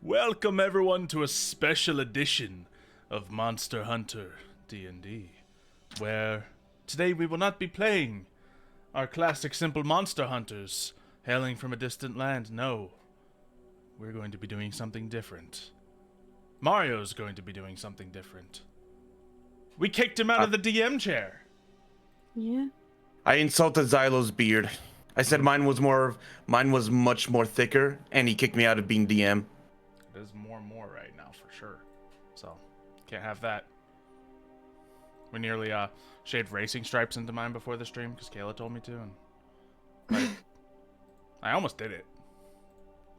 Welcome everyone to a special edition of Monster Hunter D&D, where today we will not be playing our classic simple monster hunters hailing from a distant land. No, we're going to be doing something different. Mario's going to be doing something different. We kicked him out of the DM chair. Yeah. I insulted Xylo's beard. I said mine was much more thicker, and he kicked me out of being DM. It is more and more right now for sure. So, can't have that. We nearly shaved racing stripes into mine before the stream because Kayla told me to, and I almost did it.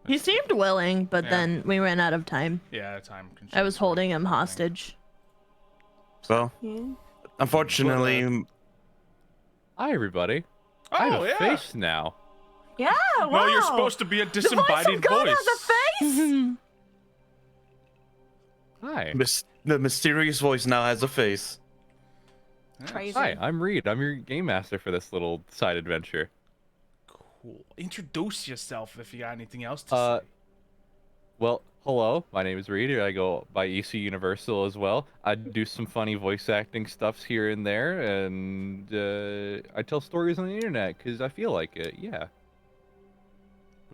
He seemed willing, but Yeah. then we ran out of time. Yeah, time constraints. I was holding him hostage. So, unfortunately, Hi, everybody. Oh, I have a yeah. face now. Yeah, wow. No, you're supposed to be a The voice disembodied of God voice. has a face? Hi. the mysterious voice now has a face. Crazy. Hi, I'm Reed. I'm your game master for this little side adventure. Cool. Introduce yourself if you got anything else to say. Well, hello. My name is Reed. I go by EC Universal as well. I do some funny voice acting stuffs here and there, and I tell stories on the internet because I feel like it. Yeah,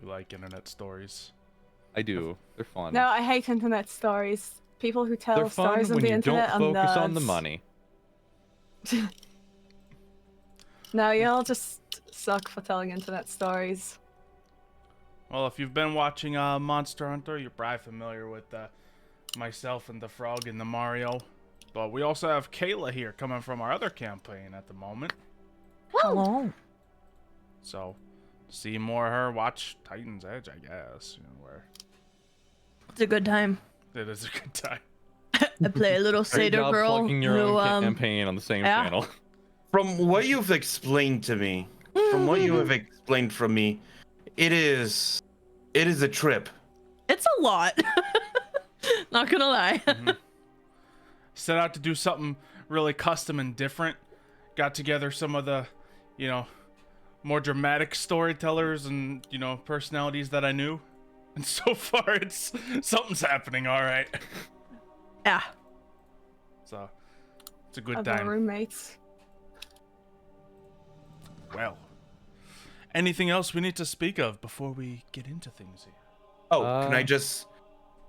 We like internet stories. I do. They're fun. No, I hate internet stories. People who tell They're fun stories on when the you internet don't are focus on the nerds. money. No, y'all just suck for telling internet stories. Well, if you've been watching Monster Hunter, you're probably familiar with myself and the Frog and the Mario. But we also have Kayla here coming from our other campaign at the moment. Hello. So, to see more of her, watch Titan's Edge, I guess. You know, where It's a good time. it is a good time. I play a little Great satyr job girl plugging your who, own campaign on the same yeah. channel. From what you've explained to me, it is a trip. it's a lot. Not gonna lie. Set out to do something really custom and different. Got together some of the, more dramatic storytellers and, personalities that I knew. And so far, something's happening, all right. Yeah. So, it's a good Of our time. roommates. Well, anything else we need to speak of before we get into things here? Oh,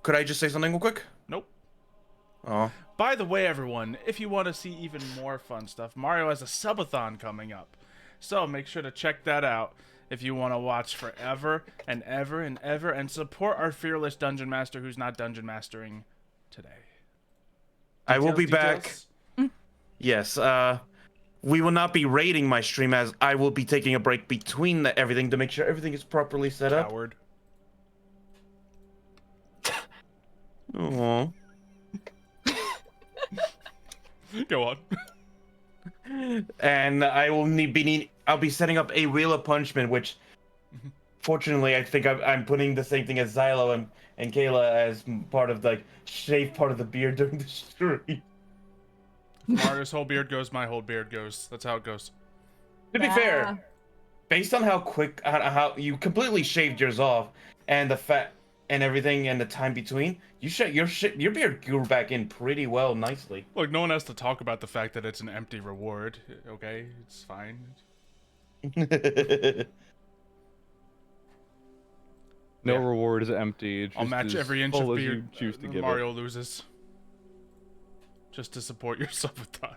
could I just say something real quick? Nope. Oh, By the way, everyone, if you want to see even more fun stuff, Mario has a subathon coming up. So make sure to check that out if you want to watch forever and ever and ever and support our fearless dungeon master who's not dungeon mastering today. I will be Details? back. Yes, we will not be raiding my stream as I will be taking a break between everything to make sure everything is properly set up. Coward. Oh. Go on. And I will I'll be setting up a wheel of punishment, which fortunately I think I'm putting the same thing as Xylo and Kayla as part of the shave part of the beard during the stream. Mario's whole beard goes, my whole beard goes. That's how it goes. To be Yeah. fair, based on how you completely shaved yours off and the fat and everything and the time between, your beard grew back in pretty well, nicely. Look, no one has to talk about the fact that it's an empty reward, okay? It's fine. No Yeah. reward is empty. It's I'll just match as every inch full of as you beard choose to give Mario loses. Just to support your subathon.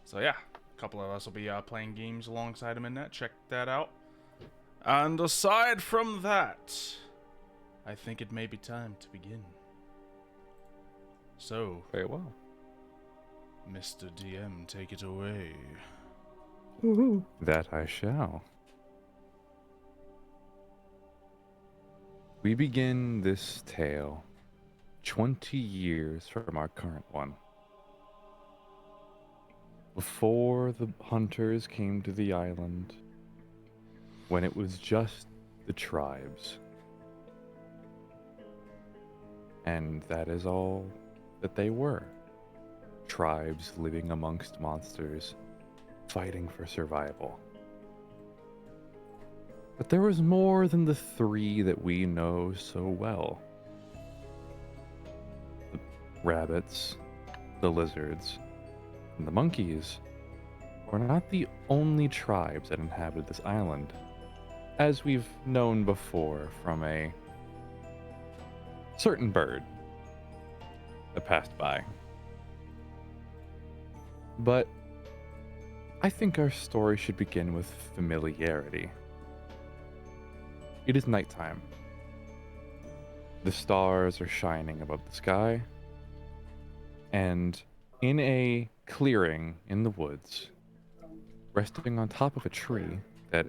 So yeah, a couple of us will be playing games alongside him in that. Check that out. And aside from that, I think it may be time to begin. So, it. Very well. Mr. DM, take it away. Woohoo. That I shall. We begin this tale 20 years from our current one. Before the hunters came to the island, when it was just the tribes. And that is all that they were. Tribes living amongst monsters, fighting for survival. But there was more than the three that we know so well. The rabbits, the lizards, and the monkeys were not the only tribes that inhabited this island, as we've known before from a certain bird that passed by. But I think our story should begin with familiarity. It is nighttime. The stars are shining above the sky, and in a clearing in the woods, resting on top of a tree that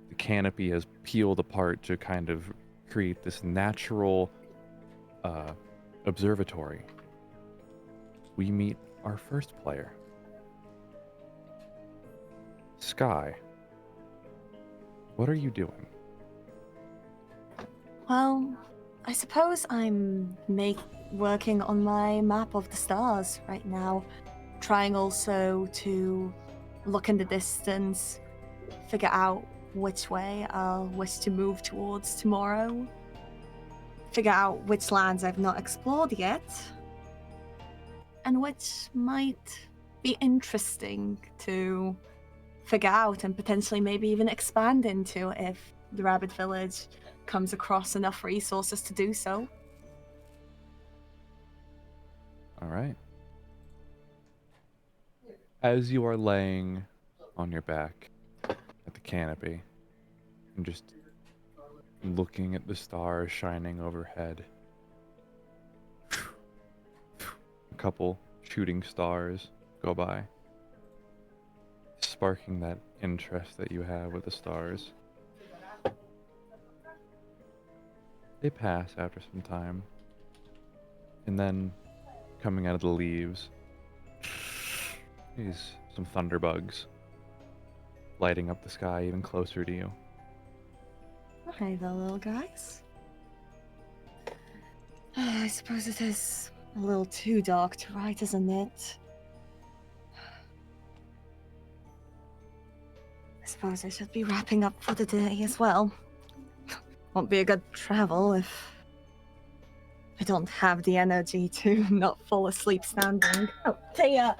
the canopy has peeled apart to kind of create this natural observatory, we meet our first player. Sky, what are you doing? Well, I suppose I'm working on my map of the stars right now, trying also to look in the distance, figure out which way I'll wish to move towards tomorrow, figure out which lands I've not explored yet, and which might be interesting to figure out and potentially maybe even expand into if the Rabbit Village comes across enough resources to do so. All right. As you are laying on your back at the canopy and just looking at the stars shining overhead, a couple shooting stars go by, sparking that interest that you have with the stars. They pass after some time, and then coming out of the leaves is some thunderbugs lighting up the sky even closer to you. Hey there, little guys. I suppose it is a little too dark to write, isn't it? I suppose I should be wrapping up for the day as well. Won't be a good travel if I don't have the energy to not fall asleep standing. Oh, dear.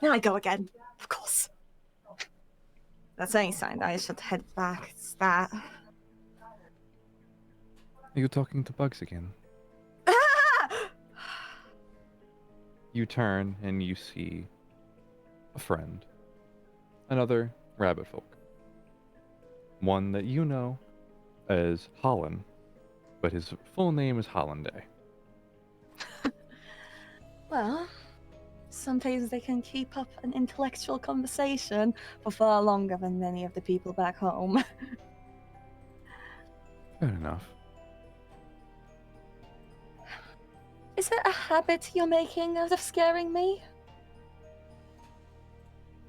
Now I go again, of course. That's any sign that I should head back. It's that. Are you talking to bugs again? Ah! You turn and you see a friend. Another rabbit folk. One that you know as Holland, but his full name is Hollanday. Well, sometimes they can keep up an intellectual conversation for far longer than many of the people back home. Fair enough. Is it a habit you're making out of scaring me?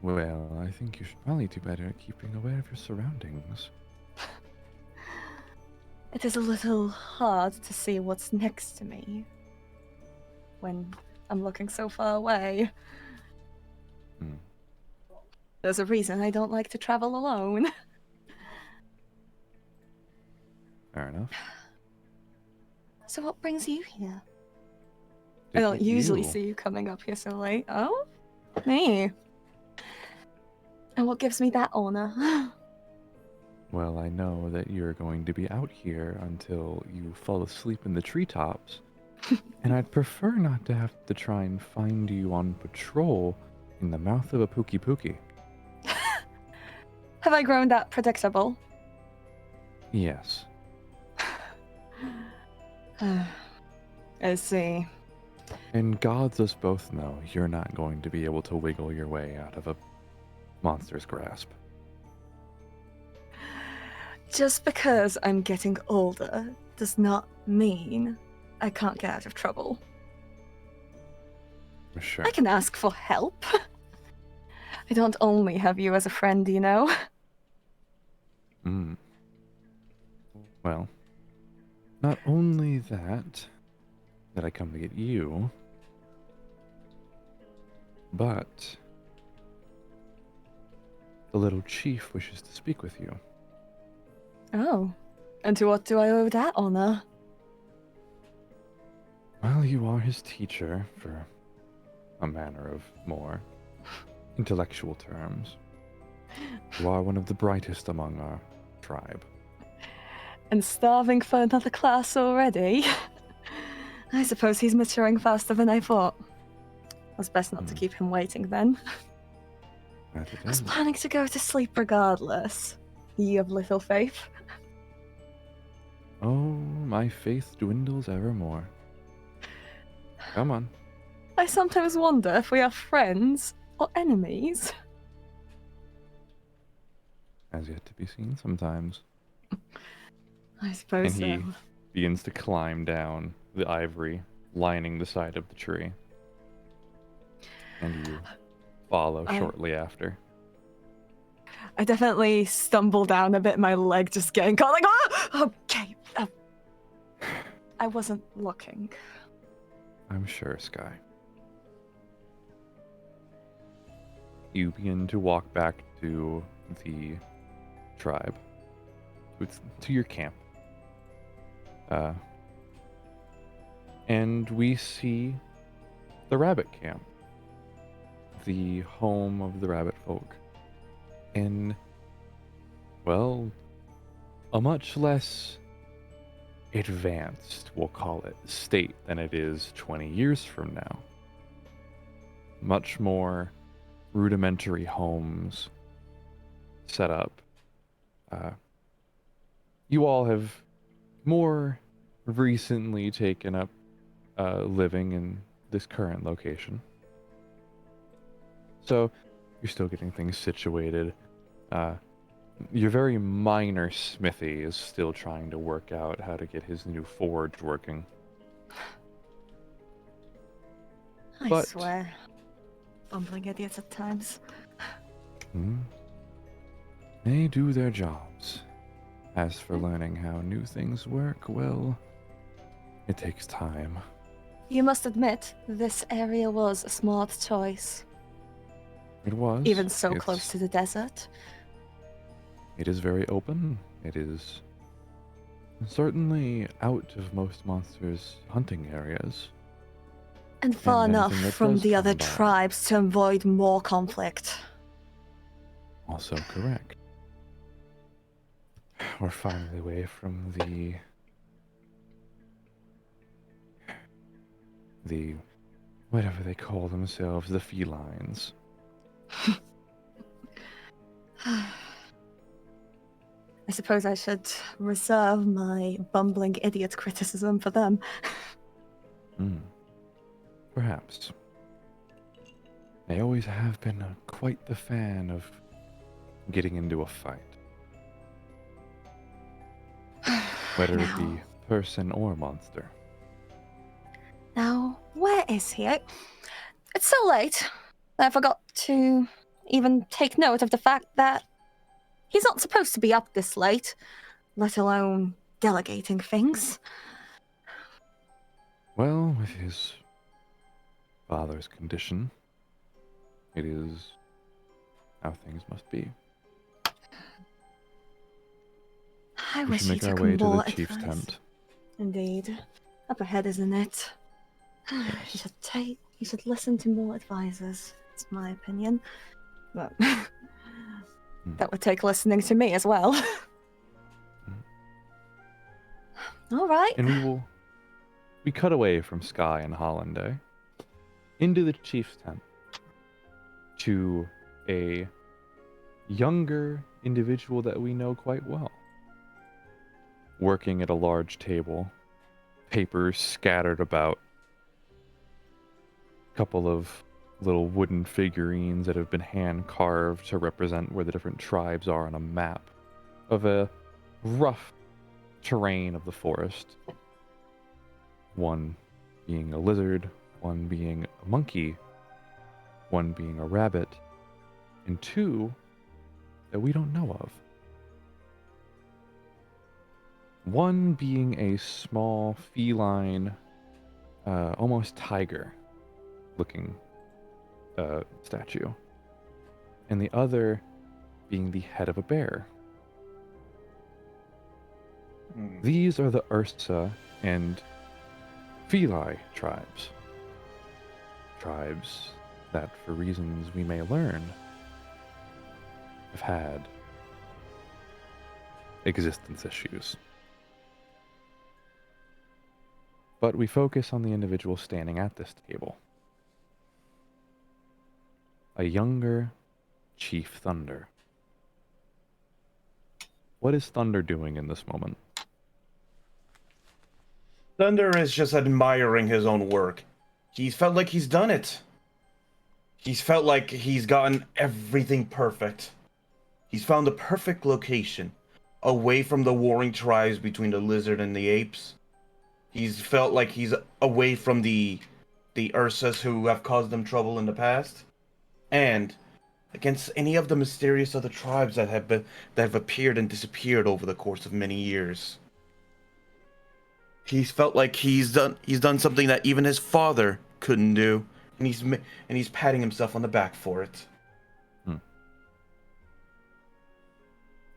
Well, I think you should probably do better at keeping aware of your surroundings. It is a little hard to see what's next to me when I'm looking so far away. Hmm. There's a reason I don't like to travel alone. Fair enough. So what brings you here? I don't usually see you coming up here so late. Oh? Me. And what gives me that honor? Well, I know that you're going to be out here until you fall asleep in the treetops, and I'd prefer not to have to try and find you on patrol in the mouth of a Pookie Pookie. Have I grown that predictable? Yes. I see. And gods us both know you're not going to be able to wiggle your way out of a monster's grasp. Just because I'm getting older does not mean I can't get out of trouble. Sure. I can ask for help. I don't only have you as a friend, you know? Mm. Well, not only that I come to get you, but the little chief wishes to speak with you. Oh. And to what do I owe that honor? Well, you are his teacher, for a manner of more intellectual terms. You are one of the brightest among our tribe. And starving for another class already? I suppose he's maturing faster than I thought. It was best not to keep him waiting then. That it I was is. planning to go to sleep regardless. Ye of little faith. Oh, my faith dwindles evermore. Come on. I sometimes wonder if we are friends or enemies. Has yet to be seen sometimes. I suppose And he so. begins to climb down the ivory lining the side of the tree. And you follow shortly after. I definitely stumble down a bit, my leg just getting caught, like, oh! Okay. I wasn't looking. I'm sure, Sky. You begin to walk back to the tribe, to your camp. And we see the rabbit camp, the home of the rabbit folk, in, well, a much less advanced, we'll call it, state than it is 20 years from now. Much more rudimentary homes set up. You all have more recently taken up living in this current location. So you're still getting things situated. Your very minor Smithy is still trying to work out how to get his new forge working. I swear. Bumbling idiots at times. They do their jobs. As for learning how new things work, well, it takes time. You must admit, this area was a smart choice. It was. Even so close to the desert. It is very open. It is certainly out of most monsters' hunting areas. And far And enough anything that from does the other come by. tribes to avoid more conflict. Also correct. We're finally away from the whatever they call themselves, the felines. I suppose I should reserve my bumbling idiot criticism for them. Perhaps. They always have been quite the fan of getting into a fight. Whether it be person or monster. Now, where is he? It's so late. I forgot to even take note of the fact that he's not supposed to be up this late, let alone delegating things. Well, with his father's condition, it is how things must be. I We wish should he make our took way to more the chief's advice. tent. Indeed. Up ahead, isn't it? He should listen to more advisors. It's my opinion. But that would take listening to me as well. All right. And we cut away from Sky and Hollanday into the chief's tent to a younger individual that we know quite well. Working at a large table, papers scattered about, a couple of little wooden figurines that have been hand carved to represent where the different tribes are on a map of a rough terrain of the forest. One being a lizard, one being a monkey, one being a rabbit, and two that we don't know of. One being a small feline, almost tiger-looking statue, and the other being the head of a bear. These are the Ursa and Feli tribes. Tribes that, for reasons we may learn, have had existence issues. But we focus on the individual standing at this table. A younger Chief Thunder. What is Thunder doing in this moment? Thunder is just admiring his own work. He's felt like he's done it. He's felt like he's gotten everything perfect. He's found the perfect location, away from the warring tribes between the lizard and the apes. He's felt like he's away from the Ursas who have caused them trouble in the past, and against any of the mysterious other tribes that have appeared and disappeared over the course of many years. He's felt like he's done something that even his father couldn't do, and he's patting himself on the back for it.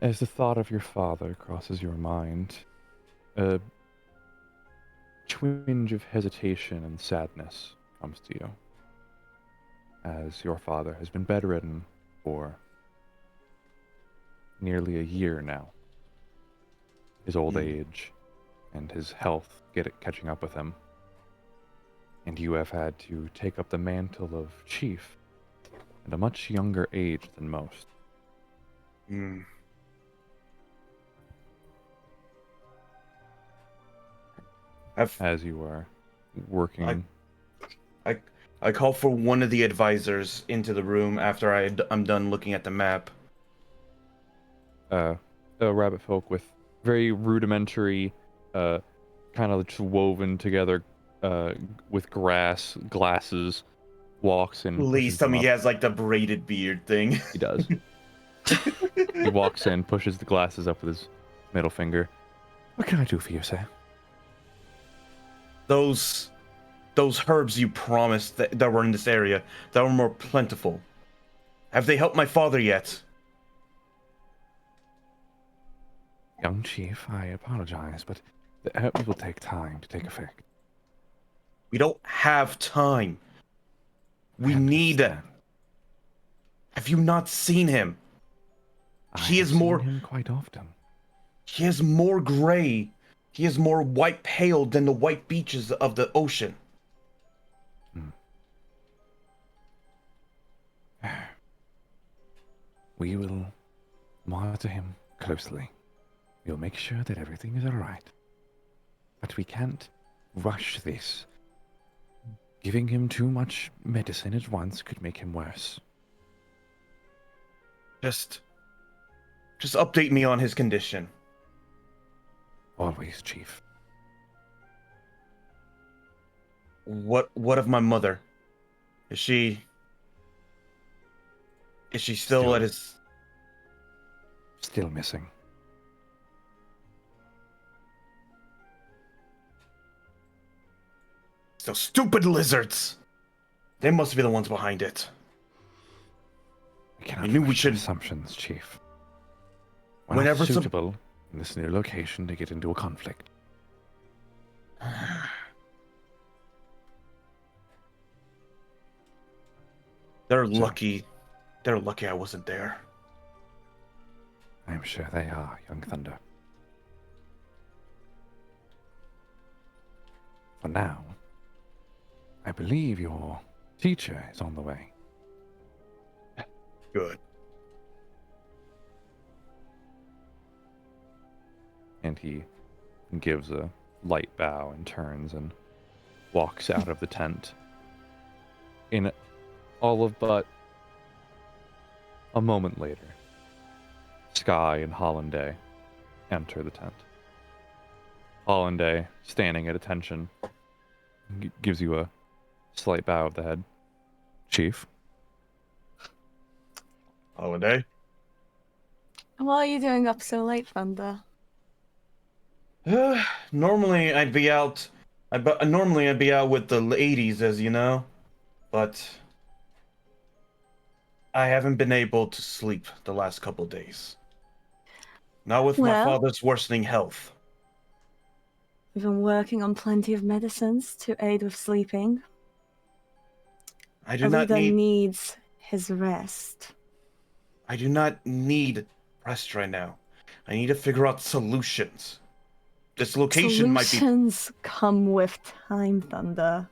As the thought of your father crosses your mind, a twinge of hesitation and sadness comes to you, as your father has been bedridden for nearly a year now. His old age and his health catching up with him, and you have had to take up the mantle of chief at a much younger age than most. As you are working, I call for one of the advisors into the room after I'm done looking at the map. A rabbit folk with very rudimentary, kind of just woven together, with glasses, walks in. Please tell me he has like the braided beard thing. He does. He walks in, pushes the glasses up with his middle finger. What can I do for you, sir? Those herbs you promised that were in this area, that were more plentiful. Have they helped my father yet? Young chief, I apologize, but the herbs will take time to take effect. We don't have time. We need them. Have you not seen him? He is more. Seen him quite often. He is more gray. He is more white pale than the white beaches of the ocean. We will monitor him closely. We'll make sure that everything is alright. But we can't rush this. Giving him too much medicine at once could make him worse. Just update me on his condition. Always, Chief. What of my mother? Is she still at his... Still missing. Those stupid lizards! They must be the ones behind it. We cannot knew we rush should- assumptions, Chief. We're Whenever not some- suitable in this new location to get into a conflict. They're lucky. They're lucky I wasn't there. I'm sure they are, young Thunder. For now, I believe your teacher is on the way. Good. And he gives a light bow and turns and walks out of the tent. In all of but a moment later, Sky and Hollanday enter the tent. Hollanday, standing at attention, gives you a slight bow of the head. Chief? Holiday? Why are you doing up so late, Thunder? Normally I'd be out. Normally I'd be out with the ladies, as you know, but I haven't been able to sleep the last couple days. Not with my Well- father's worsening health. We've been working on plenty of medicines to aid with sleeping. I do A not leader need. needs his rest. I do not need rest right now. I need to figure out solutions. This location might be Solutions come with time, Thunder.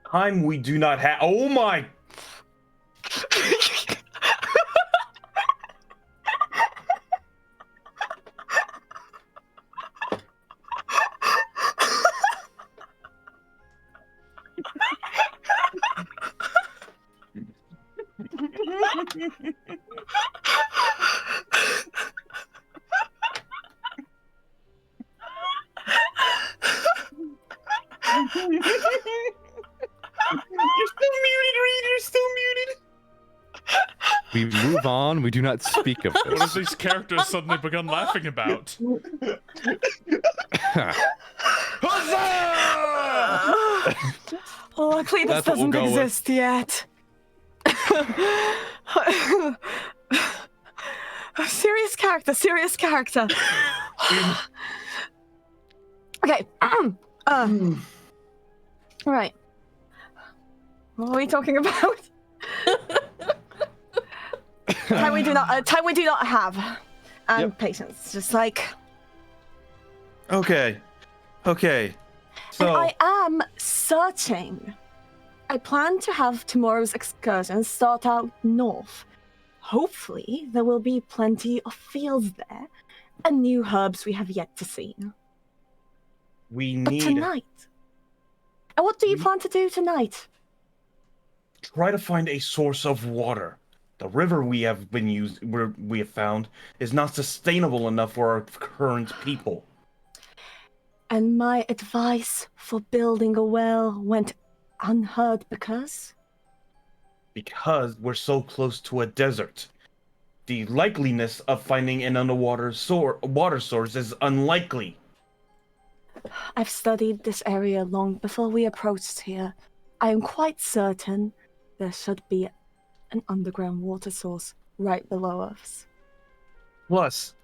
time we do not have. Oh my! You're still muted, Reed. You're still muted. We move on. We do not speak of What have this. these characters suddenly begun laughing about? Huzzah! Luckily, this That's what we'll doesn't go with. exist yet. Serious character, serious character. Okay. Right. What are we talking about? Time we do not have, and Yep. patience. Just like, Okay. and So I am searching. I plan to have tomorrow's excursion start out north. Hopefully, there will be plenty of fields there, and new herbs we have yet to see. we But need tonight, and what do you We- plan to do tonight? try to find a source of water. The river we have found is not sustainable enough for our current people. And my advice for building a well went unheard because Because we're so close to a desert. The likeliness of finding an underwater water source is unlikely. I've studied this area long before we approached here. I am quite certain there should be an underground water source right below us. Plus,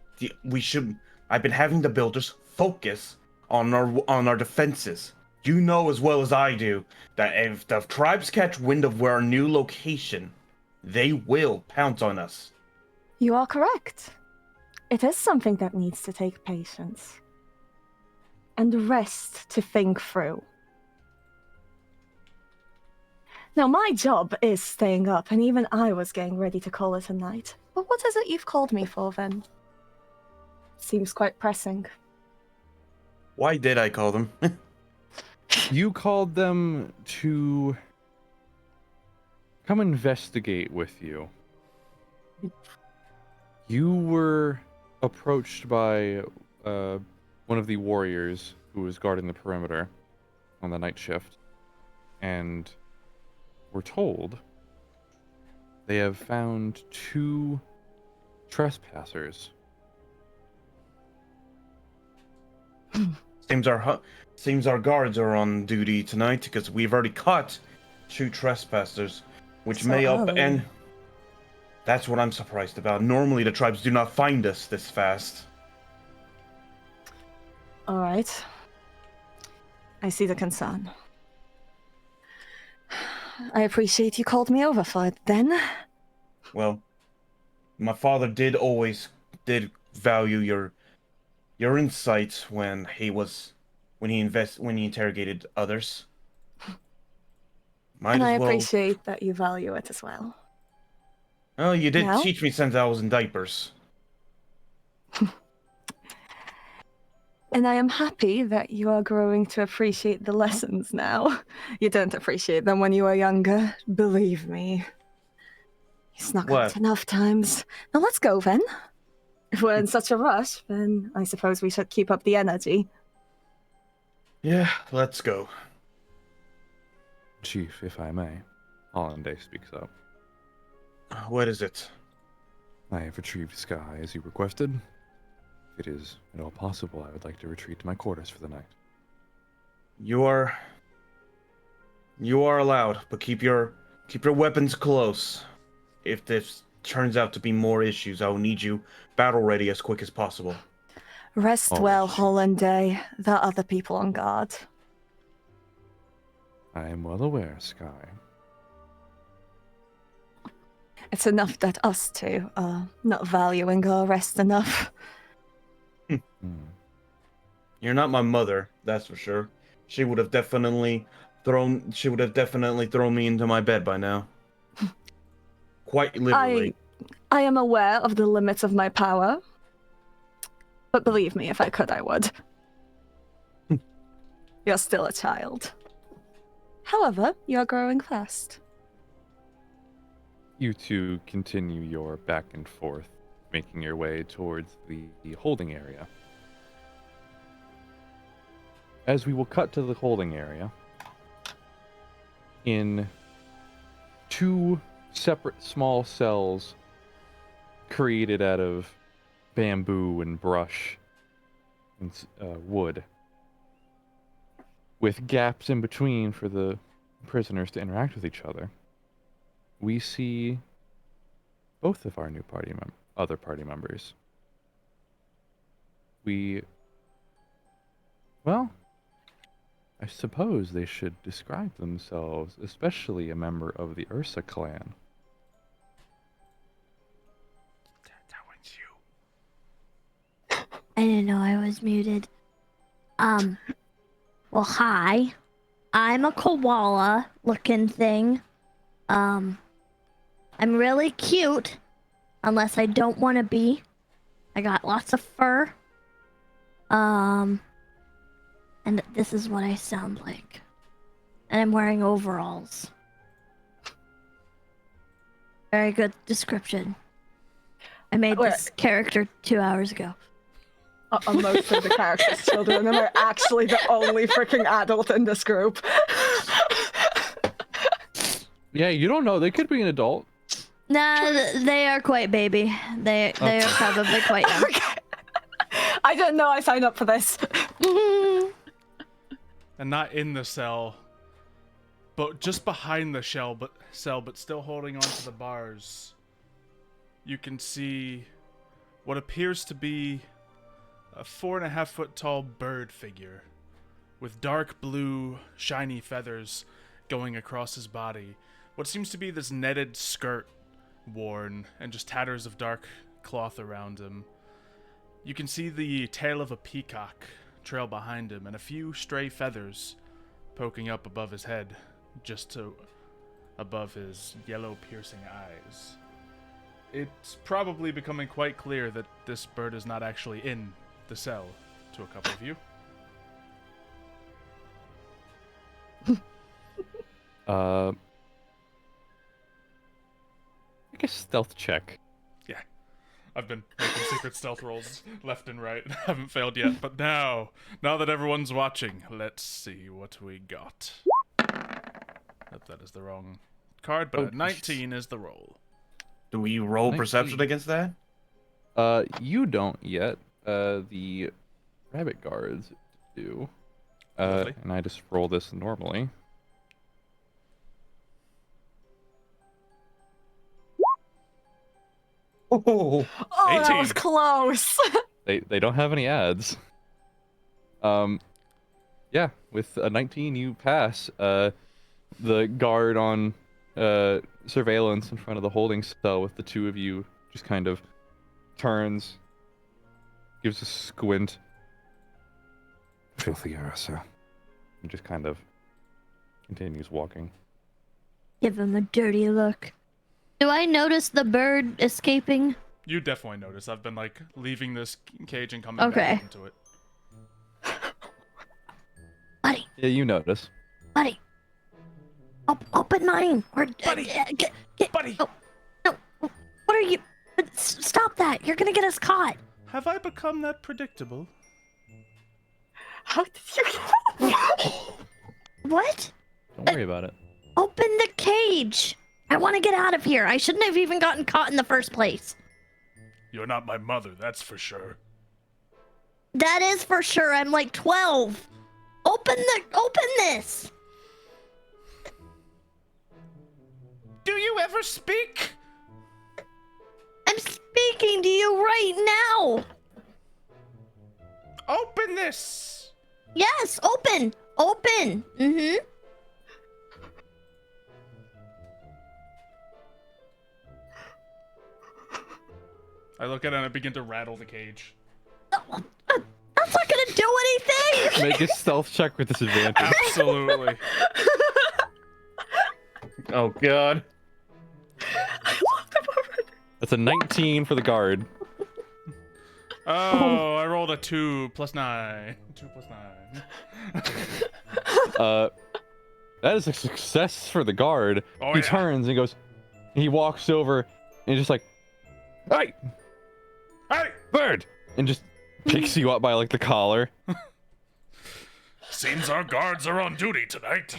I've been having the builders focus on our defenses. You know as well as I do that if the tribes catch wind of our new location, they will pounce on us. You are correct. It is something that needs to take patience and rest to think through. Now, my job is staying up, and even I was getting ready to call it a night. But what is it you've called me for then? Seems quite pressing. Why did I call them? You called them to come investigate with you. You were approached by one of the warriors who was guarding the perimeter on the night shift, and we're told they have found 2 trespassers. Seems our guards are on duty tonight because we've already caught 2 trespassers, which So may early. and that's what I'm surprised about. Normally the tribes do not find us this fast. All right. I see the concern. I appreciate you called me over for it then. Well, my father did value your insights when he interrogated others. Might And as I well. appreciate that you value it as well. Oh, you did Well? teach me since I was in diapers. And I am happy that you are growing to appreciate the lessons now. You didn't appreciate them when you were younger, believe me. You snuck What? out enough times. Now let's go then. If we're in such a rush, then I suppose we should keep up the energy. Yeah, let's go. Chief, if I may. Hollanday speaks up. What is it? I have retrieved Sky as you requested. If it is at all possible, I would like to retreat to my quarters for the night. You are allowed, but keep your weapons close. If this turns out to be more issues, I will need you battle ready as quick as possible. Rest Oh, well, sh- Hollanday. There are other people on guard. I am well aware, Sky. It's enough that us two are not valuing our rest enough. Hmm. You're not my mother, that's for sure. She would have definitely thrown me into my bed by now. Quite literally. I am aware of the limits of my power. But believe me, if I could, I would. You're still a child. However, you are growing fast. You two continue your back and forth, making your way towards the holding area. As we will cut to the holding area, in 2 separate small cells created out of bamboo and brush and wood, with gaps in between for the prisoners to interact with each other, we see both of our new other party members. Well, I suppose they should describe themselves, especially a member of the Ursa clan. That one's you. I didn't know I was muted. Well, hi. I'm a koala looking thing. I'm really cute, unless I don't want to be. I got lots of fur. And this is what I sound like. And I'm wearing overalls. Very good description. I made this character 2 hours ago. Most of the characters' children, and they're actually the only freaking adult in this group. Yeah, you don't know. They could be an adult. Nah, they are quite baby. They are probably quite young. Okay. I didn't know I signed up for this. And not in the cell, but just behind the cell, but still holding onto the bars. You can see what appears to be a 4.5 foot tall bird figure with dark blue shiny feathers going across his body. What seems to be this netted skirt worn and just tatters of dark cloth around him. You can see the tail of a peacock trail behind him and a few stray feathers poking up above his head, just above his yellow piercing eyes. It's probably becoming quite clear that this bird is not actually in the cell to a couple of you. I guess stealth check. Yeah. I've been making secret stealth rolls left and right. Haven't failed yet, but now that everyone's watching, let's see what we got. Hope that is the wrong card, but a 19 is the roll. Do we roll 19. perception against that? You don't yet. The rabbit guards do. Lovely. And I just roll this normally. Oh, Oh, 18. that was close. They don't have any ads. Yeah, with a 19 you pass. The guard on surveillance in front of the holding cell with the two of you just kind of turns, gives a squint. Filthy Ursa. And just kind of continues walking. Give him a dirty look. Do I notice the bird escaping? You definitely notice. I've been like leaving this cage and coming Okay. back into it. Buddy, Yeah, you notice. buddy. Open mine. Or, Buddy. Buddy, Oh, no. What are you? Stop that. You're gonna get us caught. have I become that predictable? How did you? What? Don't worry about it. Open the cage. I want to get out of here. I shouldn't have even gotten caught in the first place. You're not my mother, that's for sure. That is for sure. I'm like 12. Open this. Do you ever speak? I'm speaking to you right now. Open this! Yes, open. Open. Mm-hmm. I look at it and I begin to rattle the cage. That's not gonna do anything. Make a stealth check with disadvantage. Absolutely. Oh god. That's a 19 for the guard. Oh, I rolled a 2 plus 9. 2 plus 9. That is a success for the guard. Oh, He yeah. turns and he goes, he walks over and he's just like, hey, Hey! bird, and just picks you up by like the collar. Seems our guards are on duty tonight.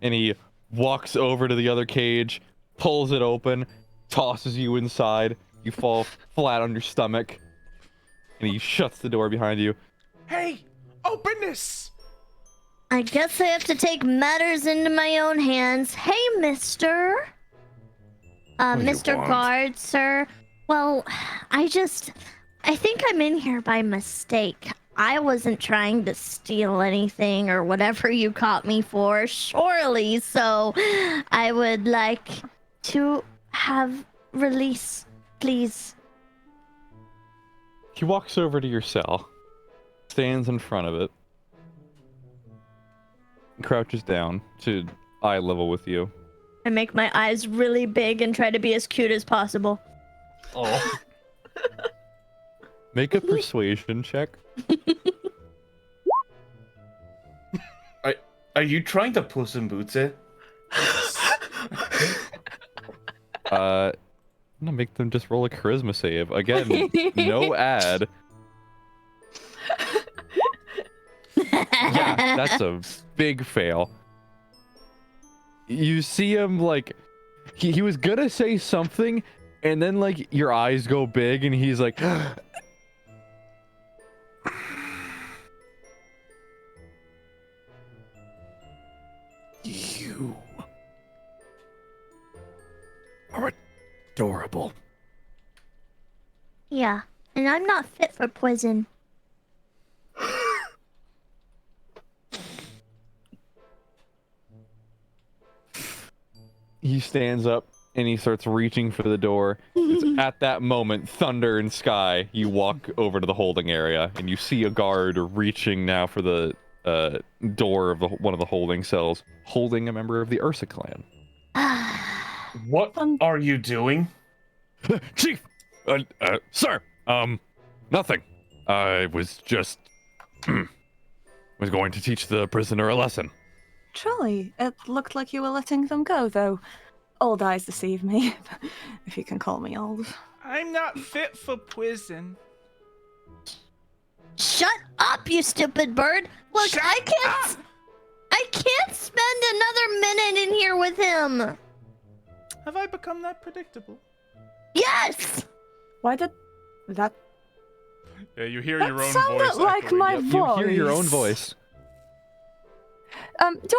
And he walks over to the other cage, pulls it open, tosses you inside. You fall flat on your stomach, and he shuts the door behind you. Hey! Open this! I guess I have to take matters into my own hands. Hey, mister. do you Mr. want? Guard, sir. Well, I think I'm in here by mistake. I wasn't trying to steal anything or whatever you caught me for, surely. So I would like to have release, please. He walks over to your cell, stands in front of it, crouches down to eye level with you. I make my eyes really big and try to be as cute as possible. Oh. Make a persuasion check. Are you trying to Puss in Boots it? I'm gonna make them just roll a charisma save. Again, no ad. Yeah, that's a big fail. You see him like he was gonna say something, and then like your eyes go big, and he's like, "You are adorable." Yeah, and I'm not fit for poison. He stands up and he starts reaching for the door. It's at that moment, thunder and sky. You walk over to the holding area and you see a guard reaching now for the door of one of the holding cells, holding a member of the Ursa clan. What are you doing? Chief, sir, nothing. I was just was going to teach the prisoner a lesson. Truly, it looked like you were letting them go, though. Old eyes deceive me, if you can call me old. I'm not fit for prison. Shut up, you stupid bird! Look, Shut I can't spend another minute in here with him. Have I become that predictable? Yes. Why did that? Yeah, you hear That your own sounded voice. like echoing. my Yep. voice. You hear your own voice. Do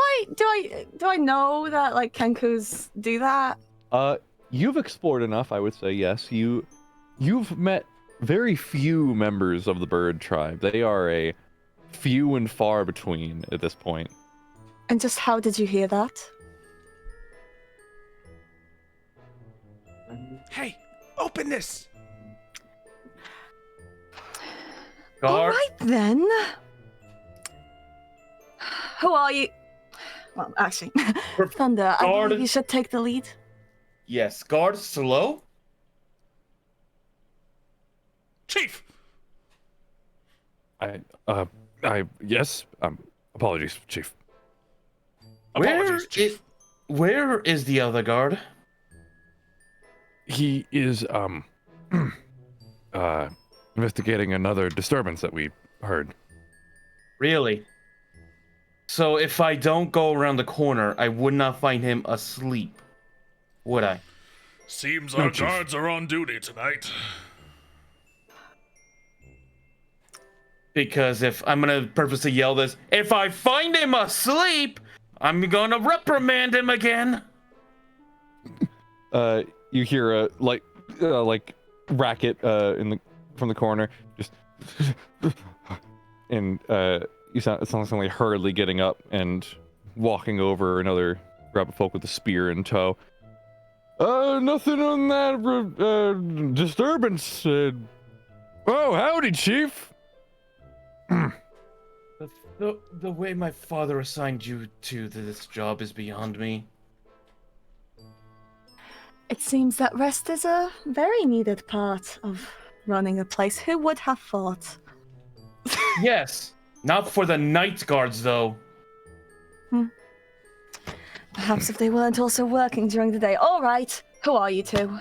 I know that like Kenkus do that? You've explored enough, I would say. Yes, you've met very few members of the bird tribe. They are a few and far between at this point. And just how did you hear that? Hey, open this! All Guard, right then. Who are you? Well, actually, Thunder. I Guard. believe you should take the lead. yes, guard, slow. Chief! Yes. Apologies, Chief. Apologies, Chief. Where is the other guard? He is investigating another disturbance that we heard. Really? So if I don't go around the corner, I would not find him asleep, would I? Seems No, our Chief. guards are on duty tonight. Because if I'm gonna purposely yell this, if I find him asleep, I'm gonna reprimand him again. You hear a like racket in the from the corner, just and it sounds like somebody hurriedly getting up and walking over another rabbit folk with a spear in tow. Nothing on that disturbance. Oh, howdy, Chief. The way my father assigned you to this job is beyond me. It seems that rest is a very needed part of running a place. Who would have thought? Yes, not for the night guards though. Perhaps if they weren't also working during the day. All right, who are you two?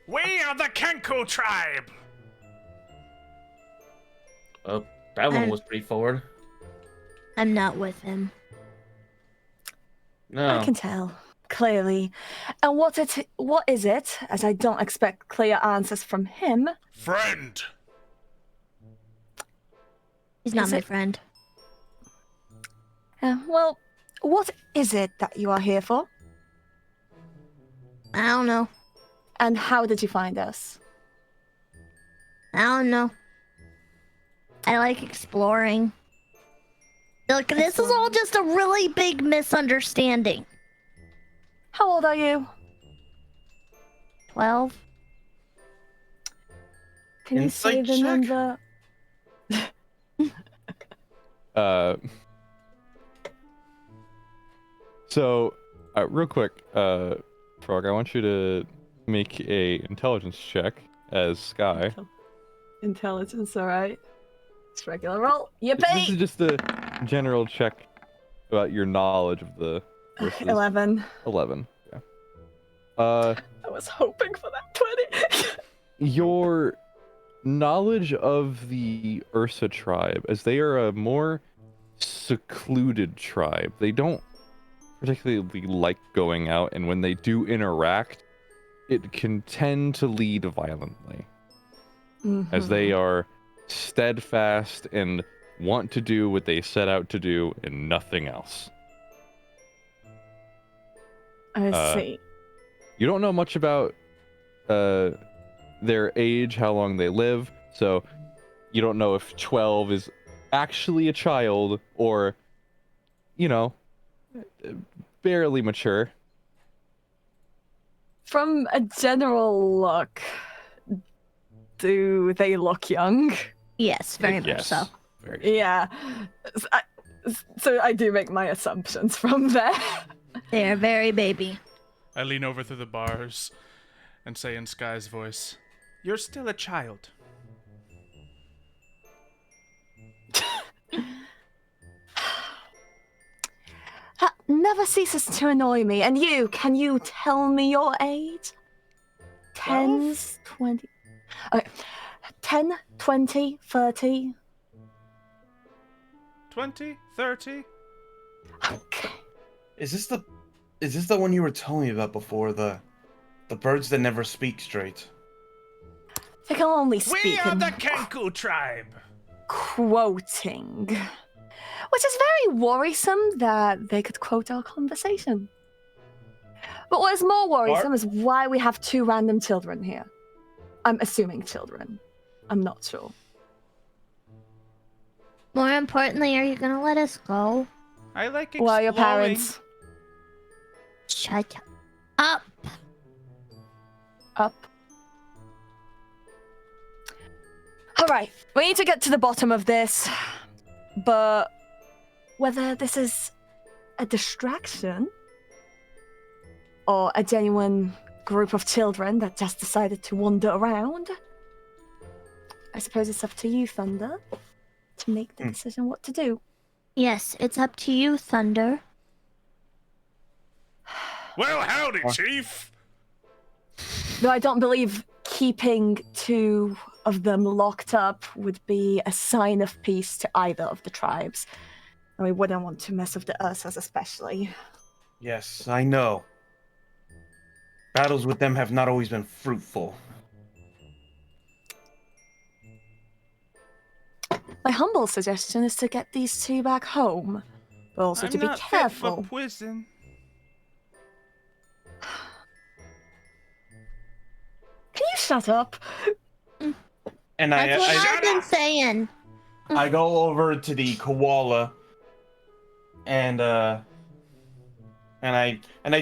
We are the Kenku tribe! That one I'm- was pretty forward. I'm not with him. No. I can tell, clearly. And what is it, as I don't expect clear answers from him? Friend! He's not Is my it- friend. Well, what is it that you are here for? I don't know. And how did you find us? I don't know. I like exploring. Look, this is all just a really big misunderstanding. How old are you? 12? Can you say Insight the check? number? So, real quick, Frog, I want you to make a intelligence check as Sky. Intelligence, all right. It's regular roll. This is Yippee! just a general check about your knowledge of the versus 11. 11. Yeah. I was hoping for that 20. Your knowledge of the Ursa tribe, as they are a more secluded tribe, they don't particularly like going out, and when they do interact, it can tend to lead violently, as they are steadfast and want to do what they set out to do and nothing else. I see. You don't know much about their age, how long they live, so you don't know if 12 is actually a child or, you know, barely mature. From a general look, do they look young? Yes, very much Yes. so. Very. Yeah. So I do make my assumptions from there. They are very baby. I lean over through the bars and say in Sky's voice, "You're still a child." That never ceases to annoy me. And you, can you tell me your age? 10, 20. Okay. 10, 20, 30. 20? 30? Okay. Is this the one you were telling me about before? The birds that never speak straight. They can only We speak are in the Kenku tribe! quoting. Which is very worrisome that they could quote our conversation. But what is more worrisome is why we have two random children here. I'm assuming children. I'm not sure. More importantly, are you gonna let us go? I like exploring. Well, your parents Shut up. up. Alright, we need to get to the bottom of this. But whether this is a distraction or a genuine group of children that just decided to wander around, I suppose it's up to you, Thunder, to make the decision what to do. Yes, it's up to you, Thunder. Well, howdy, Chief! Though I don't believe keeping two of them locked up would be a sign of peace to either of the tribes. And we wouldn't want to mess with the Ursas especially. Yes, I know. Battles with them have not always been fruitful. My humble suggestion is to get these two back home. But also I'm to be not fit careful. for prison. Can you Shut up. And That's what I I've been saying. I go over to the koala, and I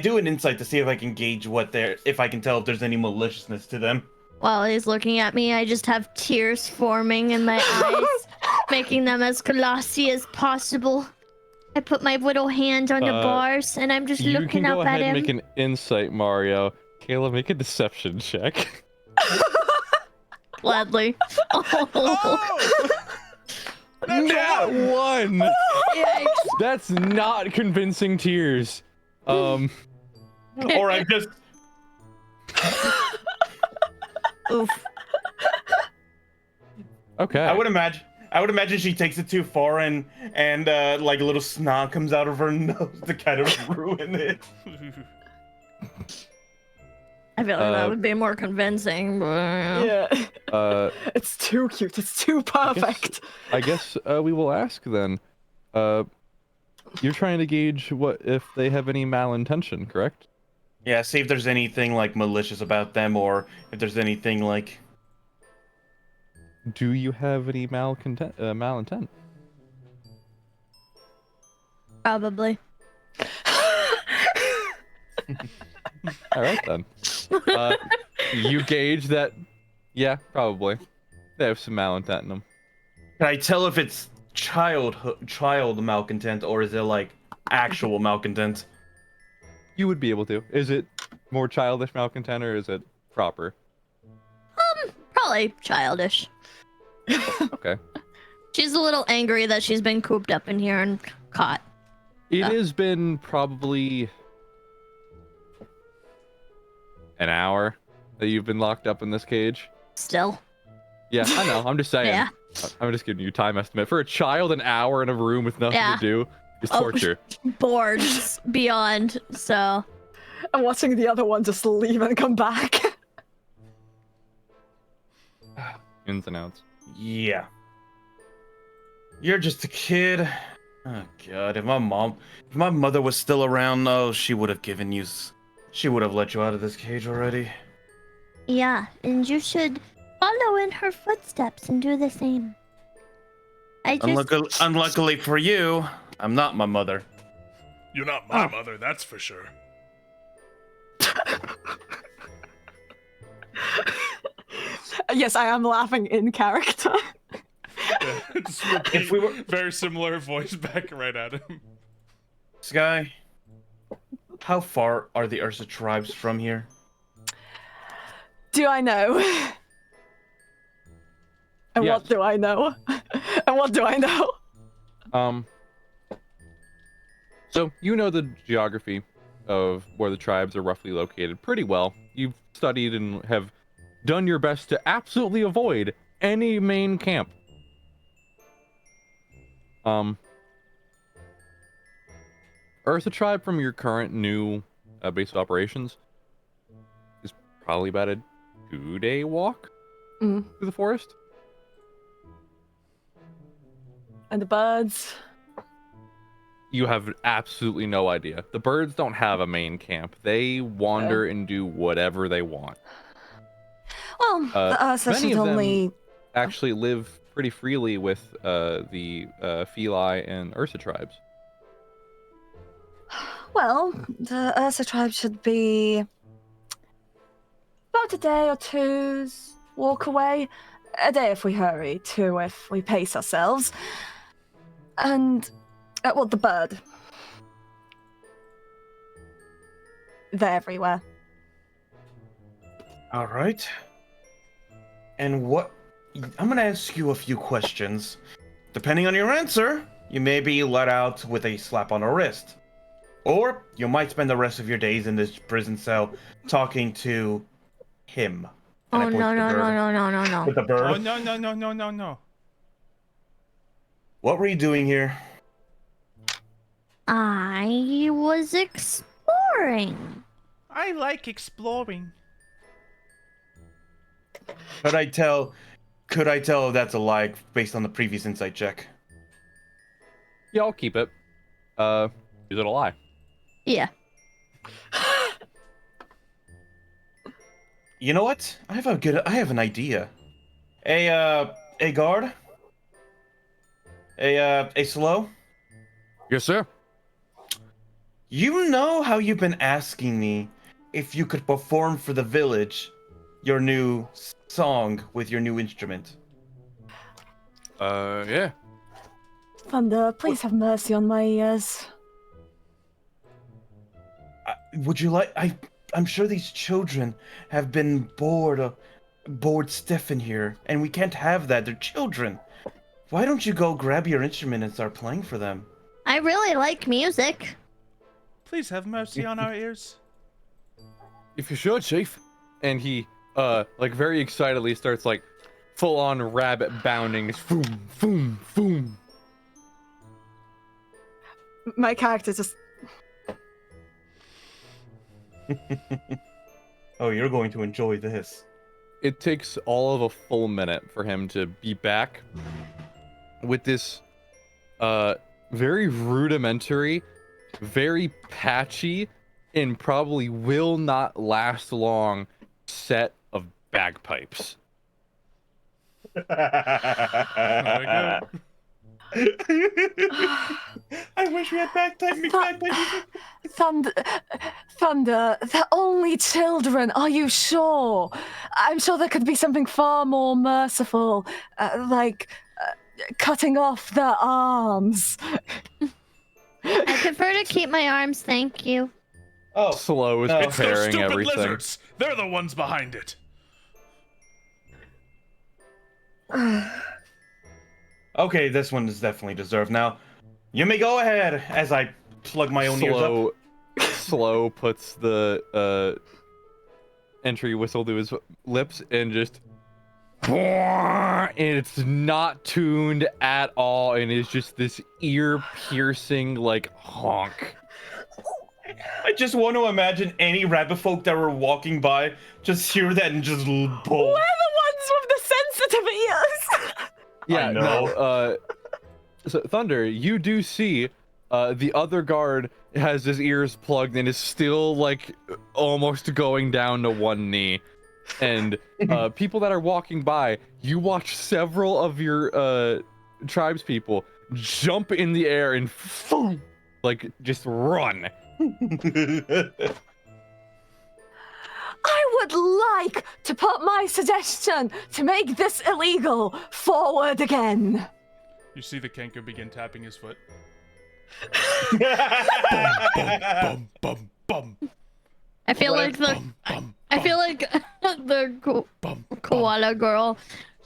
do an insight to see if I can gauge if I can tell if there's any maliciousness to them. While he's looking at me, I just have tears forming in my eyes, making them as glossy as possible. I put my little hand on the bars, and I'm just You looking can go up ahead at and him. make an insight, Mario. Kayla, make a deception check. Gladly. Oh! Not one. Yikes. That's not convincing tears. Or I just Oof. Okay. I would imagine she takes it too far and like a little snot comes out of her nose to kind of ruin it. I feel like that would be more convincing, but Yeah. It's too cute. It's too perfect. I guess we will ask then. You're trying to gauge what if they have any malintention, correct? Yeah, see if there's anything like malicious about them, or if there's anything like. Do you have any malintent? probably. All right then. You gauge that. Yeah, probably. They have some malintent in them. Can I tell if it's child malcontent, or is it like actual malcontent? You would be able to. Is it more childish malcontent or is it proper? Probably childish. Okay. She's a little angry that she's been cooped up in here and caught. It has been probably an hour that you've been locked up in this cage. Still. Yeah, I know. I'm just saying. Yeah. I'm just giving you a time estimate. For a child, an hour in a room with nothing Yeah. to do is Oh, torture. Bored beyond, so. I'm watching the other one just leave and come back. Ins and outs. Yeah. You're just a kid. Oh god, if my mother was still around, no, she would have let you out of this cage already. Yeah, and you should follow in her footsteps and do the same. I just. Unluckily for you, I'm not my mother. You're not my mother, that's for sure. Yes, I am laughing in character. Yeah, just repeat If we were- very similar voice back right at him. Sky, how far are the Ursa tribes from here? Do I know? And Yes. what do I know? And what do I know? So you know the geography of where the tribes are roughly located pretty well. You've studied and have done your best to absolutely avoid any main camp. Ursa tribe from your current new base of operations is probably about a 2-day walk Mm. through the forest. And the birds. You have absolutely no idea. The birds don't have a main camp. They wander and do whatever they want. Well, the Ursa many should of them- only. Actually live pretty freely with the Feli and Ursa tribes. Well, the Ursa tribe should be about a day or two's walk away. A day if we hurry, two if we pace ourselves. And, well, the bird. They're everywhere. All right. And I'm gonna ask you a few questions. Depending on your answer, you may be let out with a slap on the wrist. Or you might spend the rest of your days in this prison cell talking to him. And I Oh, point no, to the no, bird. no, no, no, no, With no. the bird. Oh, no. What were you doing here? I was exploring. I like exploring. Could I tell if that's a lie based on the previous insight check? Yeah, I'll keep it. Is it a lie? Yeah. You know what? I have an idea. A guard? A slow? Yes, sir. You know how you've been asking me if you could perform for the village your new song with your new instrument? Yeah. Thunder, please have mercy on my ears. Would you like? I'm sure these children have been bored stiff in here, and we can't have that. They're children. Why don't you go grab your instrument and start playing for them? I really like music. Please have mercy on our ears. If you should, Chief. And he, like very excitedly starts like full on rabbit bounding. Boom, boom, boom. My character just. Oh, you're going to enjoy this. It takes all of a full minute for him to be back with this very rudimentary, very patchy, and probably will not last long set of bagpipes. I wish we had bagpipes. Thunder, they're only children, are you sure? I'm sure there could be something far more merciful, like cutting off their arms. I prefer to keep my arms, thank you. Oh, Slow is no. It's those preparing stupid everything. lizards. They're the ones behind it. Okay, this one is definitely deserved. Now, you may go ahead as I plug my own ears up. Slow puts the entry whistle to his lips and just and it's not tuned at all and it's just this ear piercing like honk. I just want to imagine any rabbit folk that were walking by just hear that and just bolt. We're the ones with the sensitive ears! Yeah, I know. no, so Thunder, you do see the other guard has his ears plugged and is still like almost going down to one knee. And people that are walking by, you watch several of your tribes people jump in the air and like just run. I would like to put my suggestion to make this illegal forward again. You see the Kenku begin tapping his foot. Bum, Bum, bum. I feel like the koala girl,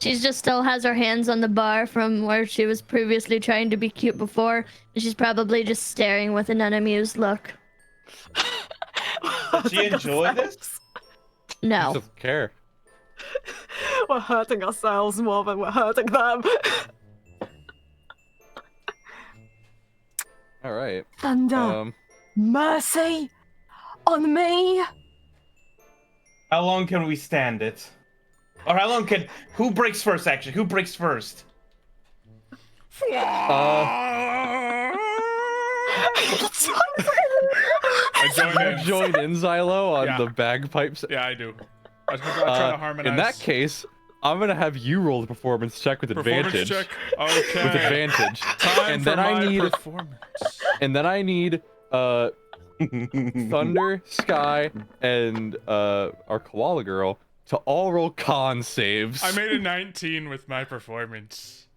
she's just still has her hands on the bar from where she was previously trying to be cute before, and she's probably just staring with an unamused look. Does she enjoy this? He No. doesn't care. We're hurting ourselves more than we're hurting them. All right. Thunder, mercy on me. How long can we stand it? Or how long can... Who breaks first, actually? Who breaks first? I join in. Join in, Xylo, on Yeah. the bagpipes. Yeah, I do. I try to harmonize. In that case, I'm gonna have you roll the performance check with performance advantage. check. Okay. With advantage. Time And for then I my need performance. Thunder, Sky, and our koala girl to all roll con saves. I made a 19 with my performance.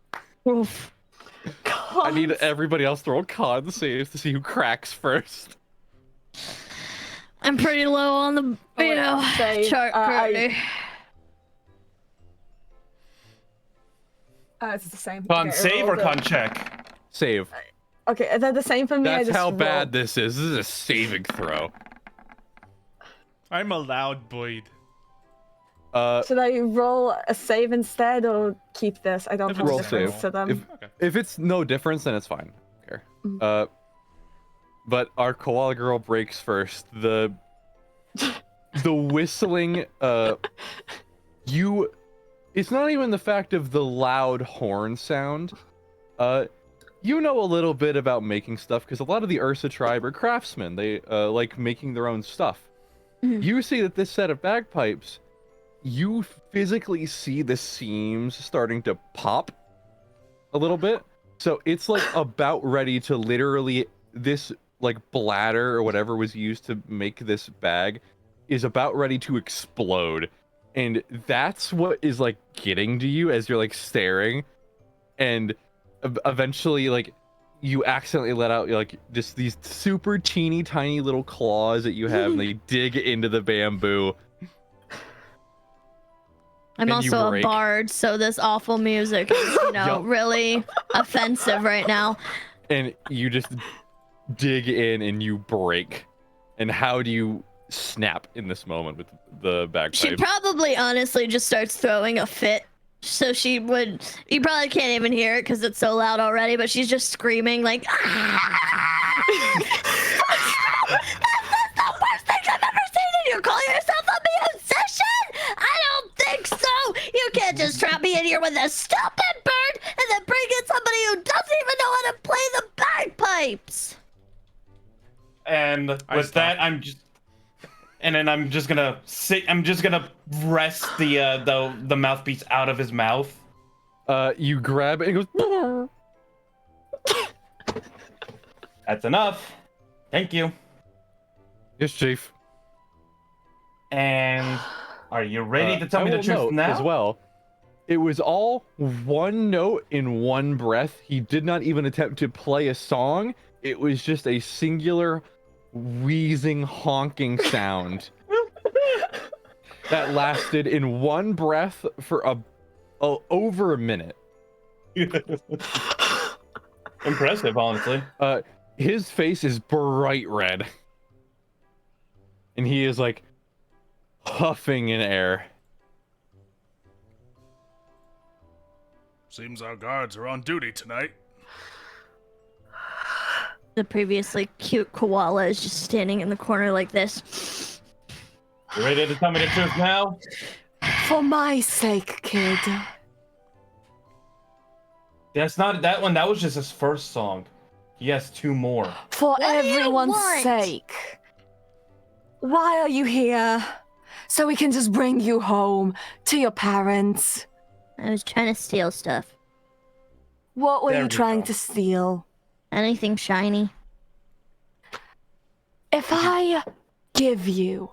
Oof. I need everybody else to roll con saves to see who cracks first. I'm pretty low on the, you know, save. chart currently. It's the same. Con Okay, save or roll con check? Save. Okay, they're the same for me. I That's just how roll. bad this is. This is a saving throw. I'm a loud Boyd. Should I roll a save instead or keep this? I don't If have it's a roll difference save. to them. If, Okay. if it's no difference, then it's fine. I don't care. But our koala girl breaks first. The whistling. It's not even the fact of the loud horn sound. You know a little bit about making stuff because a lot of the Ursa tribe are craftsmen. They like making their own stuff. Mhm. You see that this set of bagpipes you physically see the seams starting to pop a little bit. So it's like about ready to literally, this like bladder or whatever was used to make this bag is about ready to explode. And that's what is like getting to you as you're like staring. And eventually like you accidentally let out like just these super teeny tiny little claws that you have, and they dig into the bamboo. I'm And you also a break. bard, so this awful music is, Yup. really offensive right now. And you just dig in and you break. And how do you snap in this moment with the bagpipes? She probably honestly just starts throwing a fit. So you probably can't even hear it because it's so loud already, but she's just screaming like, "Ah!" That's the worst thing I've ever seen, and you call yourself a musician? I don't think so. You can't just trap me in here with a stupid bird and then bring in somebody who doesn't even know how to play the bagpipes. And with that, I'm just gonna sit. I'm just gonna wrest the mouthpiece out of his mouth. You grab it and it goes. That's enough. Thank you. Yes, Chief. And are you ready to tell I me the will truth note now? as well. It was all one note in one breath. He did not even attempt to play a song. It was just a singular wheezing, honking sound that lasted in one breath for over a minute. Impressive, honestly. His face is bright red, and he is like huffing in air. Seems our guards are on duty tonight. The previously cute koala is just standing in the corner like this. You ready to tell me the truth now? For my sake, kid. That's not that one. That was just his first song. He has 2 more. For What do you everyone's want? sake. Why are you here? So we can just bring you home to your parents. I was trying to steal stuff. What were There you we trying go. to steal? Anything shiny. If I give you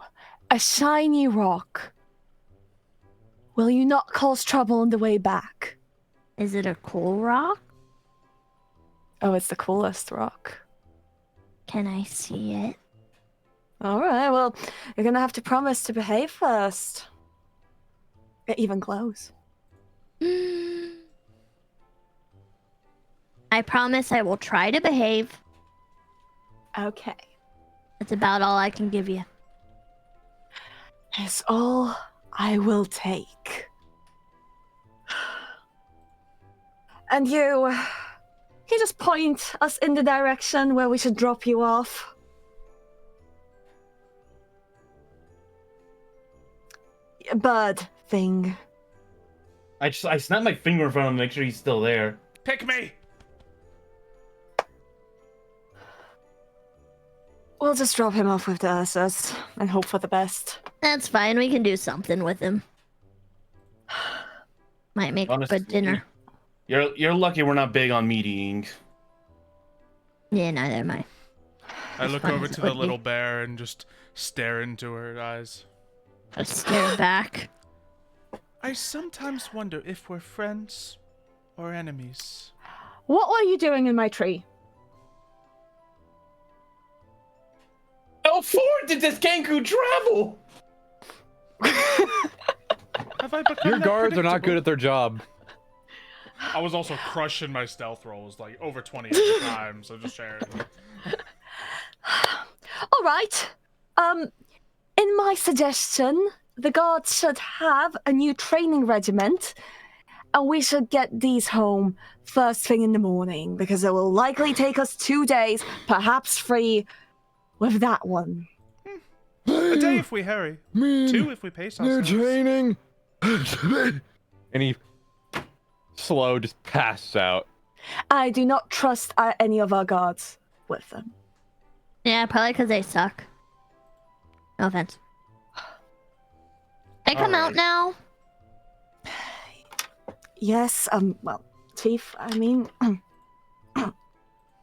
a shiny rock, will you not cause trouble on the way back? Is it a cool rock? Oh, it's the coolest rock. Can I see it? All right, well, you're gonna have to promise to behave first. It even glows. I promise I will try to behave. Okay. That's about all I can give you. It's all I will take. And you just point us in the direction where we should drop you off? Bird thing. I snapped my finger in front of him to make sure he's still there. Pick me! We'll just drop him off with the Ursas and hope for the best. That's fine. We can do something with him. Might make a Honestly, good dinner. You're lucky we're not big on meat eating. Yeah, neither am I. I look fine over as to it the would be. little bear and just stare into her eyes. I stare back. I sometimes wonder if we're friends or enemies. What were you doing in my tree? How far did this kangaroo travel? Have I become Your that guards are not good predictable? at their job. I was also crushing my stealth rolls like over 20 at a time, so just sharing. All right. In my suggestion, the guards should have a new training regiment, and we should get these home first thing in the morning, because it will likely take us 2 days, perhaps 3, with that one. A day if we hurry. 2 if we pace ourselves. training. And he slow just passes out. I do not trust any of our guards with them. Yeah, probably because they suck. No offense. I come out Alright. now? Yes, well, Chief, I mean,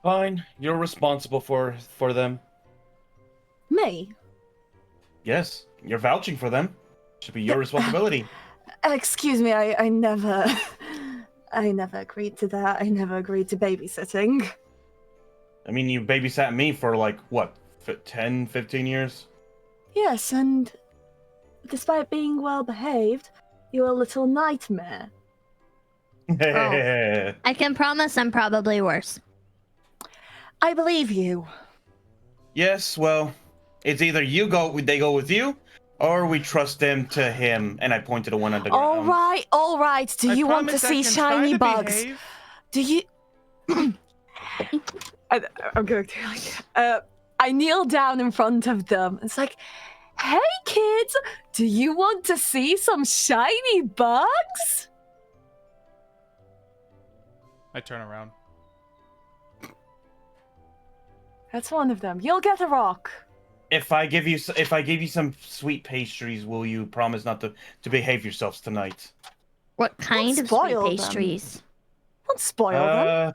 Fine. You're responsible for them. me? Yes, you're vouching for them. Should be your responsibility. Excuse me, I never... I never agreed to that. I never agreed to babysitting. I mean, you babysat me for like, what, 10, 15 years? Yes, and despite being well behaved, you're a little nightmare. I can promise I'm probably worse. I believe you. Yes, well, it's either they go with you, or we trust them to him. And I pointed to one on the ground. All right. Do you want to see shiny bugs? Behave. Do you? I'm going to like. I kneel down in front of them. It's like, hey kids, do you want to see some shiny bugs? I turn around. That's one of them. You'll get a rock. If I give you some sweet pastries, will you promise not to behave yourselves tonight? What kind of sweet spoil them. pastries? Don't spoil them.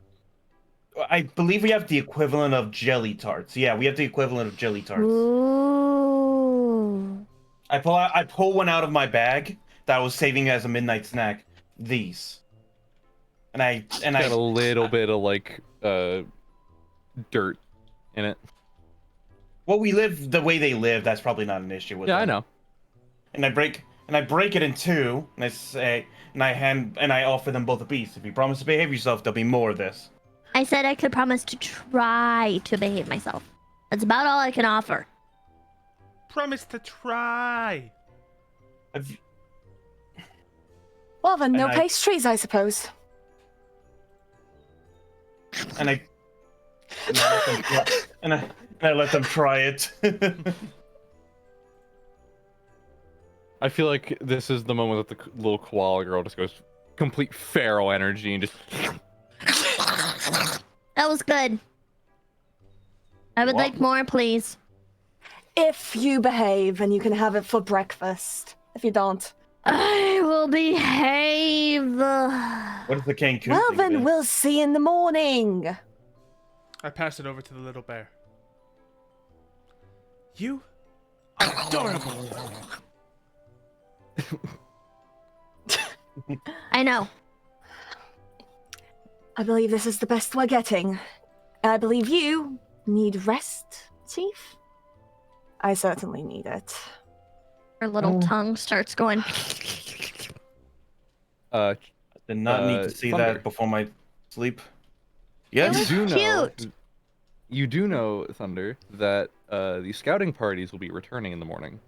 I believe we have the equivalent of jelly tarts. Yeah, we have the equivalent of jelly tarts. Ooh. I pull one out of my bag that I was saving as a midnight snack. These. And I Got a little bit of like dirt in it. Well, we live the way they live. That's probably not an issue with Yeah, them. I know. And I break it in two, and I say, and I offer them both a piece. If you promise to behave yourself, there'll be more of this. I said I could promise to try to behave myself. That's about all I can offer. Promise to try. Well then, no and I- pastries, I suppose. And I let them try it. I feel like this is the moment that the little koala girl just goes complete feral energy and just. That was good. I would like more, please. If you behave, and you can have it for breakfast. If you don't, I will behave. What is the Cancun well thing, then man? we'll see in the morning. I pass it over to the little bear. You are adorable. I know. I believe this is the best we're getting. I believe you need rest, Chief. I certainly need it. Her little tongue starts going. Did not need to see Thunder. that before my sleep. It Yes. was You do know. cute. You do know, Thunder, that the scouting parties will be returning in the morning.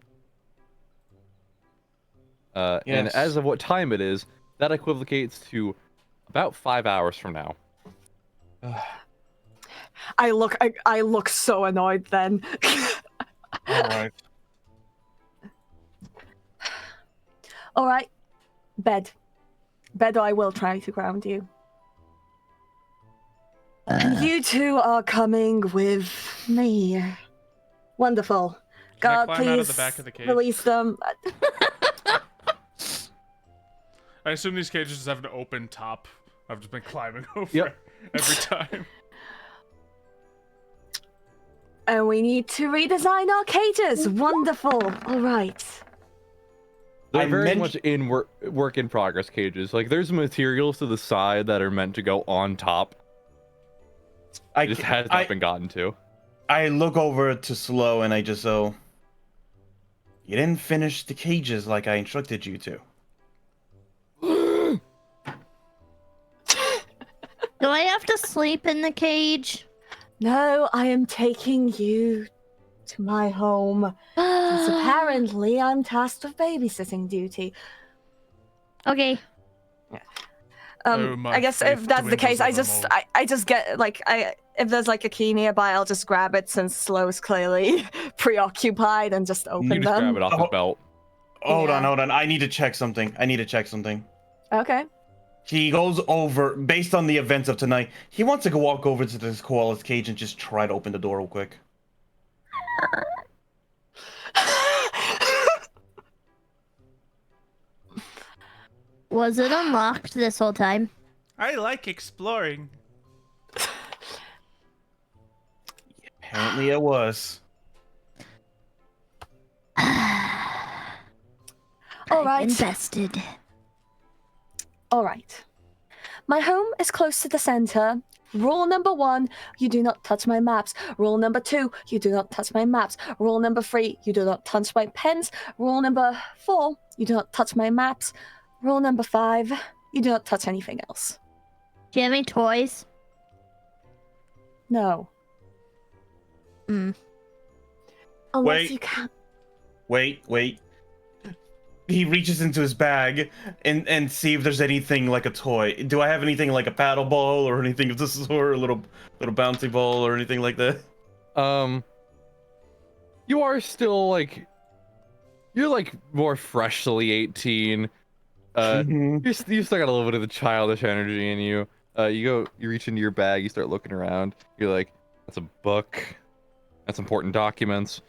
And Yes. as of what time it is, that equivocates to about 5 hours from now. I look so annoyed then. All right. All right, bed. Bed, I will try to ground you. And you two are coming with me. Wonderful. Can I God, climb out of please the back of the cage? release them. I assume these cages just have an open top. I've just been climbing over Yep. every time. And we need to redesign our cages. Wonderful. All right. They're I very meant- much in work in progress cages. Like there's materials to the side that are meant to go on top. It just has not been gotten to. I look over to Slow and I just you didn't finish the cages like I instructed you to. Do I have to sleep in the cage? No, I am taking you to my home. Since apparently I'm tasked with babysitting duty. Okay. Oh, my I guess faith if that's the case, dwindles evermore. I just get like if there's like a key nearby, I'll just grab it since Slow's clearly preoccupied and just You open just grab them. it off his belt. Hold Yeah. on. I need to check something. Okay. He goes over, based on the events of tonight, he wants to go walk over to this koala's cage and just try to open the door real quick. Was it unlocked this whole time? I like exploring. Apparently it was. All right. Invested. All right. My home is close to the center. Rule number 1, you do not touch my maps. Rule number 2, you do not touch my maps. Rule number 3, you do not touch my pens. Rule number 4, you do not touch my maps. Rule number 5, you do not touch anything else. Do you have any toys? No. Hmm. Unless Wait. you can. Wait. He reaches into his bag and see if there's anything like a toy. Do I have anything like a paddle ball or anything of this sort, a little bouncy ball or anything like that? You are still like, you're like more freshly 18. You still got a little bit of the childish energy in you. You reach into your bag, you start looking around. You're like, that's a book. That's important documents.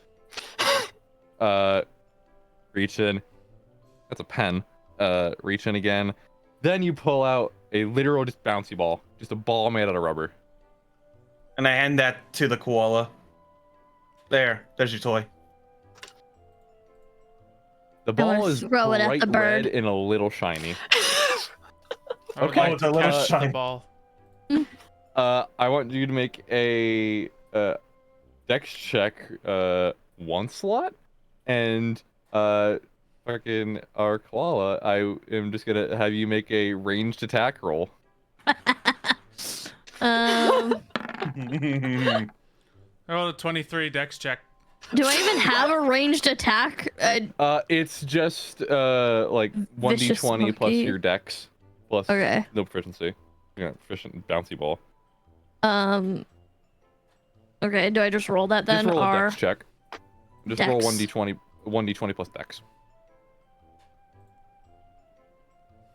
Reach in. That's a pen. Reach in again. Then you pull out a literal just bouncy ball. Just a ball made out of rubber. And I hand that to the koala. There's your toy. The wanna ball is throw it at bright the bird. red and a little shiny. I would Okay. like Oh, it's a to little catch shiny. the ball. I want you to make a dex check one slot, and fucking our koala, I am just gonna have you make a ranged attack roll. Um, I rolled a 23 dex check. do I even have a ranged attack? It's just like 1d20 plus monkey. your dex plus Okay. no proficiency. You're not proficient bouncy ball. Okay, do I just roll that then? Just roll a or dex check. Just roll Dex. 1d20 plus dex.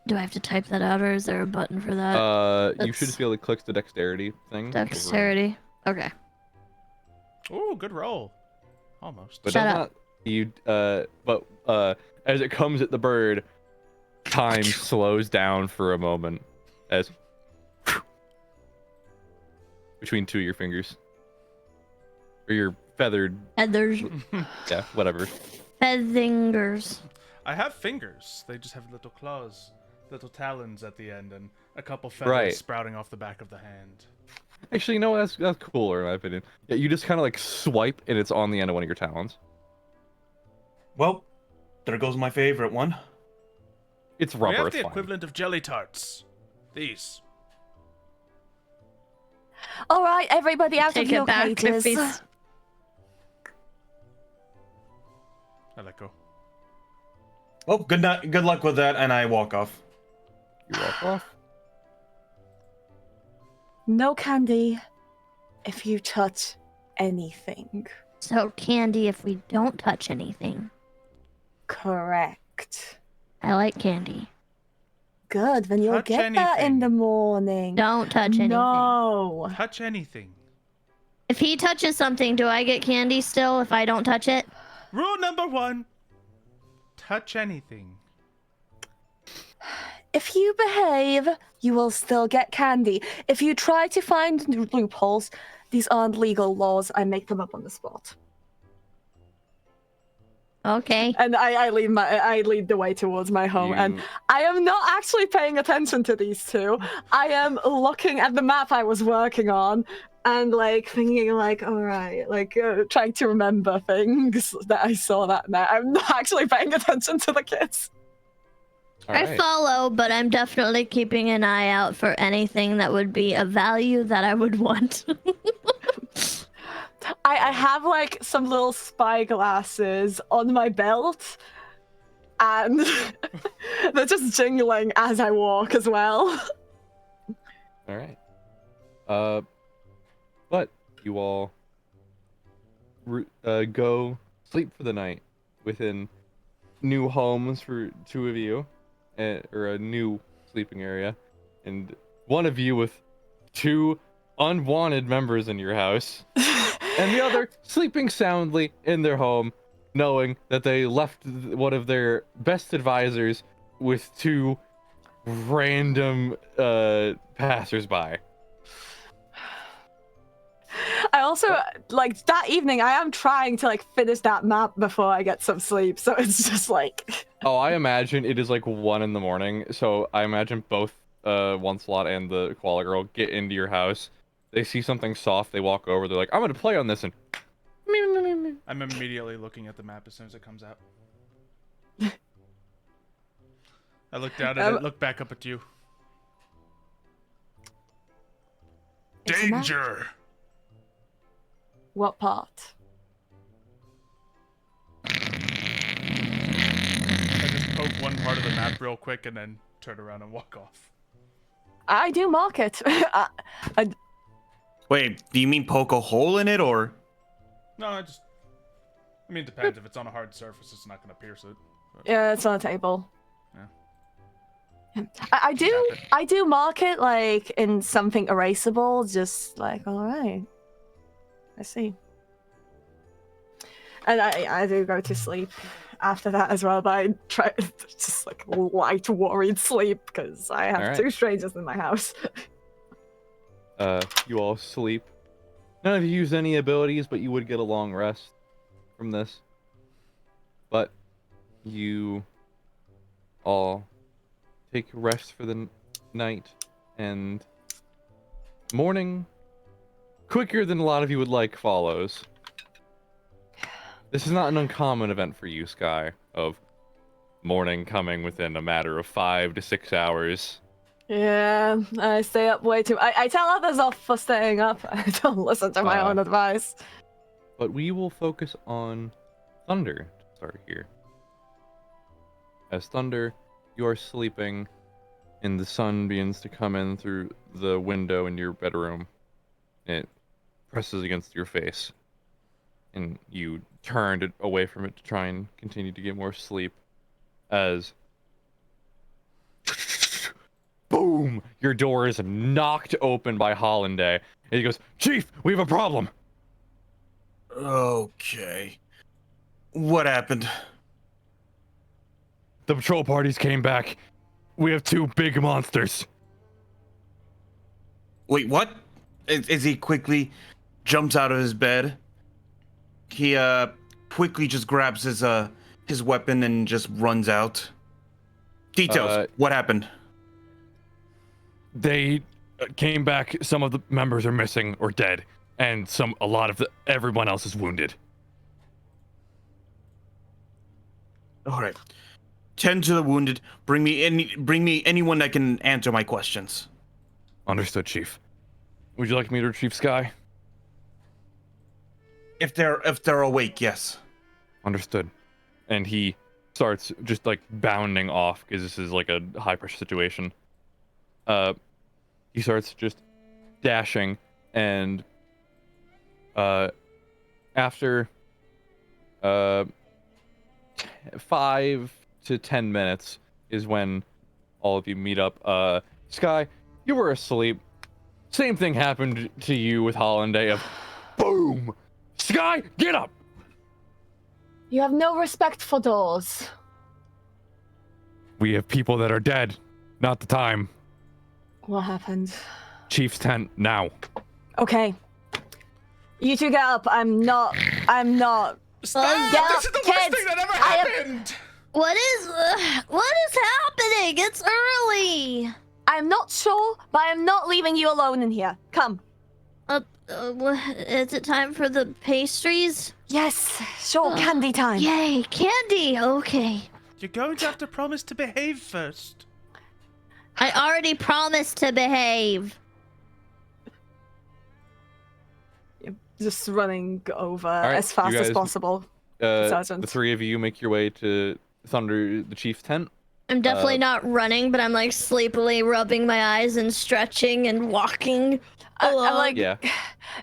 do I have to type that out, or is there a button for that? You should just be able to click the dexterity thing. over- Dexterity. Okay. Ooh, good roll. Almost. But Shut does up. not as it comes at the bird, time slows down for a moment as between two of your fingers. Or your feathered, Feathers. yeah, whatever. Feathingers. I have fingers. They just have little claws, little talons at the end, and a couple feathers Right. sprouting off the back of the hand. Actually, no, that's cooler in my opinion. Yeah, you just kind of like swipe and it's on the end of one of your talons. Well, there goes my favorite one. It's We rubber, have it's the fine. equivalent of jelly tarts. These. All right, everybody out Take of your it back, cages. Miffy's. I let go. Well, good night. Good luck with that, and I walk off. You walk off. No candy if you touch anything. So candy if we don't touch anything. Correct. I like candy. Good, then you'll Touch get that in anything. the morning. Don't touch anything. No. Touch anything. If he touches something, do I get candy still if I don't touch it? Rule number 1. Touch anything. If you behave, you will still get candy. If you try to find loopholes, these aren't legal laws. I make them up on the spot. Okay. And I lead the way towards my home, and You- I am not actually paying attention to these two. I am looking at the map I was working on, and like thinking like, all right, like trying to remember things that I saw that night. I'm not actually paying attention to the kids. All I right. follow, but I'm definitely keeping an eye out for anything that would be of value that I would want. I have like some little spy glasses on my belt, and they're just jingling as I walk as well. All right. But you all go sleep for the night within new homes for two of you, or a new sleeping area, and one of you with two unwanted members in your house, and the other sleeping soundly in their home, knowing that they left one of their best advisors with two random passersby. I also like that evening. I am trying to like finish that map before I get some sleep, so it's just like. Oh, I imagine it is like 1 in the morning. So I imagine both Onslaught and the koala girl get into your house. They see something soft. They walk over. They're like, "I'm gonna play on this," and I'm immediately looking at the map as soon as it comes out. I look down at it, look back up at you. It's a map? Danger! What part? I just poke one part of the map real quick and then turn around and walk off. I do mark it. Wait, do you mean poke a hole in it, or? No, I mean, it depends. If it's on a hard surface, it's not going to pierce it. But... Yeah, it's on a table. Yeah. I do mark it like in something erasable, just like, all right. I see. And I do go to sleep after that as well, but I try just like light worried sleep because I have 2 strangers in my house. You all sleep. None of you use any abilities, but you would get a long rest from this. But you all take rest for the night, and morning, quicker than a lot of you would like, follows. This is not an uncommon event for you, Sky, of morning coming within a matter of 5 to 6 hours. Yeah, I stay up way too. I tell others off for staying up. I don't listen to my own advice. But we will focus on Thunder to start here. As Thunder, you are sleeping, and the sun begins to come in through the window in your bedroom. It presses against your face, and you turned away from it to try and continue to get more sleep. As boom, your door is knocked open by Hollanday, and he goes, "Chief, we have a problem." Okay. What happened? The patrol parties came back. We have 2 big monsters. Wait, what? As he quickly jumps out of his bed, he quickly just grabs his weapon and just runs out. Details. What happened? They came back. Some of the members are missing or dead, and everyone else is wounded. All right. Tend to the wounded. Bring me anyone that can answer my questions. Understood, Chief. Would you like me to retrieve Sky? If they're awake, yes. Understood. And he starts just like bounding off because this is like a high pressure situation. He starts just dashing, and after 5 to 10 minutes is when all of you meet up. Sky, you were asleep. Same thing happened to you with Hollanday of boom. Sky, get up! You have no respect for doors. We have people that are dead. Not the time. What happened? Chief's tent, now. Okay. You 2 get up. I'm not. Stop! Get This up, is the kids. worst thing that ever happened! What is happening? It's early. I'm not sure, but I'm not leaving you alone in here. Come. Is it time for the pastries? Yes, sure, candy time. Yay, candy. Okay. You're going to have to promise to behave first. I already promised to behave. Just running over right, as fast you as guys- possible. The Sergeant. 3 of you make your way to Thunder, the Chief's tent. I'm definitely not running, but I'm like sleepily rubbing my eyes and stretching and walking. I'm like, Yeah.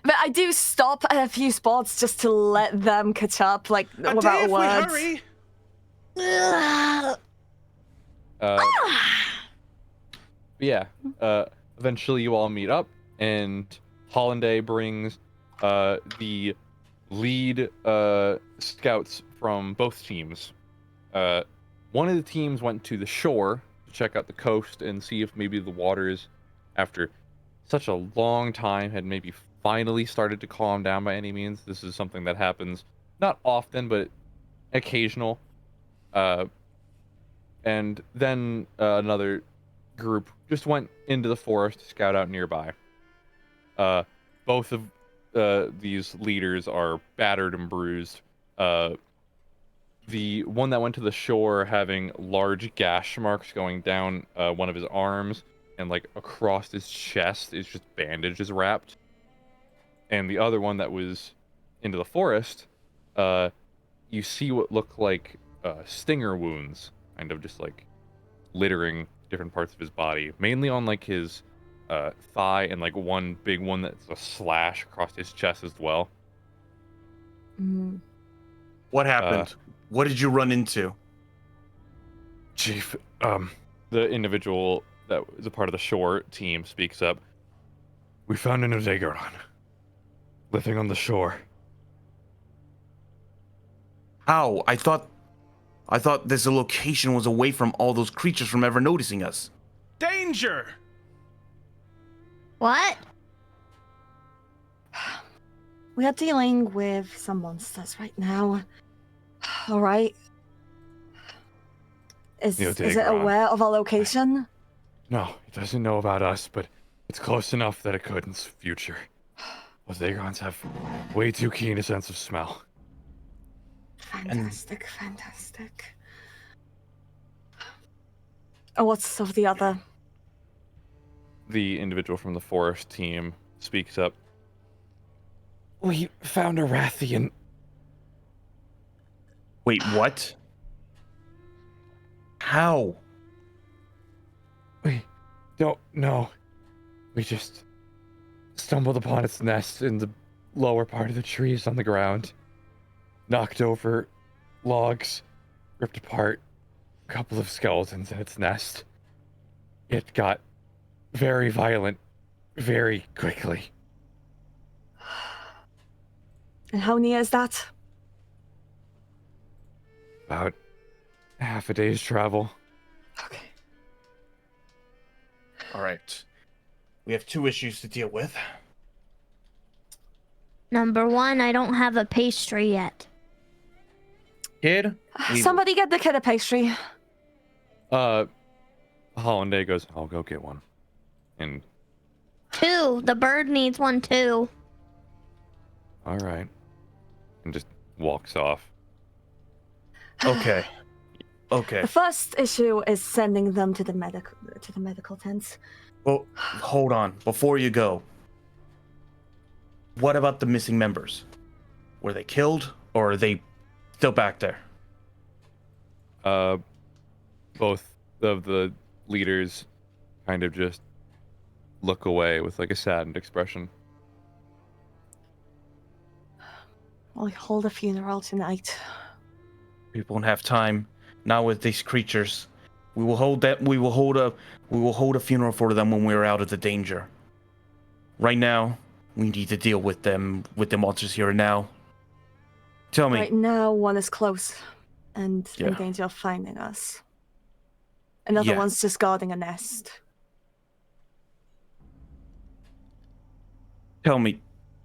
but I do stop at a few spots just to let them catch up, like without Dave, words. we hurry. Yeah. Eventually you all meet up, and Hollanday brings the lead scouts from both teams. One of the teams went to the shore to check out the coast and see if maybe the waters, after such a long time, had maybe finally started to calm down by any means. This is something that happens not often, but occasional. And then another group just went into the forest to scout out nearby. Both of these leaders are battered and bruised. The one that went to the shore having large gash marks going down one of his arms, and like across his chest is just bandages wrapped. And the other one that was into the forest, you see what look like stinger wounds, kind of just like littering different parts of his body, mainly on like his thigh, and like one big one that's a slash across his chest as well. What happened? What did you run into? Chief, the individual that was a part of the shore team speaks up. We found an Ozegaron living on the shore. How? I thought this location was away from all those creatures from ever noticing us. Danger! What? We are dealing with some monsters right now. All right. Is it aware of our location? No, it doesn't know about us, but it's close enough that it could in the future. Ozegarons have way too keen a sense of smell. Fantastic, fantastic. And what's of the other? The individual from the forest team speaks up. We found a Rathian. Wait, what? How? We don't know. We just stumbled upon its nest in the lower part of the trees on the ground. Knocked over logs, ripped apart a couple of skeletons in its nest. It got very violent very quickly. And how near is that? About half a day's travel. Okay. All right. We have 2 issues to deal with. Number one, I don't have a pastry yet. Kid? Somebody get the kid a pastry. Hollanday goes, I'll go get one. And 2. The bird needs one too. all right. And just walks off. Okay. Okay. The first issue is sending them to the medical tents. Well, hold on. Before you go, what about the missing members? Were they killed, or are they still back there? Both of the leaders kind of just look away with like a saddened expression. I'll hold a funeral tonight. We won't have time now with these creatures. We will hold a funeral for them when we're out of the danger. Right now, we need to deal with them, with the monsters here and now. Tell me. Right now, one is close and in Yeah. danger of finding us. Another Yeah. one's just guarding a nest. Tell me,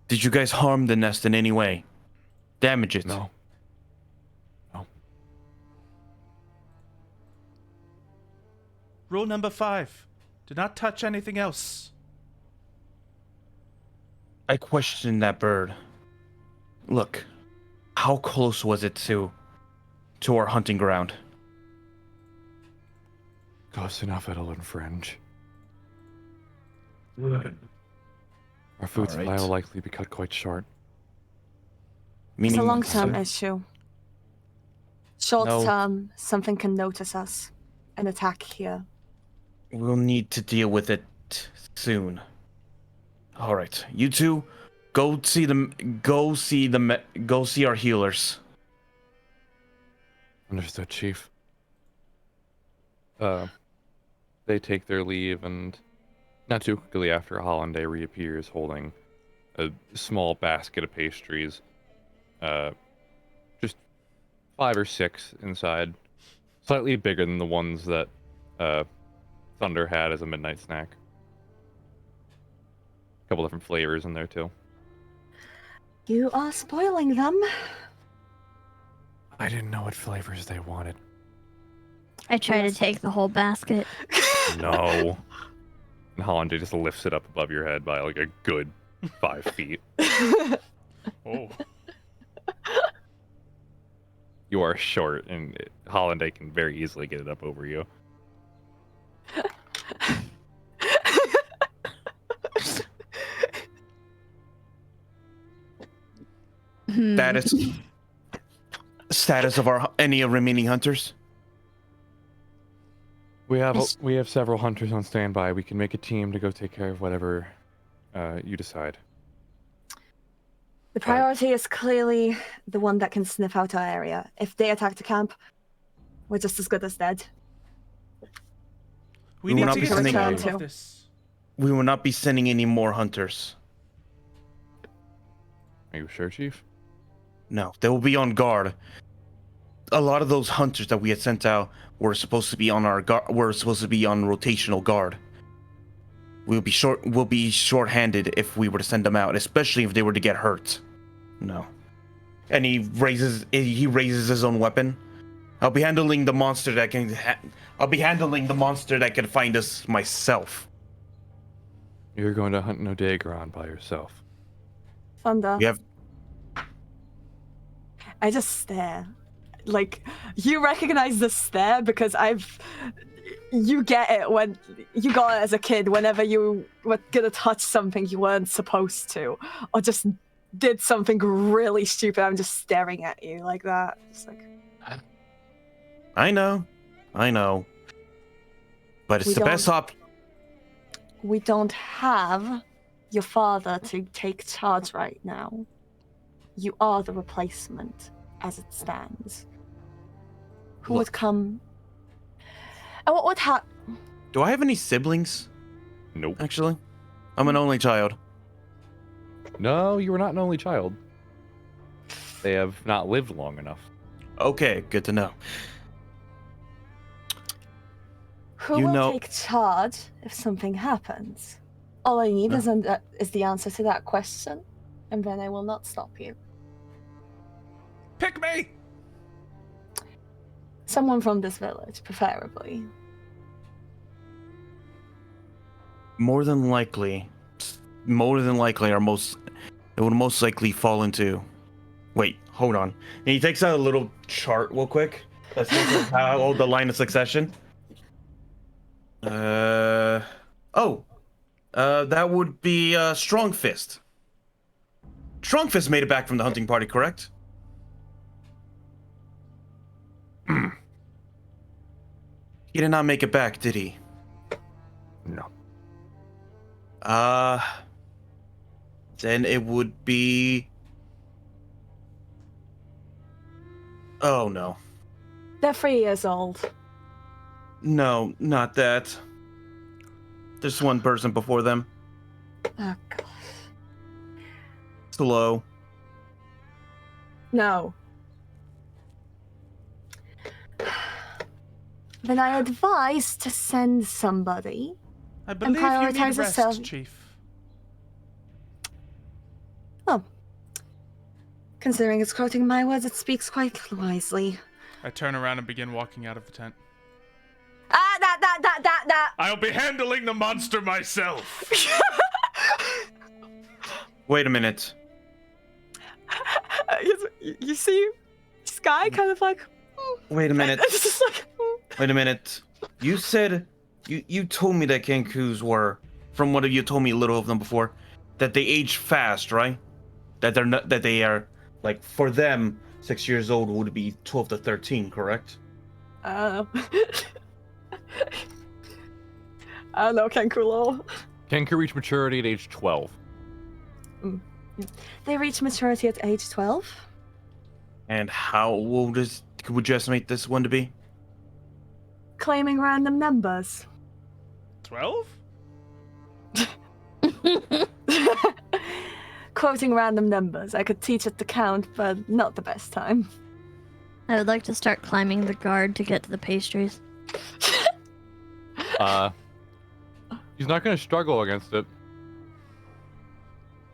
did you guys harm the nest in any way? Damage it? No. Rule number 5. Do not touch anything else. I question that bird. Look, how close was it to our hunting ground? Close enough it'll infringe. Our food All supply right. will likely be cut quite short. It's a Meaning, long-term issue. Short-term, No. something can notice us and attack here. we'll need to deal with it soon. All right, you two, go see our healers. Understood, Chief. They take their leave, and not too quickly after, Hollanday reappears holding a small basket of pastries. Just 5 or 6 inside. Slightly bigger than the ones that Thunder hat as a midnight snack. A couple different flavors in there too. You are spoiling them. I didn't know what flavors they wanted. I try to take the whole basket. No. And Holland just lifts it up above your head by like a good 5 feet. Oh. You are short, and Hollanday can very easily get it up over you. Status of any remaining hunters. We have several hunters on standby. We can make a team to go take care of whatever you decide. The priority is clearly the one that can sniff out our area. If they attack the camp, we're just as good as dead. We will need not to be get to sending the any- bottom of this. We will not be sending any more hunters. Are you sure, Chief? No, they will be on guard. A lot of those hunters that we had sent out were supposed to be on our guard. Were supposed to be on rotational guard. We'll be short-handed if we were to send them out, especially if they were to get hurt. No. And he raises his own weapon. I'll be handling the monster that can. I'll be handling the monster that can find us myself. You're going to hunt Nodagron by yourself. Thunder. We have. I just stare. Like, you recognize the stare because you get it when you got it as a kid whenever you were gonna touch something you weren't supposed to, or just did something really stupid. I'm just staring at you like that. It's like, I know. But it's We the best op. we don't have your father to take charge right now. You are the replacement as it stands. Who would come? And what would happen? Do I have any siblings? Nope. Actually, I'm an only child. No, you were not an only child. They have not lived long enough. Okay, good to know. Who You will know- take charge if something happens? All I need is the answer to that question, and then I will not stop you. Pick me! Someone from this village, preferably. More than likely, it would most likely fall into. Wait, hold on. And he takes out a little chart real quick. That's how the line of succession. That would be Strong Fist. Strong Fist made it back from the hunting party, correct? He did not make it back, did he? No. Then it would be. Oh no. They're 3 years old. No, not that. There's one person before them. Oh god. Slow. No. Then I advise to send somebody. I believe you prioritize need rest, yourself. Chief. Considering it's quoting my words, it speaks quite wisely. I turn around and begin walking out of the tent. That. I'll be handling the monster myself. Wait a minute. You see, Sky kind of like. Wait a minute. It's just like. Wait a minute. You said you told me that Kenkus were, from what you told me a little of them before, that they age fast, right? That they're not, that they are like, for them 6 years old would be 12 to 13, correct? I don't know, Kenkulo. Kenku reach maturity at age 12. They reach maturity at age 12. And how old would you estimate this one to be? Claiming random numbers. 12? Quoting random numbers. I could teach it to count, but not the best time. I would like to start climbing the guard to get to the pastries. He's not gonna struggle against it.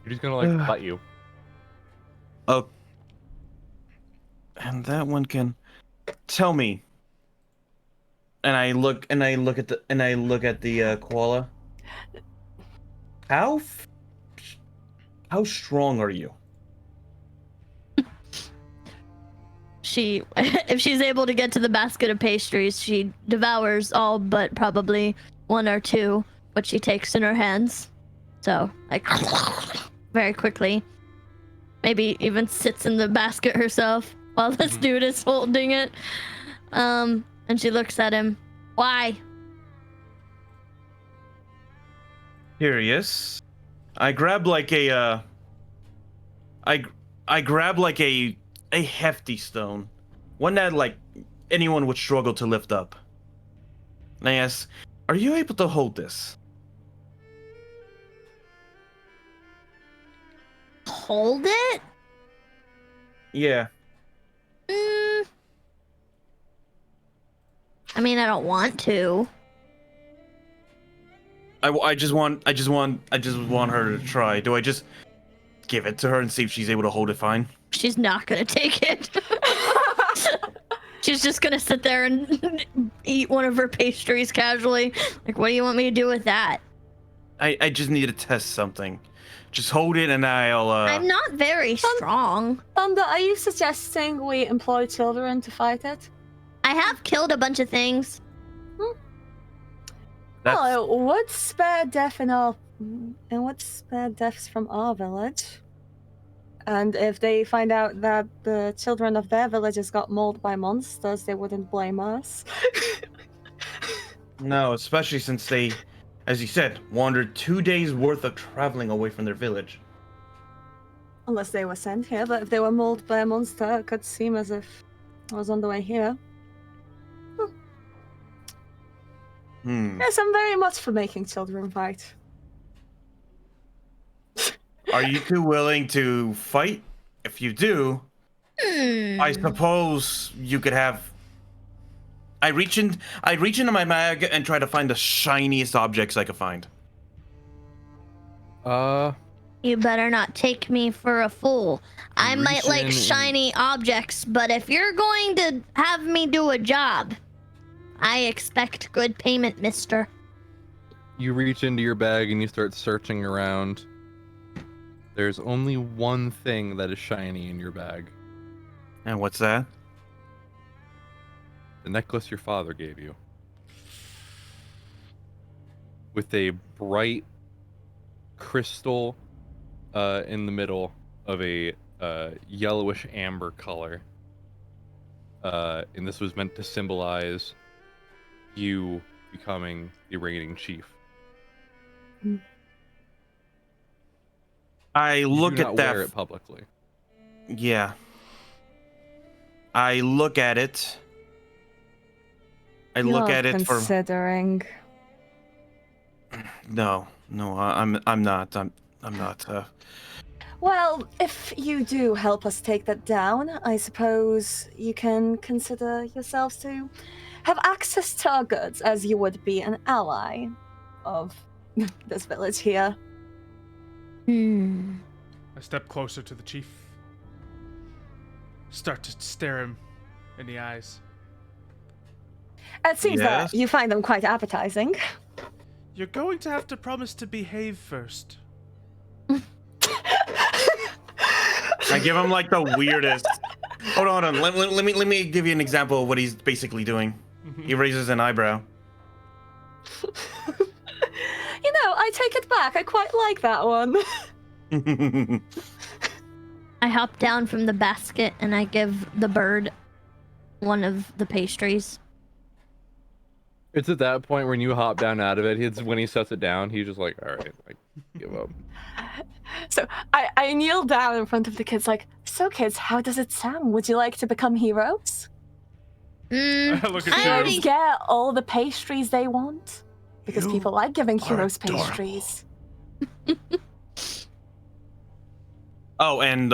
He's just gonna like let you. Oh. And that one can tell me. And I look at the koala. How strong are you? If she's able to get to the basket of pastries, she devours all but probably one or two, what she takes in her hands. So, like, very quickly. Maybe even sits in the basket herself while this dude is holding it. And she looks at him. Why? Curious. I grab like a I grab like a hefty stone, one that like anyone would struggle to lift up. And I ask, "Are you able to hold this?" Hold it? Yeah. I mean, I don't want to. I just want her to try. Do I just give it to her and see if she's able to hold it fine? She's not gonna take it. She's just gonna sit there and eat one of her pastries casually. Like, what do you want me to do with that? I just need to test something. Just hold it and I'll I'm not very strong. Thunder, are you suggesting we employ children to fight it? I have killed a bunch of things. That's... Well, it would spare death deaths from our village. And if they find out that the children of their villages got mauled by monsters, they wouldn't blame us. No, especially since they, as you said, wandered 2 days worth of traveling away from their village. Unless they were sent here, but if they were mauled by a monster, it could seem as if I was on the way here. Yes, I'm very much for making children fight. Are you two willing to fight? If you do, I suppose you could have. I reach into my bag and try to find the shiniest objects I could find. You better not take me for a fool. I might like shiny objects, but if you're going to have me do a job, I expect good payment, mister. You reach into your bag and you start searching around. There's only one thing that is shiny in your bag. And what's that? The necklace your father gave you. With a bright crystal in the middle of a yellowish amber color. And this was meant to symbolize you becoming the reigning chief. I look at that. Wear it publicly. Yeah. I look at it. Look at it for. Considering. No, I'm not. I'm not. Well, if you do help us take that down, I suppose you can consider yourselves to have access to our goods as you would be an ally of this village here. I step closer to the chief. Start to stare him in the eyes. It seems that you find them quite appetizing. You're going to have to promise to behave first. I give him like the weirdest. Hold on. Let me give you an example of what he's basically doing. He raises an eyebrow. You know, I take it back. I quite like that one. I hop down from the basket and I give the bird one of the pastries. It's at that point when you hop down out of it. It's when he sets it down. He's just like, all right, like, give up. So I kneel down in front of the kids, like, so kids, how does it sound? Would you like to become heroes? Look at I you. get all the pastries they want because people like giving heroes pastries. Oh, and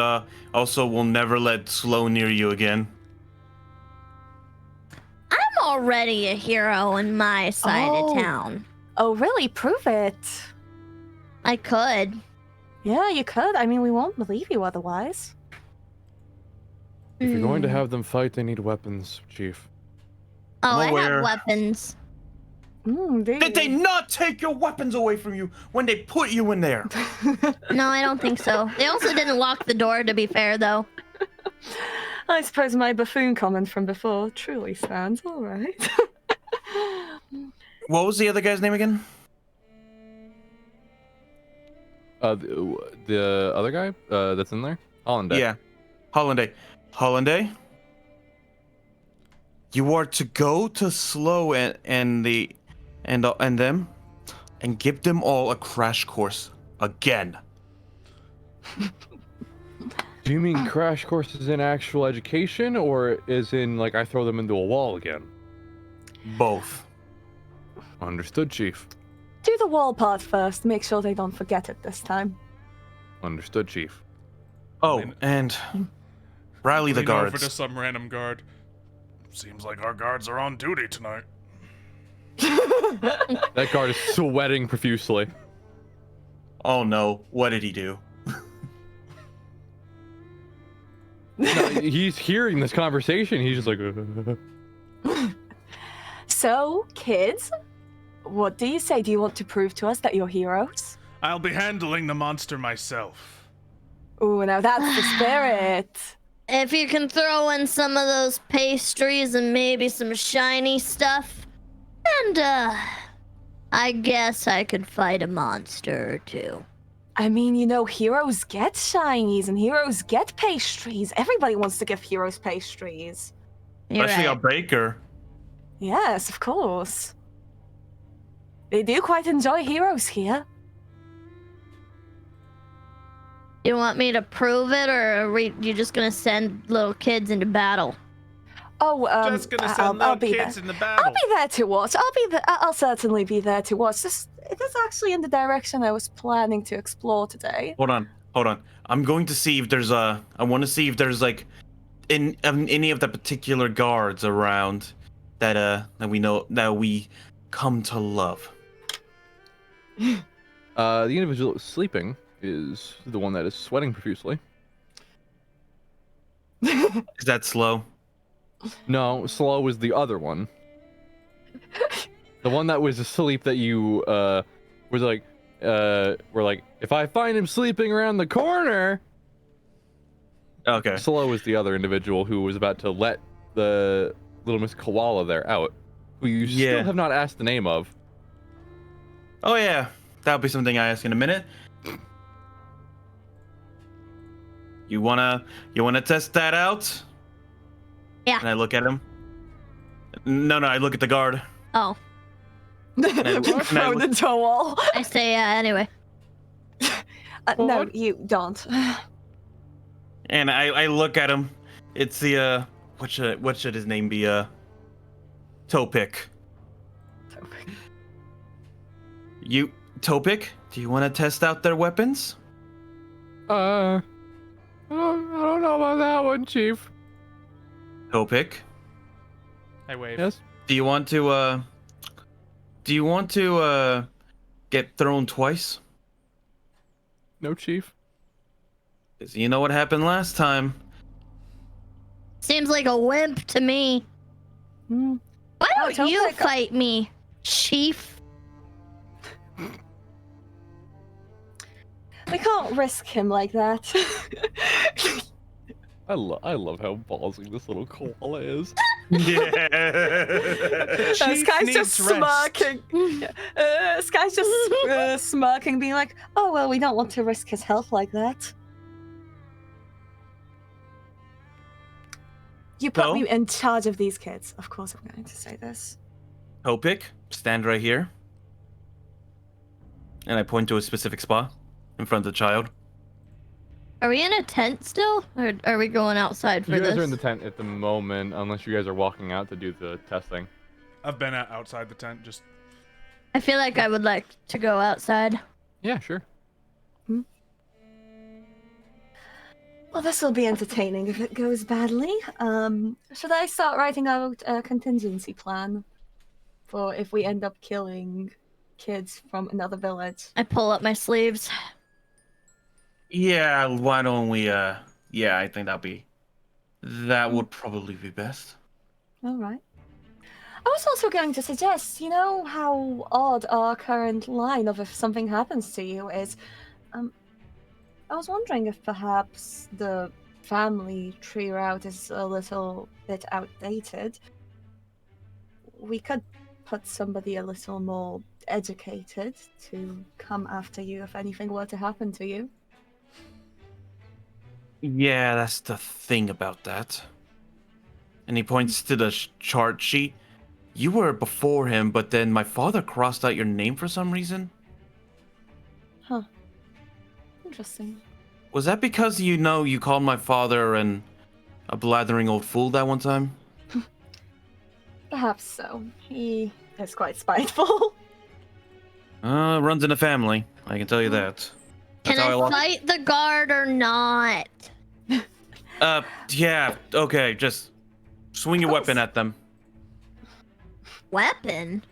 also, we'll never let Slow near you again. I'm already a hero in my side of town. Oh, really? Prove it. I could. Yeah, you could. I mean, we won't believe you otherwise. If you're going to Hmm. have them fight, they need weapons, Chief. Oh, I'm I aware. have weapons. Did they not take your weapons away from you when they put you in there? No, I don't think so. They also didn't lock the door, to be fair, though. I suppose my buffoon comment from before truly stands. All right. What was the other guy's name again? The other guy that's in there? Hollanday. Yeah, Hollanday. Hollanday, you are to go to Slow and them, and give them all a crash course again. Do you mean crash courses in actual education, or is in like I throw them into a wall again? Both. Understood, Chief. Do the wall part first. Make sure they don't forget it this time. Understood, Chief. Oh, Lean- and rally the Lean over to guards. some random guard. Seems like our guards are on duty tonight. That guard is sweating profusely. Oh no, what did he do? No, he's hearing this conversation. He's just like, So, kids, what do you say? Do you want to prove to us that you're heroes? I'll be handling the monster myself. Ooh, now that's the spirit. If you can throw in some of those pastries and maybe some shiny stuff, and, I guess I could fight a monster or two. I mean, you know, heroes get shinies and heroes get pastries. Everybody wants to give heroes pastries. You're Especially right. a baker. Yes, of course. They do quite enjoy heroes here. You want me to prove it, or are you just gonna send little kids into battle? Oh, Just gonna send I'll little be kids there. in the battle. I'll be there to watch. I'll certainly be there to watch. It is actually in the direction I was planning to explore today. Hold on. I'm going to see if there's I want to see if there's like in any of the particular guards around that we know that we come to love. the individual sleeping is the one that is sweating profusely. Is that Slow? No, Slow was the other one. The one that was asleep that you was like were like, if I find him sleeping around the corner. Okay. Slow was the other individual who was about to let the little Miss Koala there out, who you Yeah. still have not asked the name of. Oh yeah, that'll be something I ask in a minute. You wanna test that out? Yeah. And I look at him. No, I look at the guard. Oh, Throw the toe wall. I say anyway. No, What? you don't. And I look at him. It's the what should his name be? Topic. You Topic? Do you want to test out their weapons? I don't know about that one, Chief. Topic. I wave. Yes. Do you want to get thrown twice? No, Chief. 'Cause you know what happened last time. Seems like a wimp to me. Hmm. Why Oh, don't don't you pick up- fight me, Chief? We can't risk him like that. I love how ballsy this little koala is. Yeah. This guy's just smirking. This guy's just smirking, being like, "Oh well, we don't want to risk his health like that." You put So? me in charge of these kids. Of course, I'm going to say this. Topic, stand right here. And I point to a specific spot in front of the child. Are we in a tent still, or are we going outside for You guys this? are in the tent at the moment, unless you guys are walking out to do the testing. I've been outside the tent, just I feel like I would like to go outside. Yeah, sure. Well, this will be entertaining if it goes badly. Should I start writing out a contingency plan for if we end up killing kids from another village. I pull up my sleeves. Yeah, why don't we, yeah, I think that would probably be best. All right. I was also going to suggest, you know how odd our current line of if something happens to you is. I was wondering if perhaps the family tree route is a little bit outdated. We could put somebody a little more educated to come after you if anything were to happen to you. Yeah, that's the thing about that. And he points to the chart sheet. You were before him, but then my father crossed out your name for some reason. Huh. Interesting. Was that because you called my father a blathering old fool that one time? Perhaps so. He is quite spiteful. Runs in the family. I can tell you that. Can That's how I lost- fight the guard or not? Yeah, okay, just swing your weapon at them. Weapon?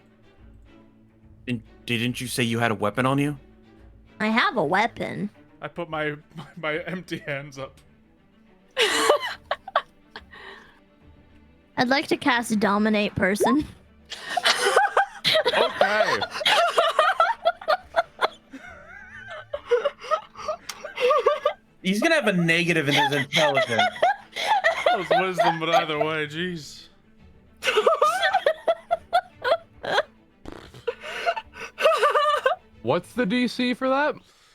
Didn't you say you had a weapon on you? I have a weapon. I put my empty hands up. I'd like to cast Dominate Person. Okay. He's gonna have a negative in his intelligence. That was wisdom, but either way, jeez. What's the DC for that?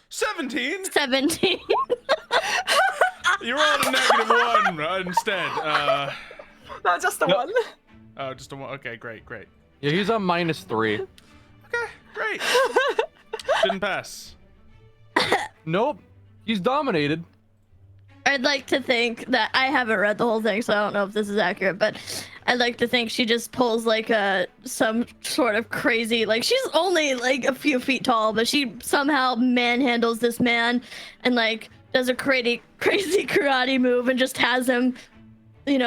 17? 17. You rolled a -1 instead. Not just the No. one. Oh, just a one. Okay, great. Yeah, he's on -3. Okay, great. Didn't pass. Nope. He's dominated. I'd like to think that I haven't read the whole thing, so I don't know if this is accurate, but I'd like to think she just pulls like some sort of crazy, like she's only like a few feet tall, but she somehow manhandles this man and like does a crazy karate move and just has him,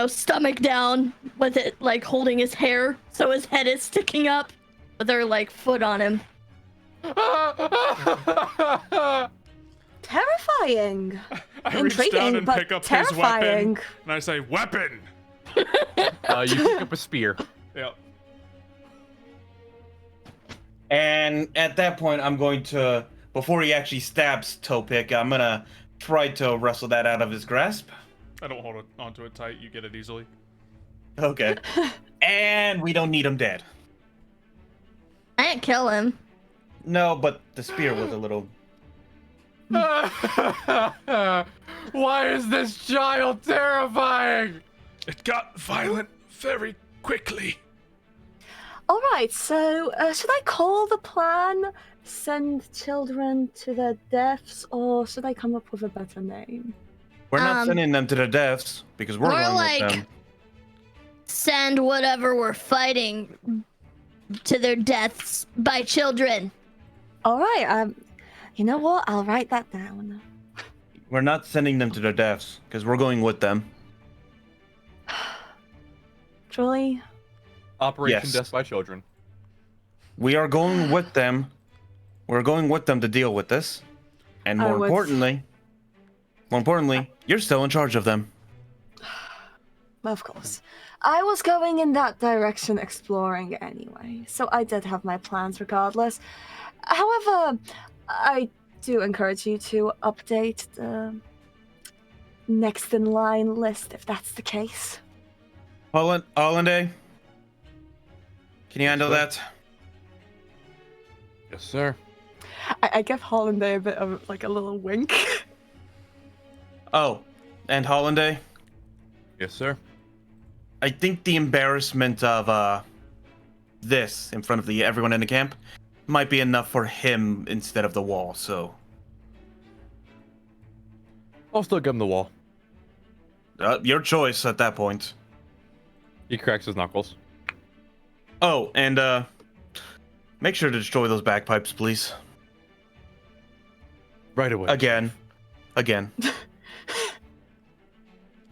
stomach down with it like holding his hair so his head is sticking up with her like foot on him. Terrifying. I reach down Intriguing, and but pick up his terrifying. weapon, and I say, "Weapon." You pick up a spear. Yep. And at that point, I'm going to, before he actually stabs Topik, I'm gonna try to wrestle that out of his grasp. I don't hold onto it tight. You get it easily. Okay. And we don't need him dead. I didn't kill him. No, but the spear was a little. Why is this child terrifying? It got violent very quickly. All right, so should I call the plan send children to their deaths, or should I come up with a better name? We're not sending them to their deaths because we're More going like with them. send whatever we're fighting to their deaths by children. All right, you know what? I'll write that down. We're not sending them to their deaths because we're going with them. Truly? Operation Yes. Death by Children. We are going with them. We're going with them to deal with this. And I more would- importantly, you're still in charge of them. Of course. I was going in that direction exploring anyway, so I did have my plans regardless. However, I do encourage you to update the next in line list if that's the case. Hollande, can you handle that? Yes, sir. I give Hollander a bit of like a little wink. Oh, and Hollande, Yes, sir. I think the embarrassment of this in front of everyone in the camp might be enough for him instead of the wall. So I'll still give him the wall. your choice at that point. He cracks his knuckles. Oh, and make sure to destroy those bagpipes, please. Right away. Again.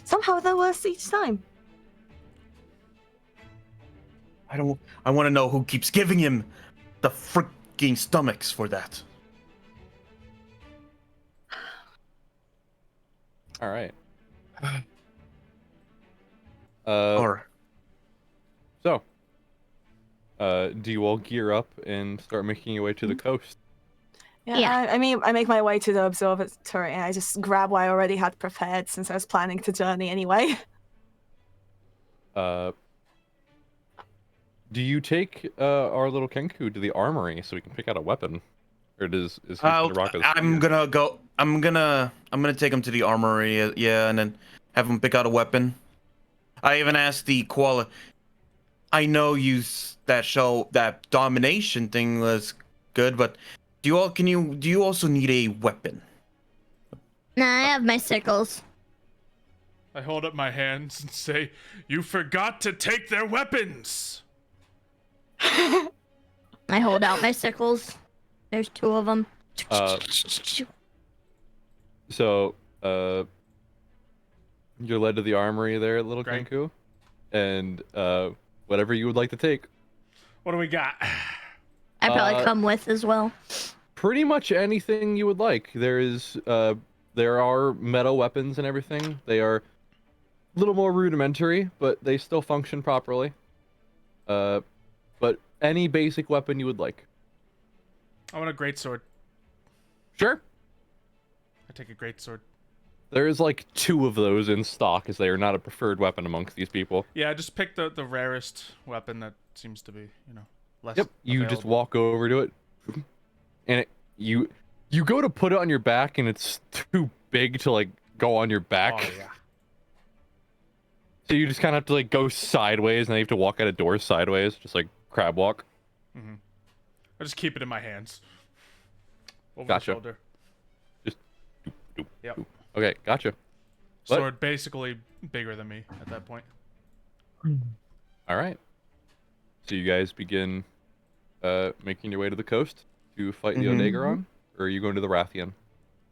Somehow they're worse each time. I want to know who keeps giving him the gain stomachs for that. All right. Or So, do you all gear up and start making your way to the coast? Yeah. I make my way to the observatory and I just grab what I already had prepared since I was planning to journey anyway. Do you take our little Kenku to the armory so we can pick out a weapon, or is he gonna rock us? I'm gonna take him to the armory, yeah, and then have him pick out a weapon. I even asked the quali. I know that domination thing was good, but do you also need a weapon? Nah, I have my sickles. I hold up my hands and say, "You forgot to take their weapons." I hold out my sickles. There's 2 of them. So, you're led to the armory there, little Great. Kenku, and whatever you would like to take. What do we got? I probably come with as well. Pretty much anything you would like. There are metal weapons and everything. They are a little more rudimentary, but they still function properly. But any basic weapon you would like. I want a greatsword. Sure. I take a greatsword. There's like 2 of those in stock, as they are not a preferred weapon amongst these people. Yeah, I just pick the rarest weapon that seems to be, less. Yep. You just available. walk over to it, and you go to put it on your back, and it's too big to like go on your back. Oh yeah. So you just kind of have to like go sideways, and then you have to walk out of doors sideways, just like crab walk. Mm-hmm. I just keep it in my hands. Over Gotcha. the shoulder. Just. Doop, doop, Yep. doop. Okay, gotcha. What? Sword basically bigger than me at that point. All right. So you guys begin making your way to the coast to fight the Odegaron, or are you going to the Rathian? So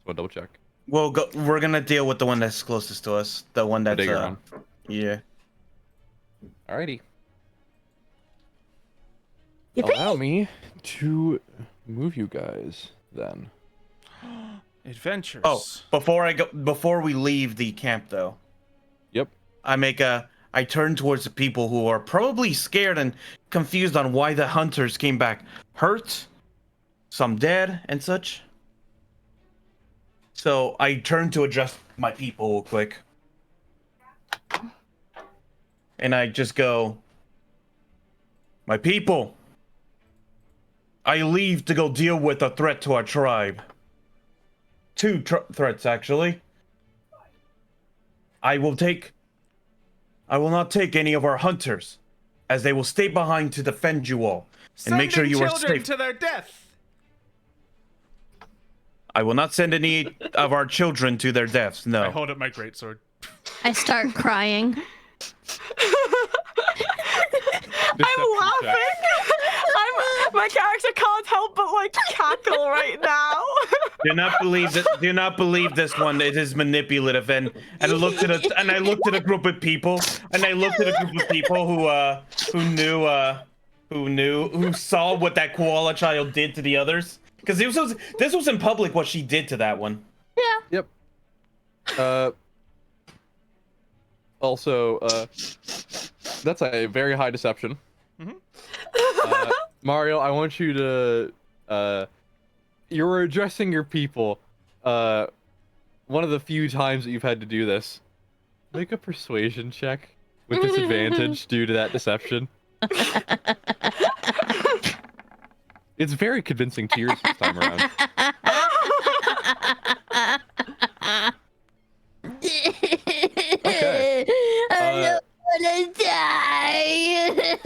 I'll double check. We're gonna deal with the one that's closest to us. The one that's Odegaron. yeah. Alrighty. Yippee! Allow me to move you guys then. Adventures. Oh, before we leave the camp though, Yep. I turn towards the people who are probably scared and confused on why the hunters came back hurt, some dead and such. So I turn to address my people real quick. And I just go, "My people, I leave to go deal with a threat to our tribe. 2 threats, actually. I will not take any of our hunters, as they will stay behind to defend you all and make sure you are children safe. to their death. I will not send any of our children to their deaths, I no. hold up my greatsword. I start crying. I'm laughing. My character can't help but like cackle right now. Do not believe this one. It is manipulative, and I looked at a group of people, who saw what that koala child did to the others, because this was in public what she did to that one. Yeah. Yep. Also, that's a very high deception. Mario, I want you to, you're addressing your people, one of the few times that you've had to do this. Make a persuasion check with disadvantage due to that deception. It's very convincing to yours this time around. Okay. I don't wanna die.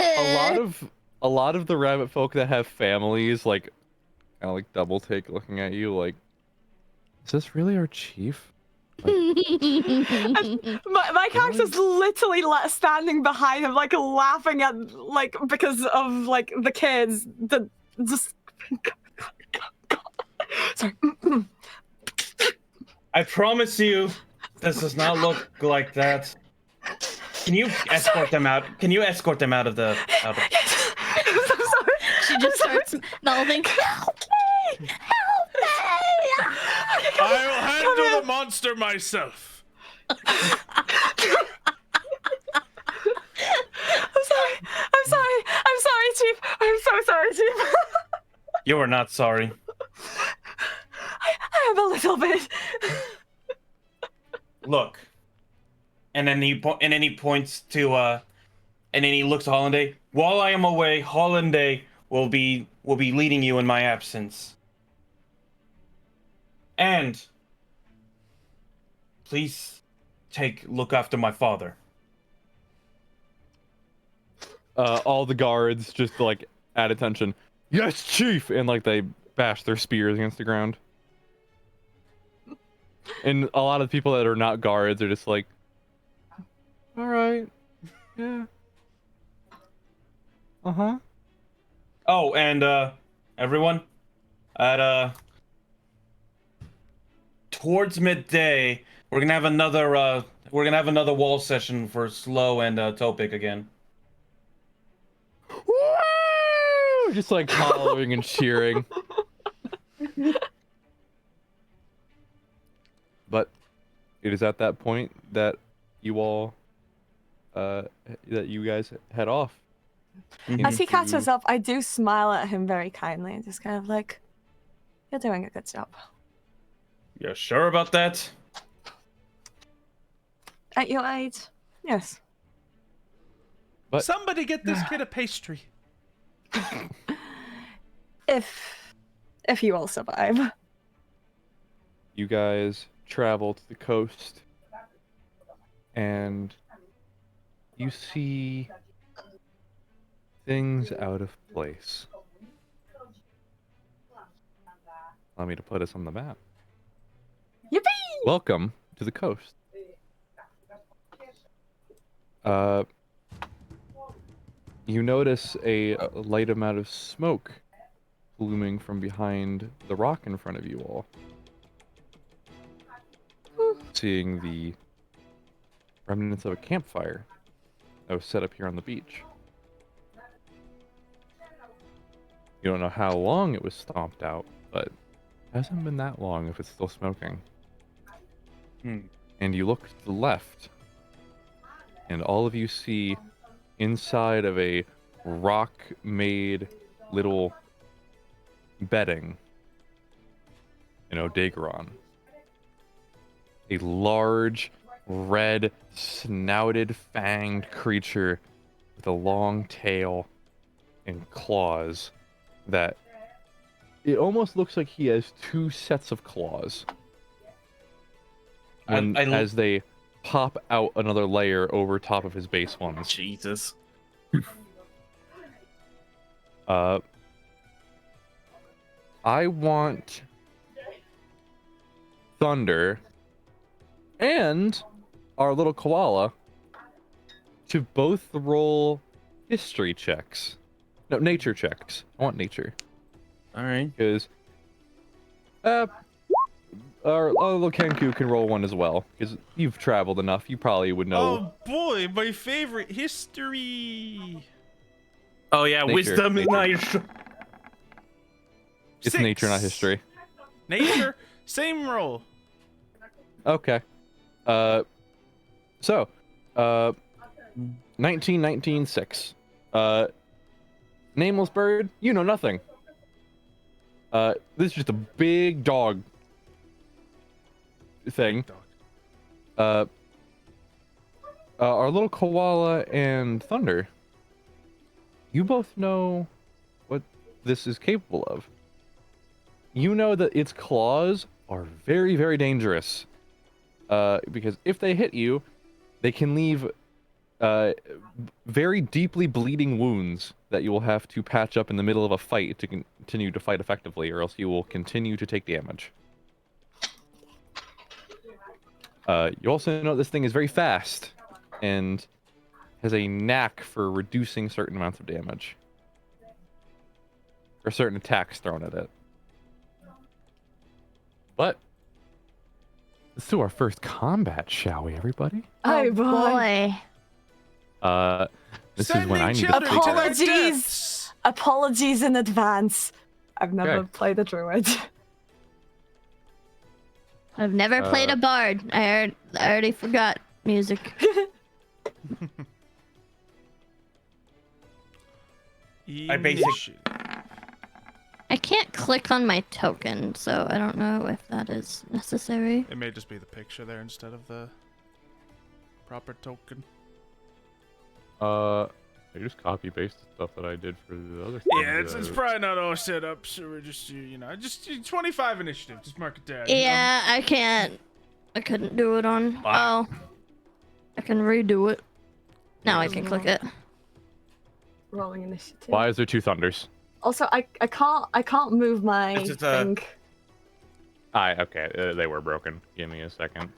A lot of the rabbit folk that have families like kind of like double take looking at you like, is this really our chief? My character's literally standing behind him, like laughing at, like, because of like the kids. The just. Sorry. I promise you, this does not look like that. Can you escort them out? Can you escort them out of the? I'm so sorry. She just starts mouthing, "Help me! Help me!" I'll handle the monster myself. I'm sorry, Chief. I'm so sorry, Chief. You are not sorry. I am a little bit. Look. And then he points to and then he looks to Hollanday. While I am away, Hollanday will be leading you in my absence. And please look after my father. All the guards just like at attention. Yes, chief, and like they bash their spears against the ground. And a lot of people that are not guards are just like, all right, yeah, Oh, and everyone, at towards midday, we're gonna have another wall session for Slow and Topic again. Woo! Just like hollering and cheering. But it is at that point that you all, that you guys head off. As he into- catches up, I do smile at him very kindly and just kind of like, "You're doing a good job." You're sure about that? At your age, yes. But- Somebody get this kid a pastry. If you all survive. You guys travel to the coast, and you see things out of place. Allow me to put us on the map. Yippee! Welcome to the coast. You notice a light amount of smoke blooming from behind the rock in front of you all. Seeing the remnants of a campfire that was set up here on the beach. You don't know how long it was stomped out, but it hasn't been that long if it's still smoking. And you look to the left, and all of you see inside of a rock-made little bedding in Odegaron, a large, red, snouted, fanged creature with a long tail and claws that it almost looks like he has two sets of claws. And as they pop out another layer over top of his base ones. Jesus. I want Thunder and our little koala to both roll history checks. No, nature checks. I want nature. All right. Because our little Kenku can roll one as well. Because you've traveled enough, you probably would know. Oh boy, my favorite history. Oh yeah, Nature, wisdom. nature. Nice. It's 6. nature, not history. Nature, same roll. Okay. So, 1919-6. Nameless bird, you know nothing. This is just a big dog thing. Our little koala and Thunder, you both know what this is capable of. You know that its claws are very, very dangerous. Because if they hit you, they can leave very deeply bleeding wounds that you will have to patch up in the middle of a fight to continue to fight effectively, or else you will continue to take damage. You also know this thing is very fast and has a knack for reducing certain amounts of damage. Or certain attacks thrown at it. But let's do our first combat, shall we, everybody? Oh boy. This is when I need to children figure to their Apologies. deaths. Apologies in advance. I've never Okay. played a druid. I've never played a bard. I already forgot music. I can't click on my token, so I don't know if that is necessary. It may just be the picture there instead of the proper token. I just copy paste the stuff that I did for the other thing. Yeah, it's probably not all set up, so we're just, just 25 initiative. Just mark it down. Yeah, I can't. I couldn't do it on. Oh. I can redo it. Now I can click it. Rolling initiative. Why is there 2 thunders? Also, I can't move my It's just, thing. Okay, they were broken. Give me a second.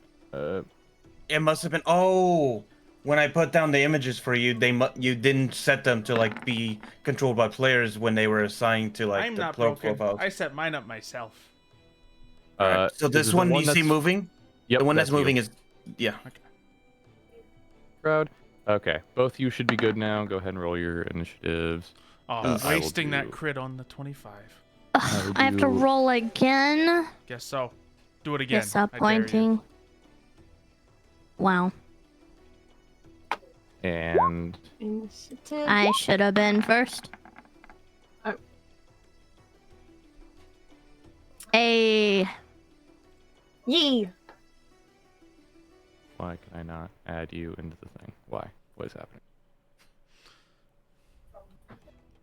It must have been. Oh, when I put down the images for you, you didn't set them to like be controlled by players when they were assigned to like I'm the not player broken. profiles. I set mine up myself. So is this it the one you see that's- moving? Yep, The one that's you. moving is, yeah. Crowd. Okay, both you should be good now. Go ahead and roll your initiatives. Oh, I will wasting that do- crit on the 25. Ugh, I have to roll again. Guess so. Do it again. Disappointing. Wow. And Initiative. I should have been first. Oh. A. Yee. why can I not add you into the thing? Why? What is happening?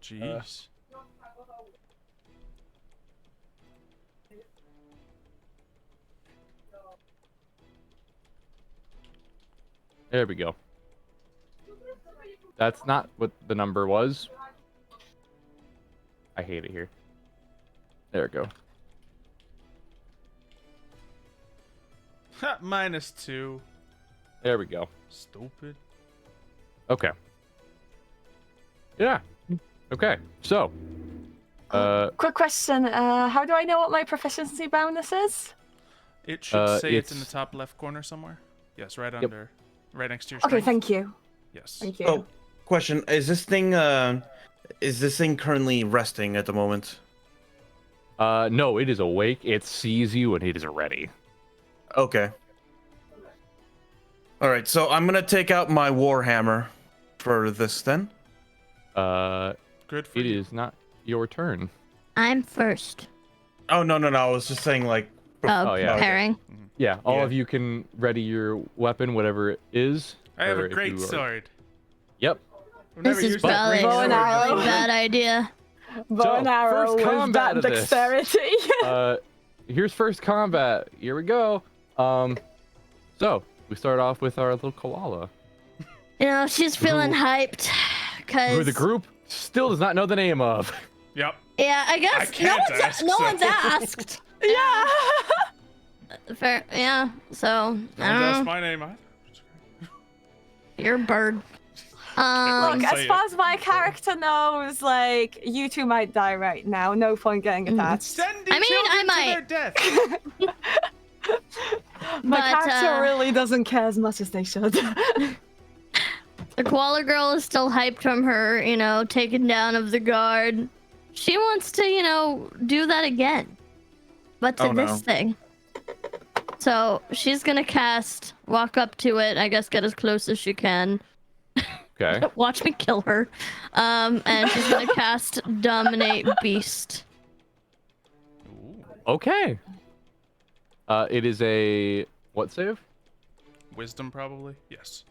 Jeez. There we go. That's not what the number was. I hate it here. There we go. Ha, -2. There we go. Stupid. Okay. Yeah. Okay. So. Quick question. How do I know what my proficiency bonus is? It should say it's in the it's- top left corner somewhere. Yes, right under, right next to your Okay, strength. thank you. Yes. Thank you. Oh, question: is this thing currently resting at the moment? No, it is awake. It sees you and it is ready. Okay. All right, so I'm gonna take out my warhammer for this then. Good for It you. is not your turn. I'm first. Oh no. I was just saying like. Oh, yeah. preparing. Yeah, all Yeah. of you can ready your weapon, whatever it is. I have or a if great you are- sword. Yep. I've This never is used that probably great Bow and sword arrow. a before. bad idea. Bow and arrow first with combat that of this. dexterity. Here's first combat. Here we go. So we start off with our little koala, You know, she's feeling hyped. who the Cause group still does not know the name of. Yep. yeah, I guess can't ask, no so- one's asked. Yeah. Fair, yeah. So No one's I don't asked know. my name either. You're a bird. Look, Say as it. far as my character knows, like, you two might die right now. No point getting attached. Sending I mean, I children to their death. My but, character really doesn't care as much as they should. The koala girl is still hyped from her, taking down of the guard. She wants to, do that again. But to Oh, no. this thing. So she's gonna walk up to it, I guess get as close as she can. Okay. Watch me kill her. And she's gonna cast Dominate Beast. Okay. It is a what save? Wisdom, probably. Yes.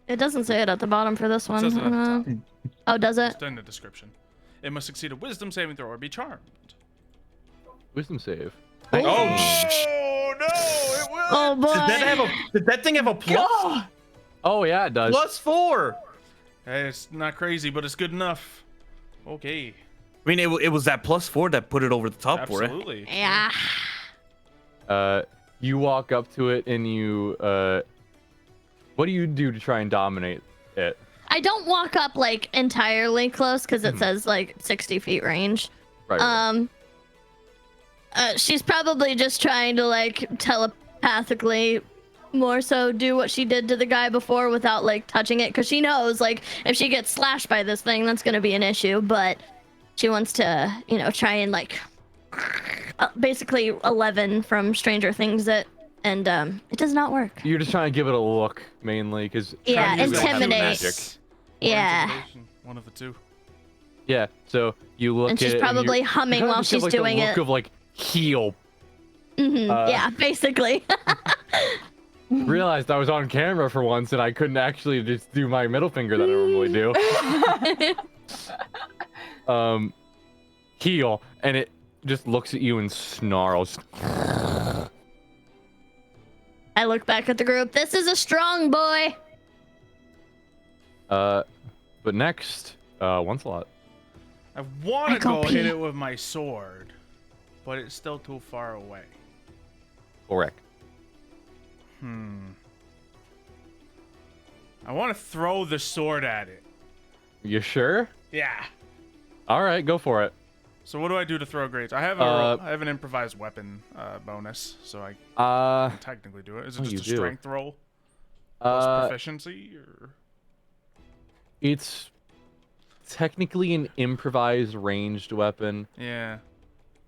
It doesn't say it at the bottom for this one. says it at the top. Oh, does it? It's in the description. It must succeed a wisdom saving throw or be charmed. Wisdom save. Oh, Oh no! It will. Oh boy. did that thing have a plus? Oh yeah, it does. +4. Hey, it's not crazy, but it's good enough. Okay. I mean, it was that +4 that put it over the top for it. Absolutely. Yeah. You walk up to it and you what do you do to try and dominate it? I don't walk up like entirely close because it says like 60 feet range. Right. She's probably just trying to like telepathically more so do what she did to the guy before without like touching it because she knows like if she gets slashed by this thing that's gonna be an issue, but She wants to, try and basically 11 from Stranger Things it, and it does not work. You're just trying to give it a look mainly, because Yeah, Intimidate. intimidate. Or Yeah. intimidation, one of the two. Yeah, so you look And at she's it probably and humming you kinda while just have, she's like, doing the look it. of like heal. Yeah, basically. Realized I was on camera for once and I couldn't actually just do my middle finger that I normally do. Heal, and it just looks at you and snarls. I look back at the group. This is a strong boy. But next, Onslaught. I want I to go go hit pee. it with my sword, but it's still too far away. Correct. I want to throw the sword at it. You sure? Yeah. All right, go for it. So what do I do to throw grades? I have I have an improvised weapon bonus, so I can technically do it. Is it you just a do. strength roll plus Uh, proficiency, or? it's technically an improvised ranged weapon. Yeah.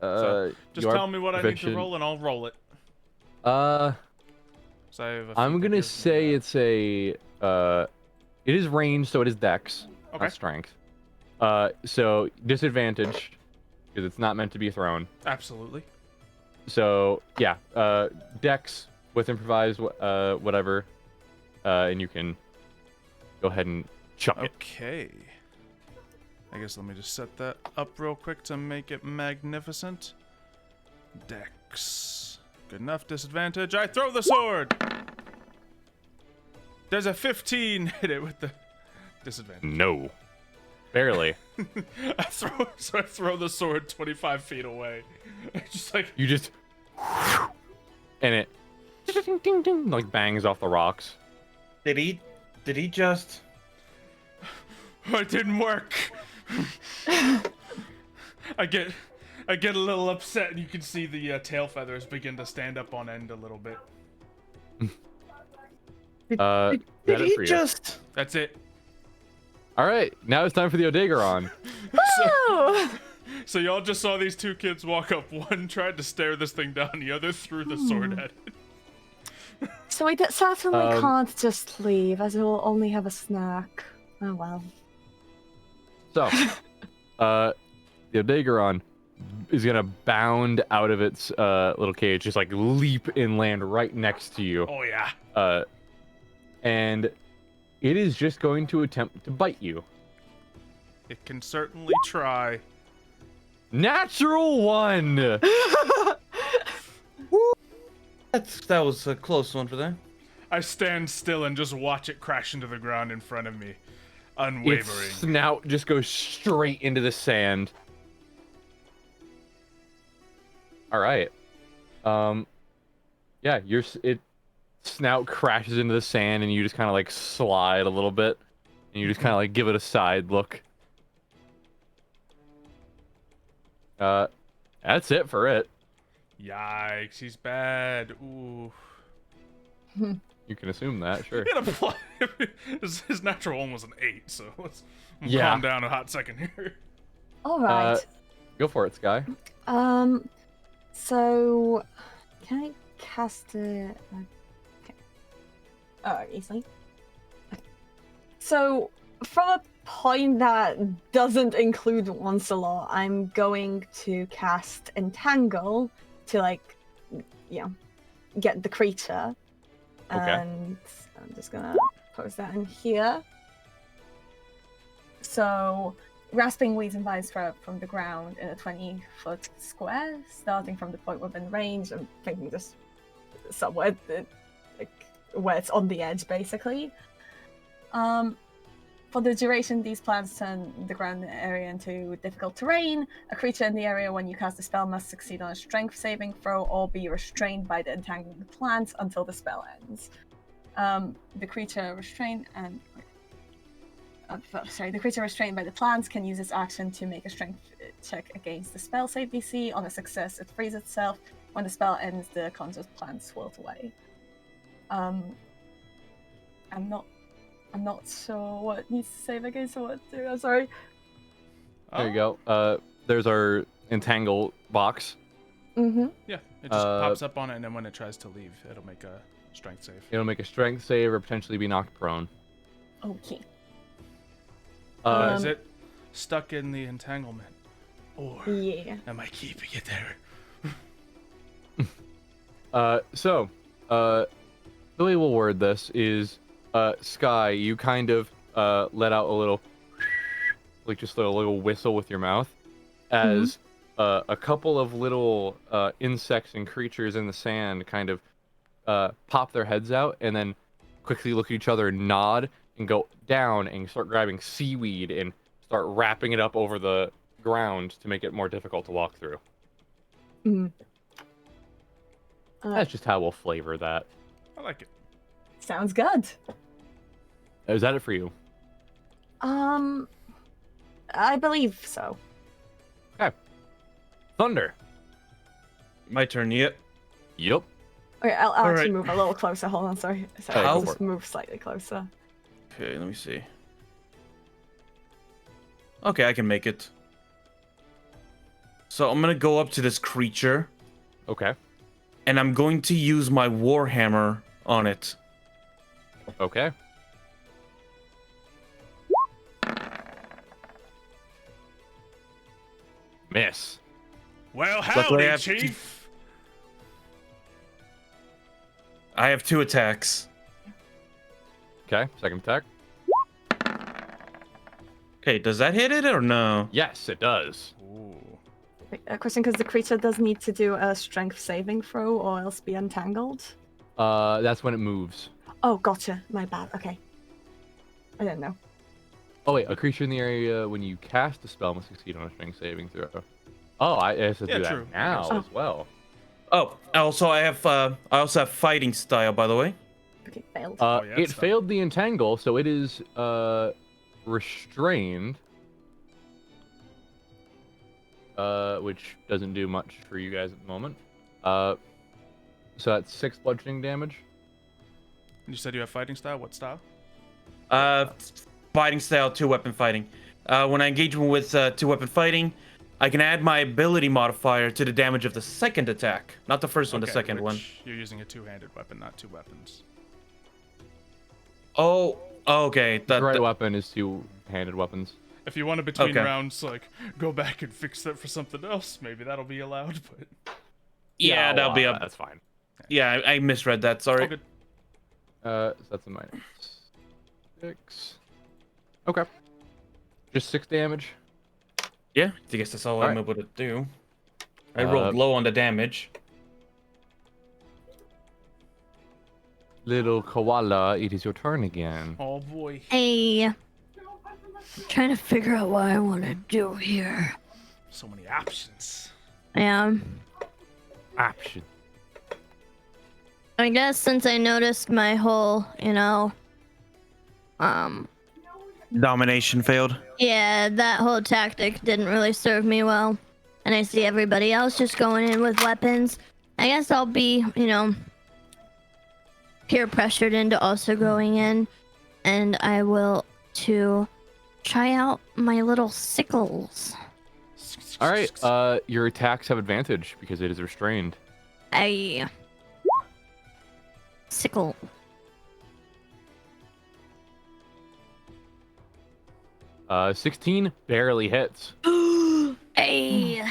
So Just tell me what I need to roll, and I'll roll it. So I have a I'm feat that gonna gives me say that. it's a it is ranged, so it is dex, Okay. not strength. So disadvantage because it's not meant to be thrown. Absolutely. So yeah, dex with improvised whatever, and you can go ahead and chuck it. Okay. I guess let me just set that up real quick to make it magnificent. Dex. Good enough. Disadvantage. I throw the sword. There's a 15. Hit it with the disadvantage. No, barely. I throw the sword 25 feet away. Just like You just and it ding, ding, ding, like bangs off the rocks. Did he just? it didn't work. I get a little upset, and you can see the tail feathers begin to stand up on end a little bit. Did that it he for you? just? That's it. All right, now it's time for the Odegaron. So y'all just saw these two kids walk up. One tried to stare this thing down, the other threw the sword at it. So we certainly Um, can't just leave, as we'll only have a snack. Oh well. So, the Odegaron is gonna bound out of its little cage, just like leap and land right next to you. Oh yeah. And it is just going to attempt to bite you. It can certainly try. Natural 1! That was a close one for that. I stand still and just watch it crash into the ground in front of me, Its unwavering. snout just goes straight into the sand. All right. Yeah, it snout crashes into the sand and you just kind of like slide a little bit and you just kind of like give it a side look. That's it for it. Yikes, he's bad. Ooh. You can assume that, sure. He had a plot. His natural one was an 8, so let's Yeah. calm down a hot second here. All right. Go for it, Sky. So can I cast it? Okay. Oh, easily. Okay. So from a point that doesn't include Onslaught, I'm going to cast Entangle to get the creature. Okay. And I'm just gonna post that in here. So, grasping weeds and vines from the ground in a 20-foot square, starting from the point within range. I'm thinking just somewhere where it's on the edge, basically. For the duration, these plants turn the ground area into difficult terrain. A creature in the area when you cast the spell must succeed on a strength saving throw or be restrained by the entangling plants until the spell ends. The creature restrained by the plants can use its action to make a strength check against the spell save DC. On a success, it frees itself. When the spell ends, the conjured plant swirls away. I'm not sure what it needs to save against or what to do. I'm sorry. There you go. There's our entangle box. Mm-hmm. Yeah, it just pops up on it, and then when it tries to leave, it'll make a strength save. It'll make a strength save or potentially be knocked prone. Okay. Is it stuck in the entanglement? Or Yeah. am I keeping it there? The way we'll word this is, Sky, you kind of let out a little, like just a little whistle with your mouth, as a couple of little insects and creatures in the sand kind of pop their heads out and then quickly look at each other and nod and go down and start grabbing seaweed and start wrapping it up over the ground to make it more difficult to walk through. Mm. That's just how we'll flavor that. I like it. Sounds good. Is that it for you? I believe so. Okay. Thunder. My turn yet? Yep. Okay, I'll All actually right. move a little closer. Hold on, sorry. Go I'll for just it. move slightly closer. Okay, let me see. Okay, I can make it. So I'm gonna go up to this creature, Okay. and I'm going to use my warhammer on it. Okay. Miss. Well, Luckily, howdy, I have Chief. I have 2 attacks. Okay. Second attack. Okay, does that hit it or no? Yes, it does. Ooh. Wait, a question, because the creature does need to do a strength saving throw or else be entangled. That's when it moves. Oh, gotcha. My bad. Okay. I didn't know. Oh wait, a creature in the area when you cast a spell must succeed on a strength saving throw. Oh, I have to Yeah, do true. that now Oh. as well. Oh, also I also have fighting style, by the way. Okay, failed. yeah, It it's fine. failed the entangle, so it is restrained. Which doesn't do much for you guys at the moment. So that's 6 bludgeoning damage. You said you have fighting style. What style? Fighting style, 2-weapon fighting. When I engage with 2-weapon fighting, I can add my ability modifier to the damage of the second attack, not the first one, the Okay, second which one. You're using a two-handed weapon, not 2 weapons. Oh, okay. The right weapon is 2-handed weapons. If you want to between Okay. rounds, like go back and fix that for something else, maybe that'll be allowed. But Yeah, I'll that'll be allow up. That's fine. Yeah, I misread that. Sorry. all good. So that's a -6. Okay. Just 6 damage. Yeah, I guess that's all I'm Alright. able to do. I rolled low on the damage. Little koala, it is your turn again. Oh boy. Hey, I'm trying to figure out what I want to do here. So many options. Action. I guess since I noticed my whole, Domination failed. yeah, that whole tactic didn't really serve me well. And I see everybody else just going in with weapons. I guess I'll be, peer pressured into also going in. And I will to try out my little sickles. All right. Your attacks have advantage because it is restrained. Sickle. Uh, 16 barely hits. Hey.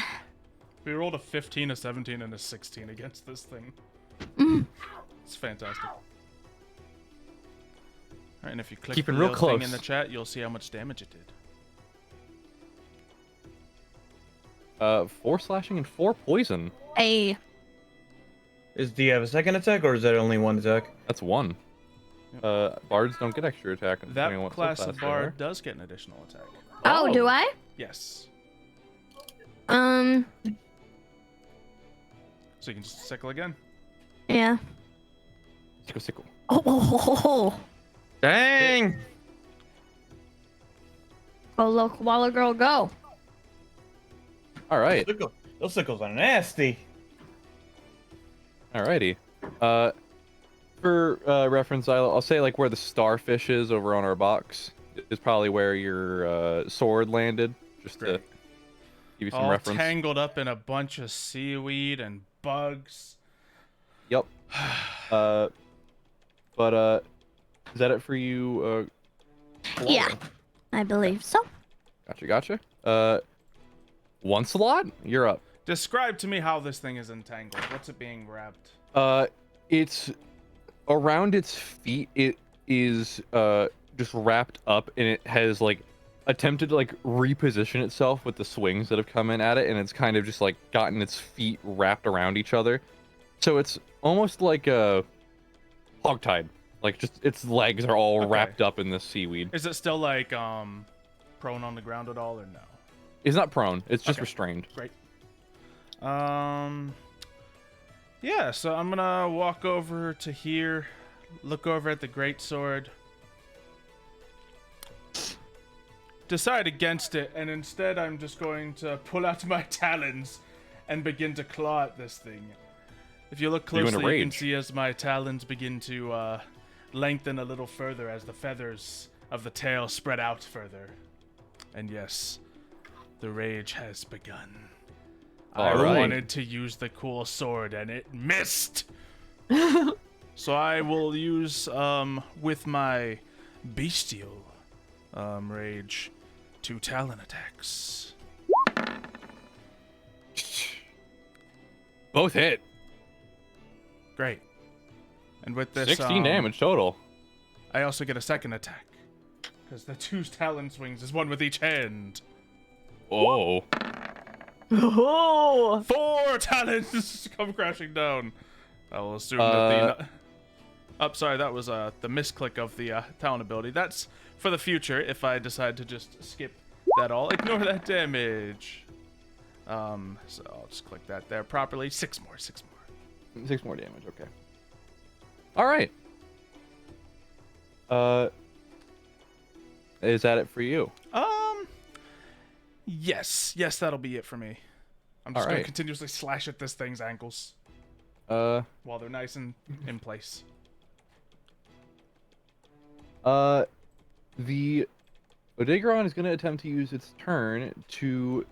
We rolled a 15, a 17, and a 16 against this thing. It's fantastic. All right, and if you click Keeping the real little thing close. in the chat, you'll see how much damage it did. 4 slashing and 4 poison. Hey. Do you have a second attack, or is that only 1 attack? That's 1. Bards don't get extra attack. depending on That what class subclass of they are. bard does get an additional attack. Oh, do I? Yes. Um. So you can just sickle again. Yeah. Sickle, sickle. Oh. Dang! Oh, look, Koala Girl, go. All right. Those sickles are nasty. Alrighty. For reference, I'll say like where the starfish is over on our box is probably where your sword landed, just to Great. Give you some all reference. tangled up in a bunch of seaweed and bugs. Yep. But is that it for you? Yeah, Koala? I believe so. Gotcha. Once a lot, you're up. Describe to me how this thing is entangled. What's it being wrapped? It's around its feet. It is just wrapped up, and it has like attempted to like reposition itself with the swings that have come in at it, and it's kind of just like gotten its feet wrapped around each other. So it's almost like a hogtied. Like just its legs are all Okay. wrapped up in this seaweed. Is it still like prone on the ground at all or no? It's not prone. It's just Okay. restrained. Great. Yeah, so I'm gonna walk over to here, look over at the greatsword, decide against it, and instead I'm just going to pull out my talons and begin to claw at this thing. If you look You in a closely, you can rage? see as my talons begin to lengthen a little further as the feathers of the tail spread out further. And yes, the rage has begun. I All right. wanted to use the cool sword and it missed. So I will use with my bestial rage 2 talon attacks. Both hit. Great. And with this 16 damage total. I also get a second attack because the 2 talon swings is 1 with each hand. Oh. Oh, 4 talons come crashing down. I will assume that the. Sorry, that was the misclick of the talon ability. That's for the future if I decide to just skip that all. Ignore that damage. So I'll just click that there properly. 6 more. 6 more damage. Okay. All right. Is that it for you? Yes, that'll be it for me. I'm just All gonna right. continuously slash at this thing's ankles Uh, while they're nice and in place. the Odegaron is going to attempt to use its turn to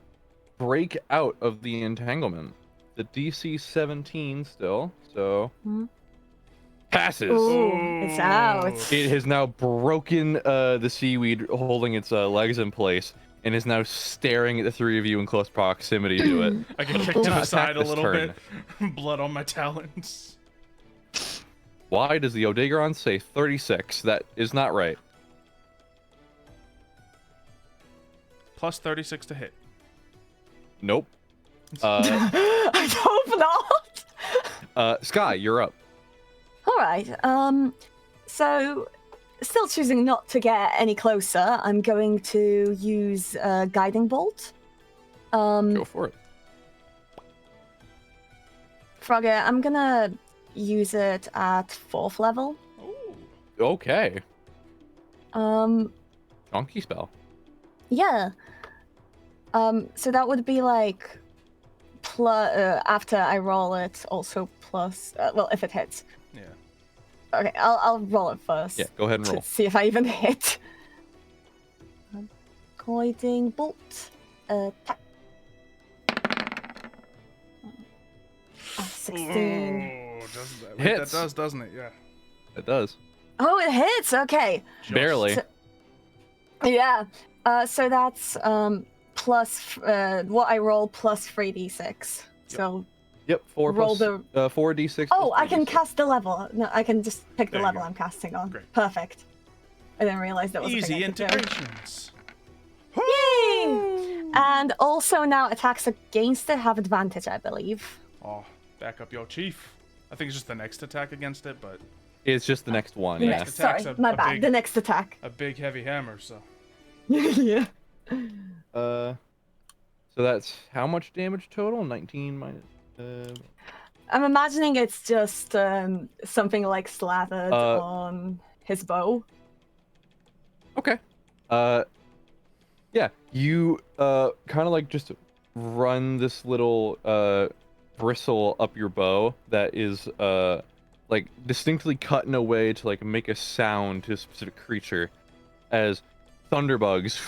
break out of the entanglement. The DC 17 still, so passes. ooh, it's out. It has now broken the seaweed holding its legs in place and is now staring at the 3 of you in close proximity to it. I get kicked to the Attack side a this little turn. bit. Blood on my talons. Why does the Odegaron say 36? That is not right. Plus 36 to hit. Nope. I hope not. Sky, you're up. All right. So, still choosing not to get any closer. I'm going to use guiding bolt. Go for it. Frogger, I'm gonna use it at 4th level. Ooh. Okay. Donkey spell. Yeah. So that would be like plus after I roll it, also plus. Well, if it hits. Yeah. Okay, I'll roll it first. Yeah, go ahead and To roll. see if I even hit. Guiding bolt. Attack. 16. Ooh, doesn't that, wait, Hits. that does, doesn't it? Yeah. It does. Oh, it hits. Okay. Just- Barely. So- Yeah. So that's plus what I roll plus 3d6. So Yep, 4 roll plus, 4d6. oh, plus I can 3d6. cast the level. No, I can just pick There the you level go. I'm casting on. Great. Perfect. I didn't realize that was a Easy thing I could do. integrations. Yay! And also now attacks against it have advantage, I believe. Oh, back up your chief. I think it's just the next attack against it, but It's just the next one, The yeah. next, attack's sorry, a- my a bad. big- The next attack. a big heavy hammer, so. Yeah. So that's how much damage total? 19 minus. I'm imagining it's just something like slathered on his bow. Okay. Yeah, you kind of like just run this little bristle up your bow that is like distinctly cut in a way to like make a sound to a specific creature as thunderbugs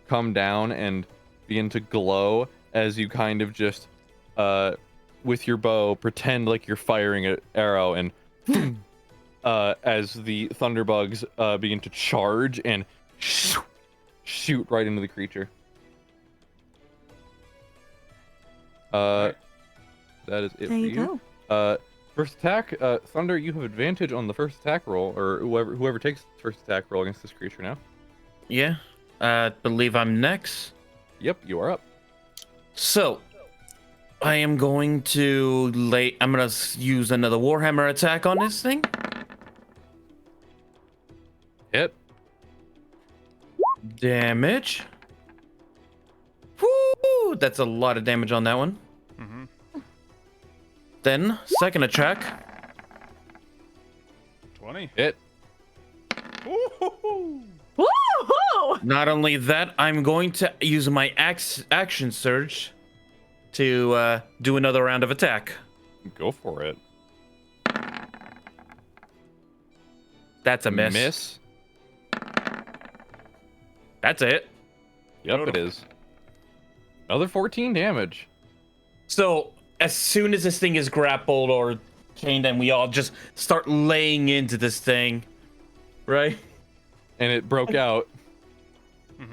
come down and begin to glow as you kind of just, with your bow, pretend like you're firing an arrow, and as the thunderbugs begin to charge and shoot right into the creature. That is it There for you you. go. First attack, Thunder, you have advantage on the first attack roll, or whoever takes the first attack roll against this creature now. Yeah. I believe I'm next. Yep, you are up. So, I am going to I'm gonna use another Warhammer attack on this thing. Hit. Damage. Woo! That's a lot of damage on that one. Mm-hmm. Then, second attack. 20. Hit. Woo-hoo-hoo! Woohoo! Not only that, I'm going to use my action surge to do another round of attack. Go for it. That's a miss. Miss. That's it. Yep, it is. Another 14 damage. So, as soon as this thing is grappled or chained, and we all just start laying into this thing, right? And it broke out. Oh,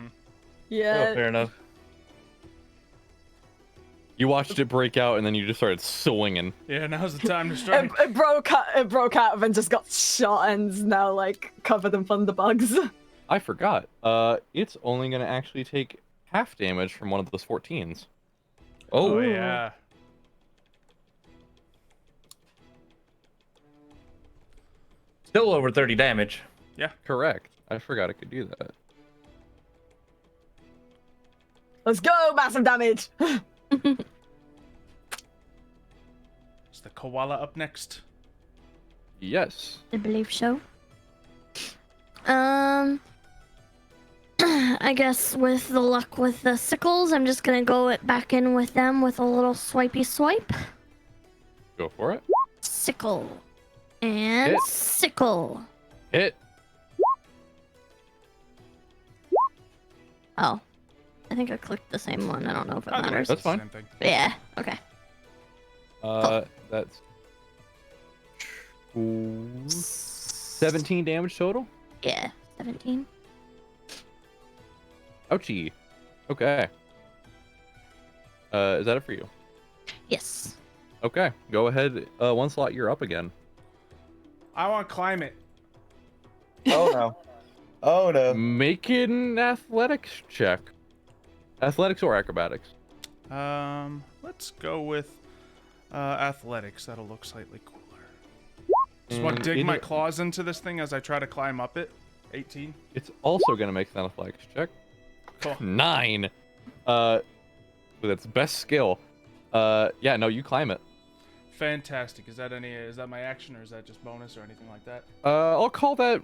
Yeah. fair enough. You watched it break out, and then you just started swinging. Yeah, now's the time to strike. It broke out and just got shot and is now like covered in thunderbugs. I forgot. It's only gonna actually take half damage from one of those 14s. Oh, yeah. Still over 30 damage. Correct. I forgot I could do that. Let's go, massive damage. Is the koala up next? Yes. I believe so. I guess with the luck with the sickles, I'm just gonna go back in with them with a little swipey swipe. Go for it. Sickle. And Hit. sickle. Hit. Oh. I think I clicked the same one. I don't know if it Either way, matters. That's it's the fine. same thing. Yeah, okay. That's 17 damage total. Yeah, 17. Ouchie. Okay. Is that it for you? Yes. Okay. Go ahead. One slot, you're up again. I want to climb it. Oh no. Oh no. Make an athletics check. Athletics or acrobatics? Let's go with athletics. That'll look slightly cooler. Just want to And dig in my it- claws into this thing as I try to climb up it. 18. It's also gonna make an athletics check. Cool. 9. With its best skill. Yeah, no, you climb it. Fantastic. Is that my action, or is that just bonus or anything like that? I'll call that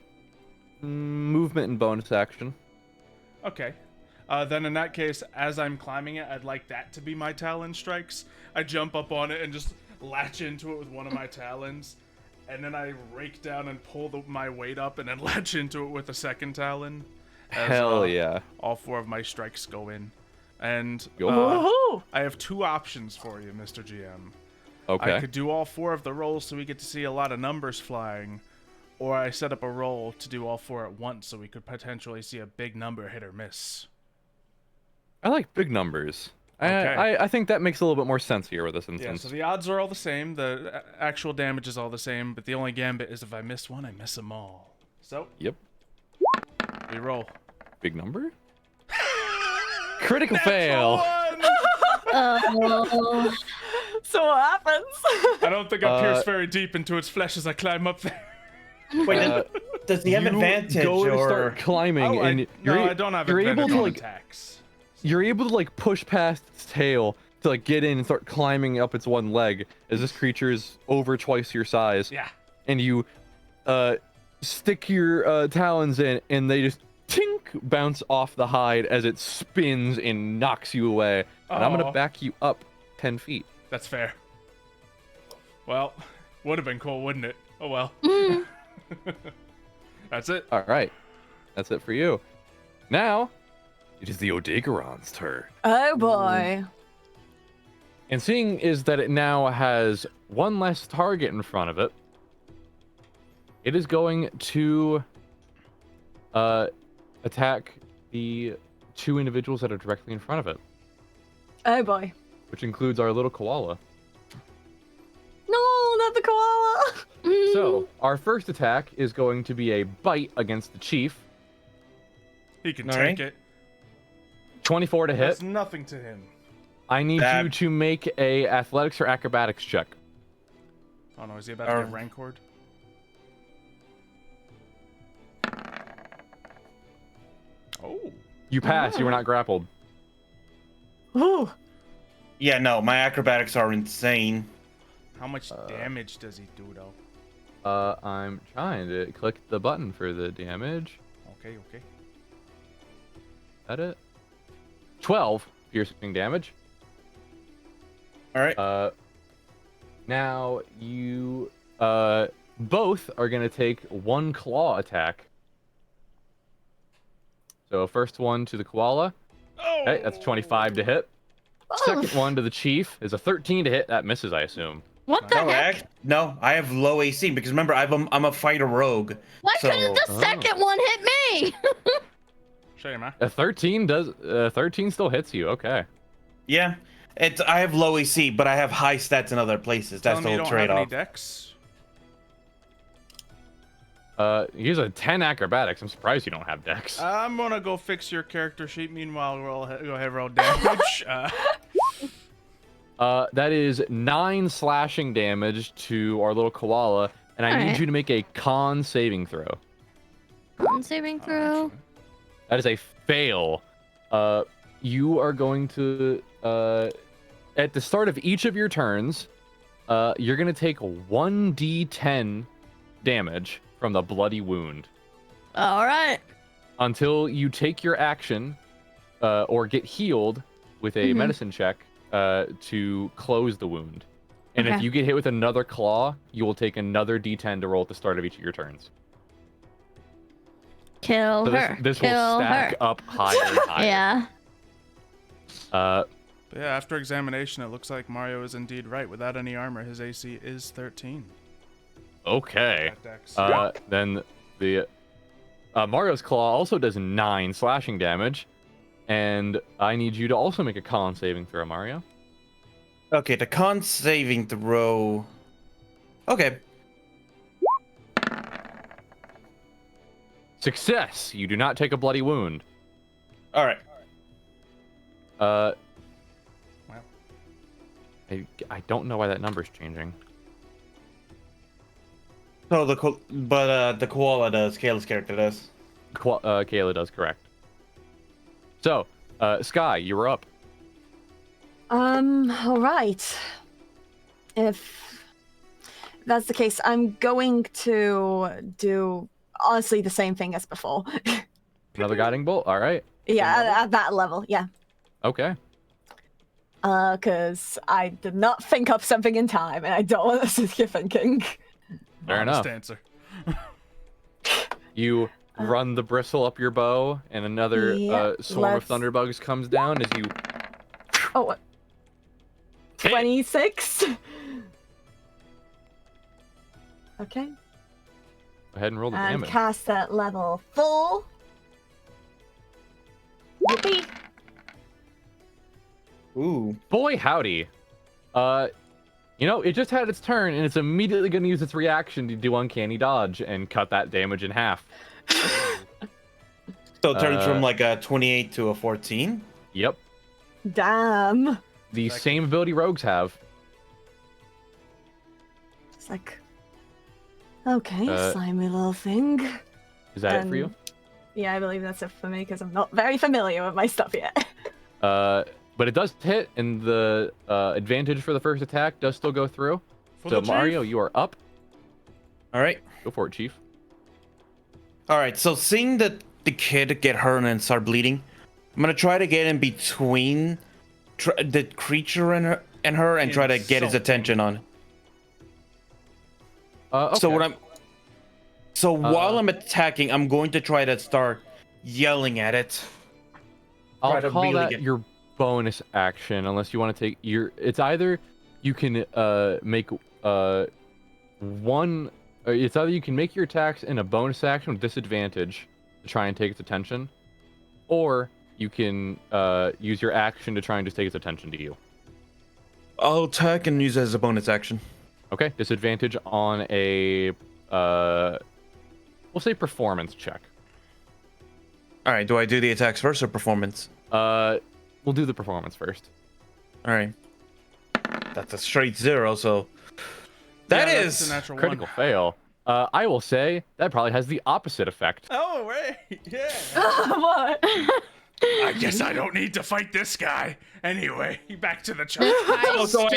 movement and bonus action. Okay. Then in that case, as I'm climbing it, I'd like that to be my talon strikes. I jump up on it and just latch into it with one of my talons, and then I rake down and pull my weight up and then latch into it with a second talon. As, Hell yeah. All 4 of my strikes go in. And Go for it. Woohoo! I have 2 options for you, Mr. GM. Okay. I could do all 4 of the rolls so we get to see a lot of numbers flying, or I set up a roll to do all 4 at once so we could potentially see a big number hit or miss. I like big numbers. Okay. I think that makes a little bit more sense here with this Yeah, instance. so the odds are all the same, the actual damage is all the same, but the only gambit is if I miss one, I miss them all. So, Yep. we roll. Big number? Critical fail. Oh. So what happens? I don't think I pierce Uh, very deep into its flesh as I climb up there. Wait, Uh, does he have you advantage go to or? start climbing, and I don't have you're advantage able to on like attacks. you're able to like push past its tail to like get in and start climbing up its one leg as this creature is over twice your size. Yeah. And you stick your talons in, and they just tink bounce off the hide as it spins and knocks you away. And I'm Aw. gonna back you up 10 feet. That's fair. Well, would have been cool, wouldn't it? Oh well. That's it. All right, that's it for you. Now, It is the Odegaron's turn. Oh boy. And seeing is that it now has one less target in front of it, it is going to attack the 2 individuals that are directly in front of it, Oh boy. which includes our little koala. No, not the koala. So, our first attack is going to be a bite against the chief. He can All take right. it. 24 to hit. That's nothing to him. I need That- you to make a athletics or acrobatics check. Oh no, is he about to get rancored? Oh. You pass, you were not grappled. Ooh. Yeah, no, my acrobatics are insane. How much damage does he do though? I'm trying to click the button for the damage. Okay. That it? 12 piercing damage. All right. Now you both are gonna take 1 claw attack. So first one to the koala. Oh. Okay, that's 25 to hit. Second one to the chief is a 13 to hit. That misses, I assume. What the No, heck? no, I have low AC because remember I'm a fighter rogue. Why so- couldn't the second one hit me? Show you, man. A 13 still hits you. Okay. Yeah, I have low AC, but I have high stats in other places. That's Telling the me you whole don't have any trade-off. dex? He's a 10 acrobatics. I'm surprised you don't have dex. I'm gonna go fix your character sheet. Meanwhile, we'll go ahead and roll damage. That is 9 slashing damage to our little koala, and I need Alright. you to make a con saving throw. Con saving throw. That is a fail. You are going to, at the start of each of your turns, you're going to take 1d10 damage from the bloody wound All right. until you take your action or get healed with a medicine check to close the wound. And if Okay. you get hit with another claw, you will take another d10 to roll at the start of each of your turns. Kill So her. this will Kill stack her. up higher and higher. Yeah. But yeah, after examination, it looks like Mario is indeed right. Without any armor, his AC is 13. Okay. At dex. Then the Mario's claw also does 9 slashing damage, and I need you to also make a con saving throw, Mario. Okay, the con saving throw. Okay. Success. You do not take a bloody wound. All right. Wow. I don't know why that number's changing. So the koala does. Kayla's character does. Kayla does, correct. So, Sky, you were up. All right. If that's the case, I'm going to do honestly the same thing as before. Another guiding bolt. All right. Yeah, at that level, yeah. Okay. Because I did not think up something in time, and I don't want to sit here thinking. Fair Honest enough. answer. You run the bristle up your bow, and another Yeah, swarm of let's- thunderbugs comes down as you. Oh, what? 26? Okay. Go ahead and roll the And damage. cast at level 4. Yippee. Ooh. Boy, howdy. It just had its turn, and it's immediately going to use its reaction to do uncanny dodge and cut that damage in half. So it turns from Uh, like a 28 to a 14. Yep. Damn. The same ability rogues have. It's like, okay, slimy little thing. Is that it for you? Yeah, I believe that's it for me because I'm not very familiar with my stuff yet. But it does hit, and the advantage for the first attack does still go through. For So the Mario, chief. you are up. All right. Go for it, Chief. All right. So seeing the kid get hurt and start bleeding, I'm gonna try to get in between the creature and her and try to get his Insulting. attention on. Okay. So while I'm attacking, I'm going to try to start yelling at it. try I'll to call really that get. your bonus action, unless you want to take your. It's either you can make one. It's either you can make your attacks in a bonus action with disadvantage to try and take its attention, or you can use your action to try and just take its attention to you. I'll attack and use it as a bonus action. Okay, disadvantage on a we'll say performance check. All right. Do I do the attacks first or performance? We'll do the performance first. All right. That's a straight 0. So that Yeah, is that's a natural Critical one. fail. I will say that probably has the opposite effect. Oh, right. Yeah. What? I guess I don't need to fight this guy. Anyway, back to the chart. Oh, so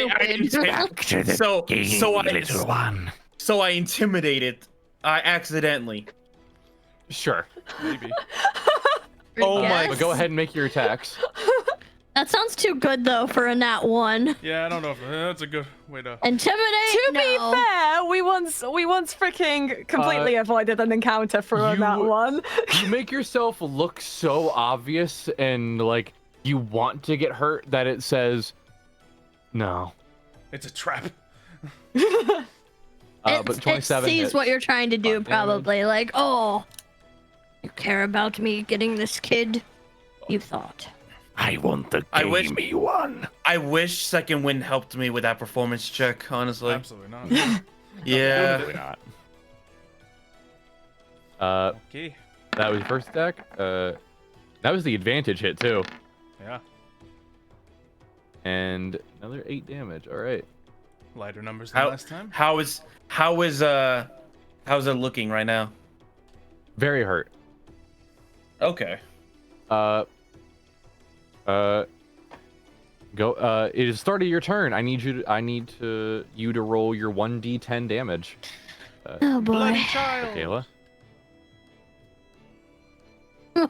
so I intimidated. I accidentally. Sure. Maybe. Oh Yes. my. But go ahead and make your attacks. That sounds too good though for a nat 1. Yeah, I don't know if that's a good way to. Intimidate. To no. be fair, we once freaking completely avoided an encounter for that you- one. You make yourself look so obvious and like you want to get hurt that it says no. It's a trap. But 27 it sees hits. what you're trying to do, 5 damage. probably. Like, oh, you care about me getting this kid? You thought. I want the I wish- gamey one. I wish Second Wind helped me with that performance check. Honestly. Absolutely not. Yeah. Probably not. Okay. That was your first attack. That was the advantage hit too. Yeah. And another 8 damage. All right. Lighter numbers than How last time. how's it looking right now? Very hurt. Okay. Go. It is the start of your turn. I need you to roll your 1d10 damage. Oh boy. Bloody child. Kayla.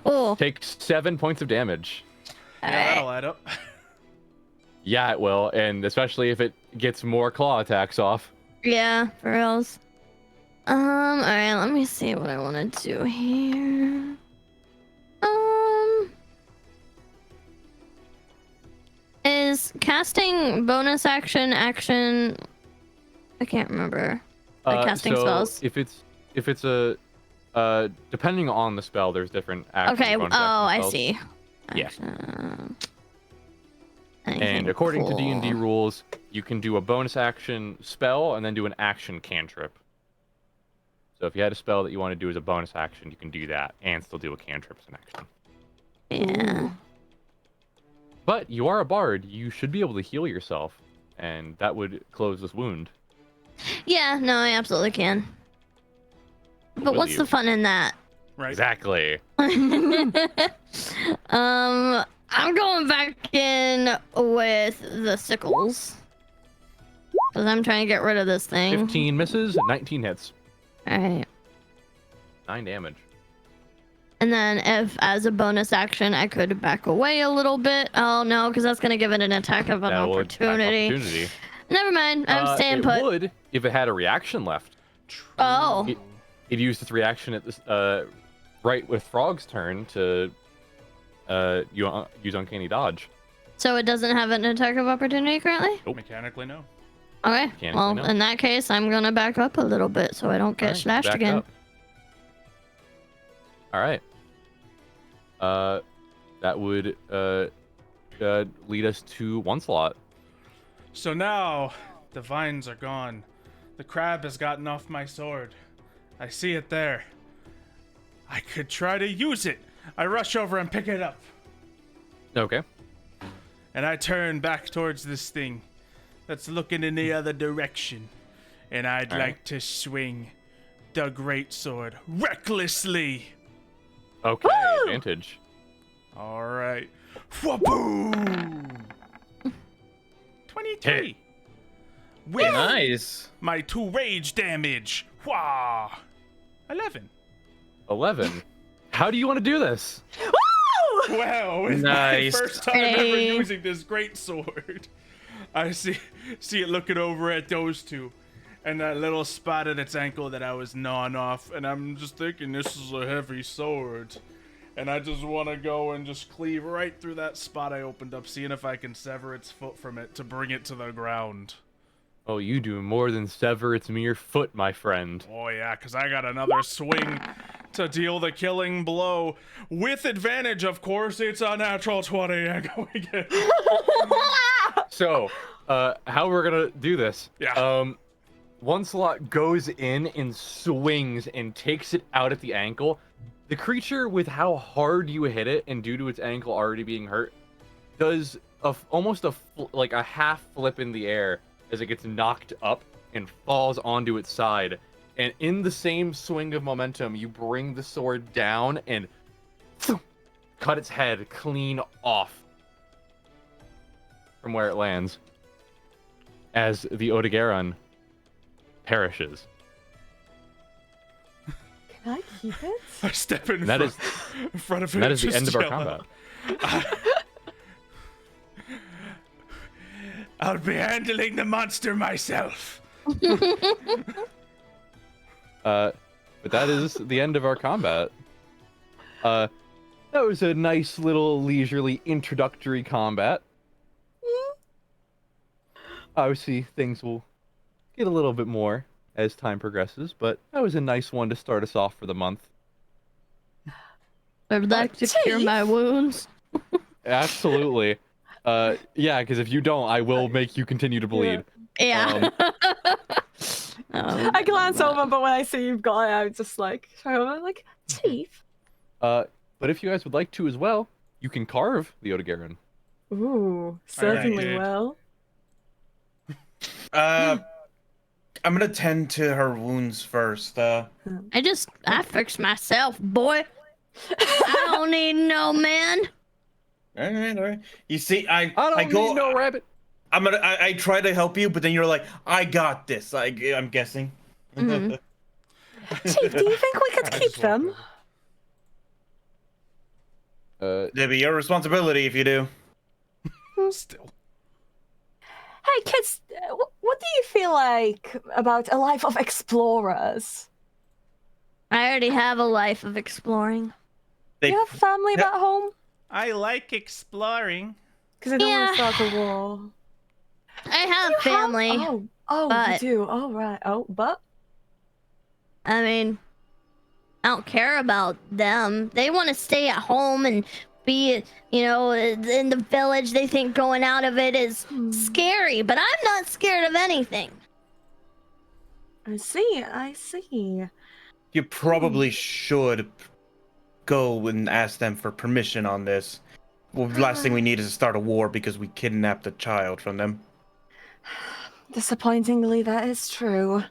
Oh, Take 7 points of damage. Yeah, that'll add up. Yeah, it will, and especially if it gets more claw attacks off. yeah, for reals. Alright, let me see what I want to do here. Is casting bonus action? I can't remember. Like casting so spells. If it's a depending on the spell, there's different actions. Okay. Oh, bonus action I spells. see. Yeah. Action. And Anything according to D&D cool. rules, you can do a bonus action spell and then do an action cantrip. So if you had a spell that you want to do as a bonus action, you can do that and still do a cantrip as an action. Yeah. But you are a bard. You should be able to heal yourself, and that would close this wound. Yeah. No, I absolutely can. But Will what's you? the fun in that? Right. Exactly. I'm going back in with the sickles. Because I'm trying to get rid of this thing. 15 misses, 19 hits, Alright. 9 damage. And then if, as a bonus action, I could back away a little bit. Oh, no, because that's going to give it an attack of an That would attack opportunity. Never mind. I'm staying it put. would if it had a reaction left. Oh. It used its reaction at this right with Frog's turn to use Uncanny Dodge. So it doesn't have an attack of opportunity currently? Mechanically, no. Okay. Mechanically, Well, no. in that case, I'm going to back up a little bit so I don't get Alright, slashed back again. up. All right. That would lead us to one slot. So now the vines are gone. The crab has gotten off my sword. I see it there. I could try to use it. I rush over and pick it up. Okay. And I turn back towards this thing that's looking in the other direction. And I'd All right. like to swing the great sword recklessly. Okay. Advantage. All right. Wha-boom! 23. Hit. With Nice. my 2 rage damage. Wah! 11. 11. How do you want to do this? Wow, it's Nice. my first time ever Hey. using this great sword. I see it looking over at those two, and that little spot at its ankle that I was gnawing off, and I'm just thinking this is a heavy sword. And I just want to go and just cleave right through that spot I opened up, seeing if I can sever its foot from it to bring it to the ground. Oh, you do more than sever its mere foot, my friend. Oh yeah, because I got another swing to deal the killing blow. With advantage, of course, it's a natural 20. I'm going again. So, how we're gonna do this? Yeah. One slot goes in and swings and takes it out at the ankle. The creature, with how hard you hit it and due to its ankle already being hurt, does almost like a half flip in the air as it gets knocked up and falls onto its side. And in the same swing of momentum, you bring the sword down and cut its head clean off from where it lands as the Odegaron perishes. Can I keep it? I step in That front of him. that is the just end of our yell combat. out, I'll be handling the monster myself. But that is the end of our combat. That was a nice little leisurely introductory combat. Obviously, things will get a little bit more as time progresses, but that was a nice one to start us off for the month. I'd like to cure my wounds. Absolutely. Yeah, because if you don't, I will make you continue to bleed. Yeah. I glance over, but when I see you've got it, I'm just like, I'm like, teeth. But if you guys would like to as well, you can carve the Odegaron. Ooh, certainly did. will. I'm gonna tend to her wounds first. I fixed myself, boy. I don't need no man. All right. You see, I don't go. need no rabbit. I try to help you, but then you're like, I got this. I'm guessing. Mhm. Chief, do you think we could keep them? It'd be your responsibility if you do. Still. Hey, kids, what do you feel like about a life of explorers? I already have a life of exploring. They, You have family back home? I like exploring. Because I don't want to Yeah. start a war. I have family. You but- do. Oh, right. Oh, but? I mean, I don't care about them. They want to stay at home and be, in the village. They think going out of it is scary, but I'm not scared of anything. I see. you probably should go and ask them for permission on this. Well, the last thing we need is to start a war because we kidnapped a child from them. Disappointingly, that is true.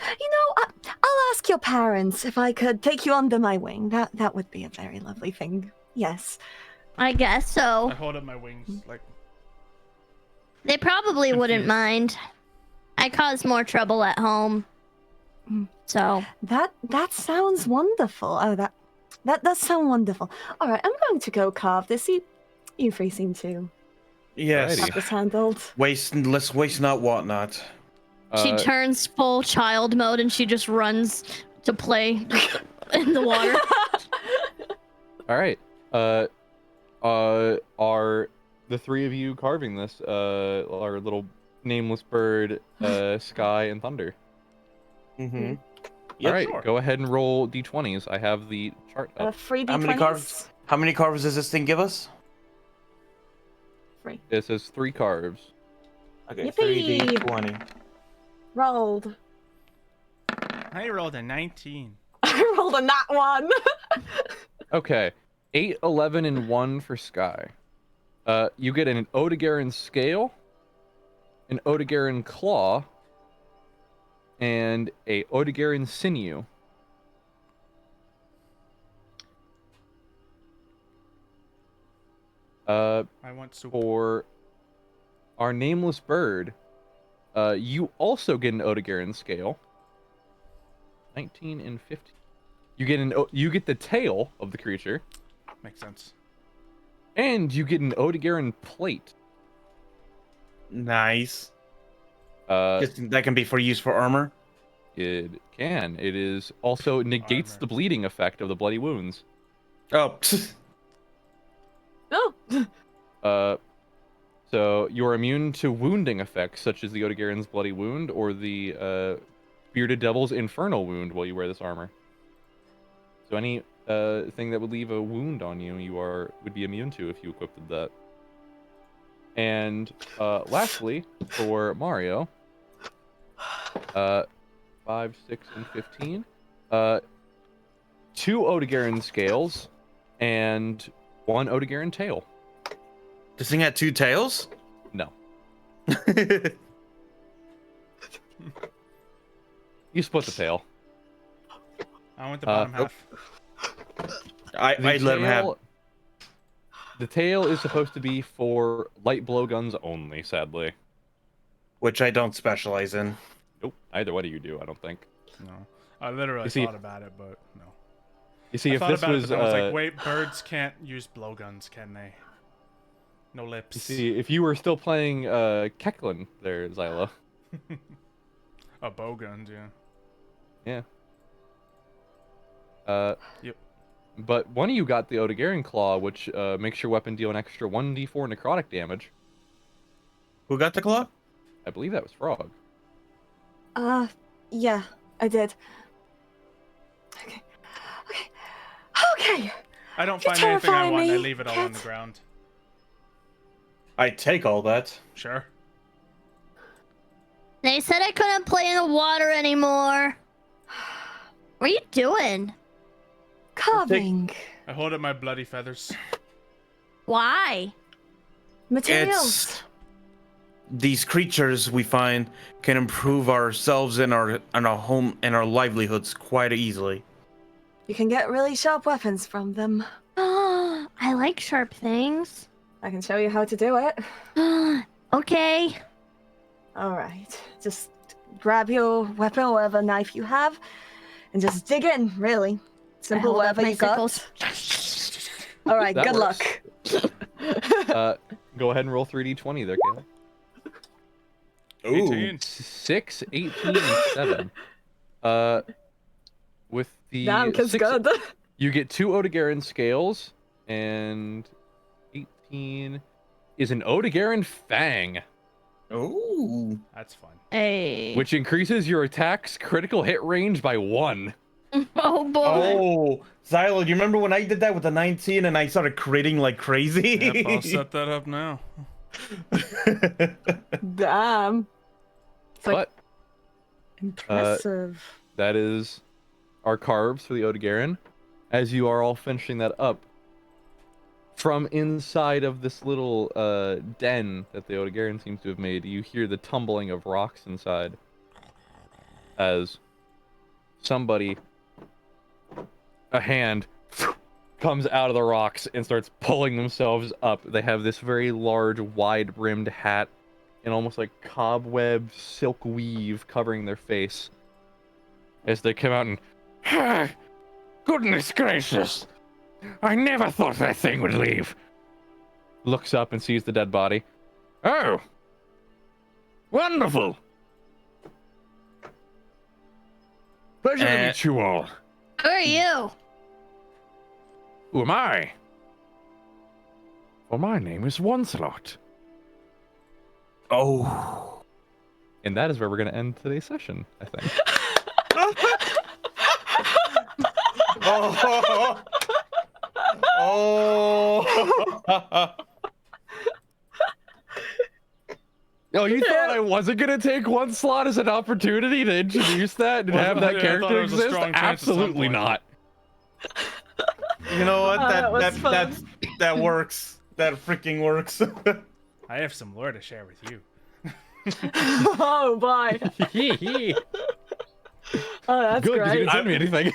I'll ask your parents if I could take you under my wing. That would be a very lovely thing. Yes. I guess so. I hold up my wings like. They probably wouldn't mind. I cause more trouble at home. So That sounds wonderful. Oh, that does sound wonderful. All right, I'm going to go carve this. You three seem to Yes. have this handled. Let's waste not, what not. she turns full child mode and she just runs to play in the water. All right. Are the three of you carving this? Our little nameless bird, Sky, and Thunder. Mm-hmm. All right, go ahead and roll d20s. I have the chart up. 3D20s. How many carves does this thing give us? 3. It says 3 carves. Okay, Yippee! 3d20. Rolled. I rolled a 19. I rolled a nat 1. Okay, 8, 11, and 1 for Sky. You get an Odegaron scale, an Odegaron claw, and a Odegaron sinew. I want soup. For our nameless bird, you also get an Odegaron scale. 19 and 15. You get the tail of the creature, Makes sense. and you get an Odegaron plate. Nice. It That can be for use for armor. can. It is also negates Armor. the bleeding effect of the bloody wounds. Oh. Oh. So you're immune to wounding effects such as the Odogaron's Bloody Wound or the Bearded Devil's Infernal Wound while you wear this armor. So any thing that would leave a wound on you, would be immune to if you equipped that. And lastly, for Mario, 5, 6, and 15, 2 Odogaron scales and 1 Odogaron tail. This thing had 2 tails? No. You split the tail. I want the bottom half. I let him have. The tail is supposed to be for light blowguns only, sadly. Which I don't specialize in. Nope. Either one of you do, I don't think. No. I literally thought about it, but no. You see, I if thought this about was, it, but I was like, wait, birds can't use blowguns, can they? No lips. you see, if you were still playing Kecklin there, Zyla. Oh, bowguns, yeah. Yeah. Yep. But one of you got the Odogaron Claw, which makes your weapon deal an extra 1d4 necrotic damage. Who got the claw? I believe that was Frog. Yeah, I did. Okay. I don't You find anything I terrify want, I me, leave it all on the cat. ground. I take all that. Sure. They said I couldn't play in the water anymore. What are you doing? Carving. I hold up my bloody feathers. Why? Materials. These creatures we find can improve ourselves and our home and our livelihoods quite easily. You can get really sharp weapons from them. I like sharp things. I can show you how to do it. Okay. Alright. Just grab your weapon, whatever knife you have, and just dig in, really. Simple, hold up whatever my you got. sickles. Alright, That good works. luck. Go ahead and roll 3d20 there, Caleb. 18. 6, 18, and 7. With the Damn, kid's 6, good. you get 2 Odogaron scales, and 18 is an Odogaron Fang, Ooh. That's fun. Hey. which increases your attack's critical hit range by 1. Oh boy. Oh, Zyla, do you remember when I did that with the 19 and I started critting like crazy? Yep, I'll set that up now. Damn. It's like But impressive. that is our carbs for the Odogaron. As you are all finishing that up, from inside of this little den that the Odogaron seems to have made, you hear the tumbling of rocks inside. As a hand comes out of the rocks and starts pulling themselves up. They have this very large, wide-brimmed hat and almost like cobweb silk weave covering their face. As they come out and, Goodness gracious! I never thought that thing would leave. looks up and sees the dead body. Oh! Wonderful! Pleasure to meet you all. Who are you? Who am I? Well, my name is Onslaught. Oh. And that is where we're going to end today's session, I think. Oh. Oh. Oh, you thought I wasn't going to take one slot as an opportunity to introduce that and Well, have that yeah, I thought character it was a exist? strong chance at some Absolutely point. not. You know what? that was fun. That works. That freaking works. I have some lore to share with you. Oh boy. Good, Oh, that's 'cause you great. didn't send me anything.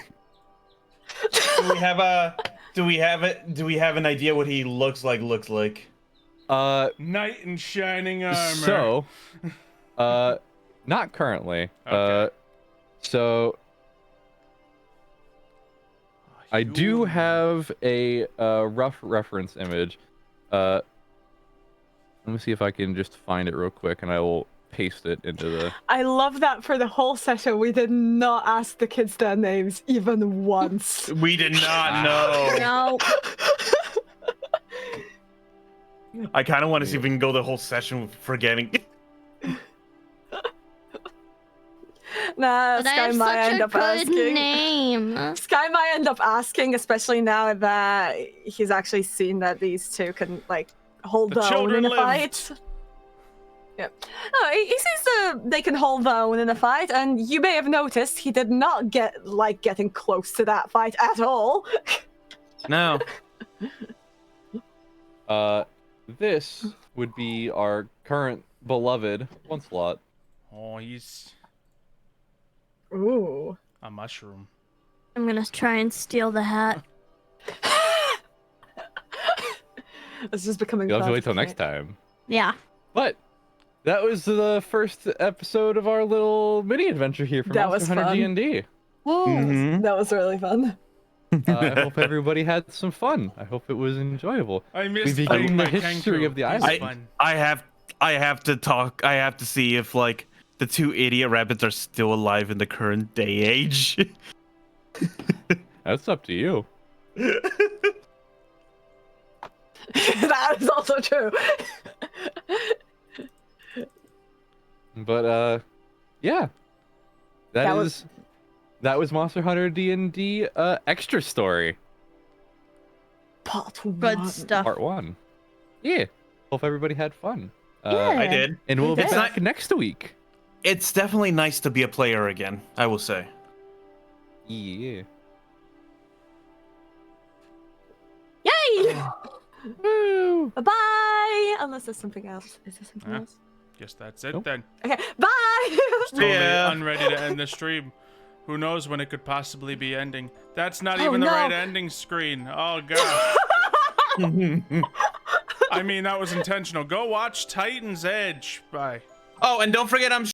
Do we have an idea what he looks like? Knight in shining armor. So, not currently. Okay. So, I do have a rough reference image. Let me see if I can just find it real quick, and I will paste it into the. I love that for the whole session we did not ask the kids their names even once. We did not know. No. I kind of want to see if we can go the whole session with forgetting. Nah, But I Sky have might such end a up good asking. name. Sky might end up asking, especially now that he's actually seen that these two can like hold The their own children in a lived. fight. Yep. Oh, he sees they can hold their own in a fight, and you may have noticed he did not get like getting close to that fight at all. No. This would be our current beloved Onslaught. Oh, he's Ooh. a mushroom. I'm gonna try and steal the hat. It's just becoming. You'll have to wait till perfect, next time. Yeah. But that was the first episode of our little mini adventure here from That Monster was Hunter fun. D&D. Mhm. That was really fun. I hope everybody had some fun. I hope it was enjoyable. I miss We playing begin the my history Kenku. of the He's island. fun. I have to talk. I have to see if like the two idiot rabbits are still alive in the current day age. That's up to you. That is also true. But yeah, that was Monster Hunter D&D extra story Part one. Good stuff. part 1. Yeah, hope everybody had fun. Yeah. I did. And we'll be It's back not- next week. It's definitely nice to be a player again. I will say. Yeah. Yay! Woo! Bye. Unless there's something else. Is there something Huh? else? Guess that's it Nope. then. Okay. Bye. Totally Yeah. unready to end the stream. Who knows when it could possibly be ending? That's not Oh, even the no. right ending screen. Oh god. I mean, that was intentional. Go watch Titan's Edge. Bye. Oh, and don't forget I'm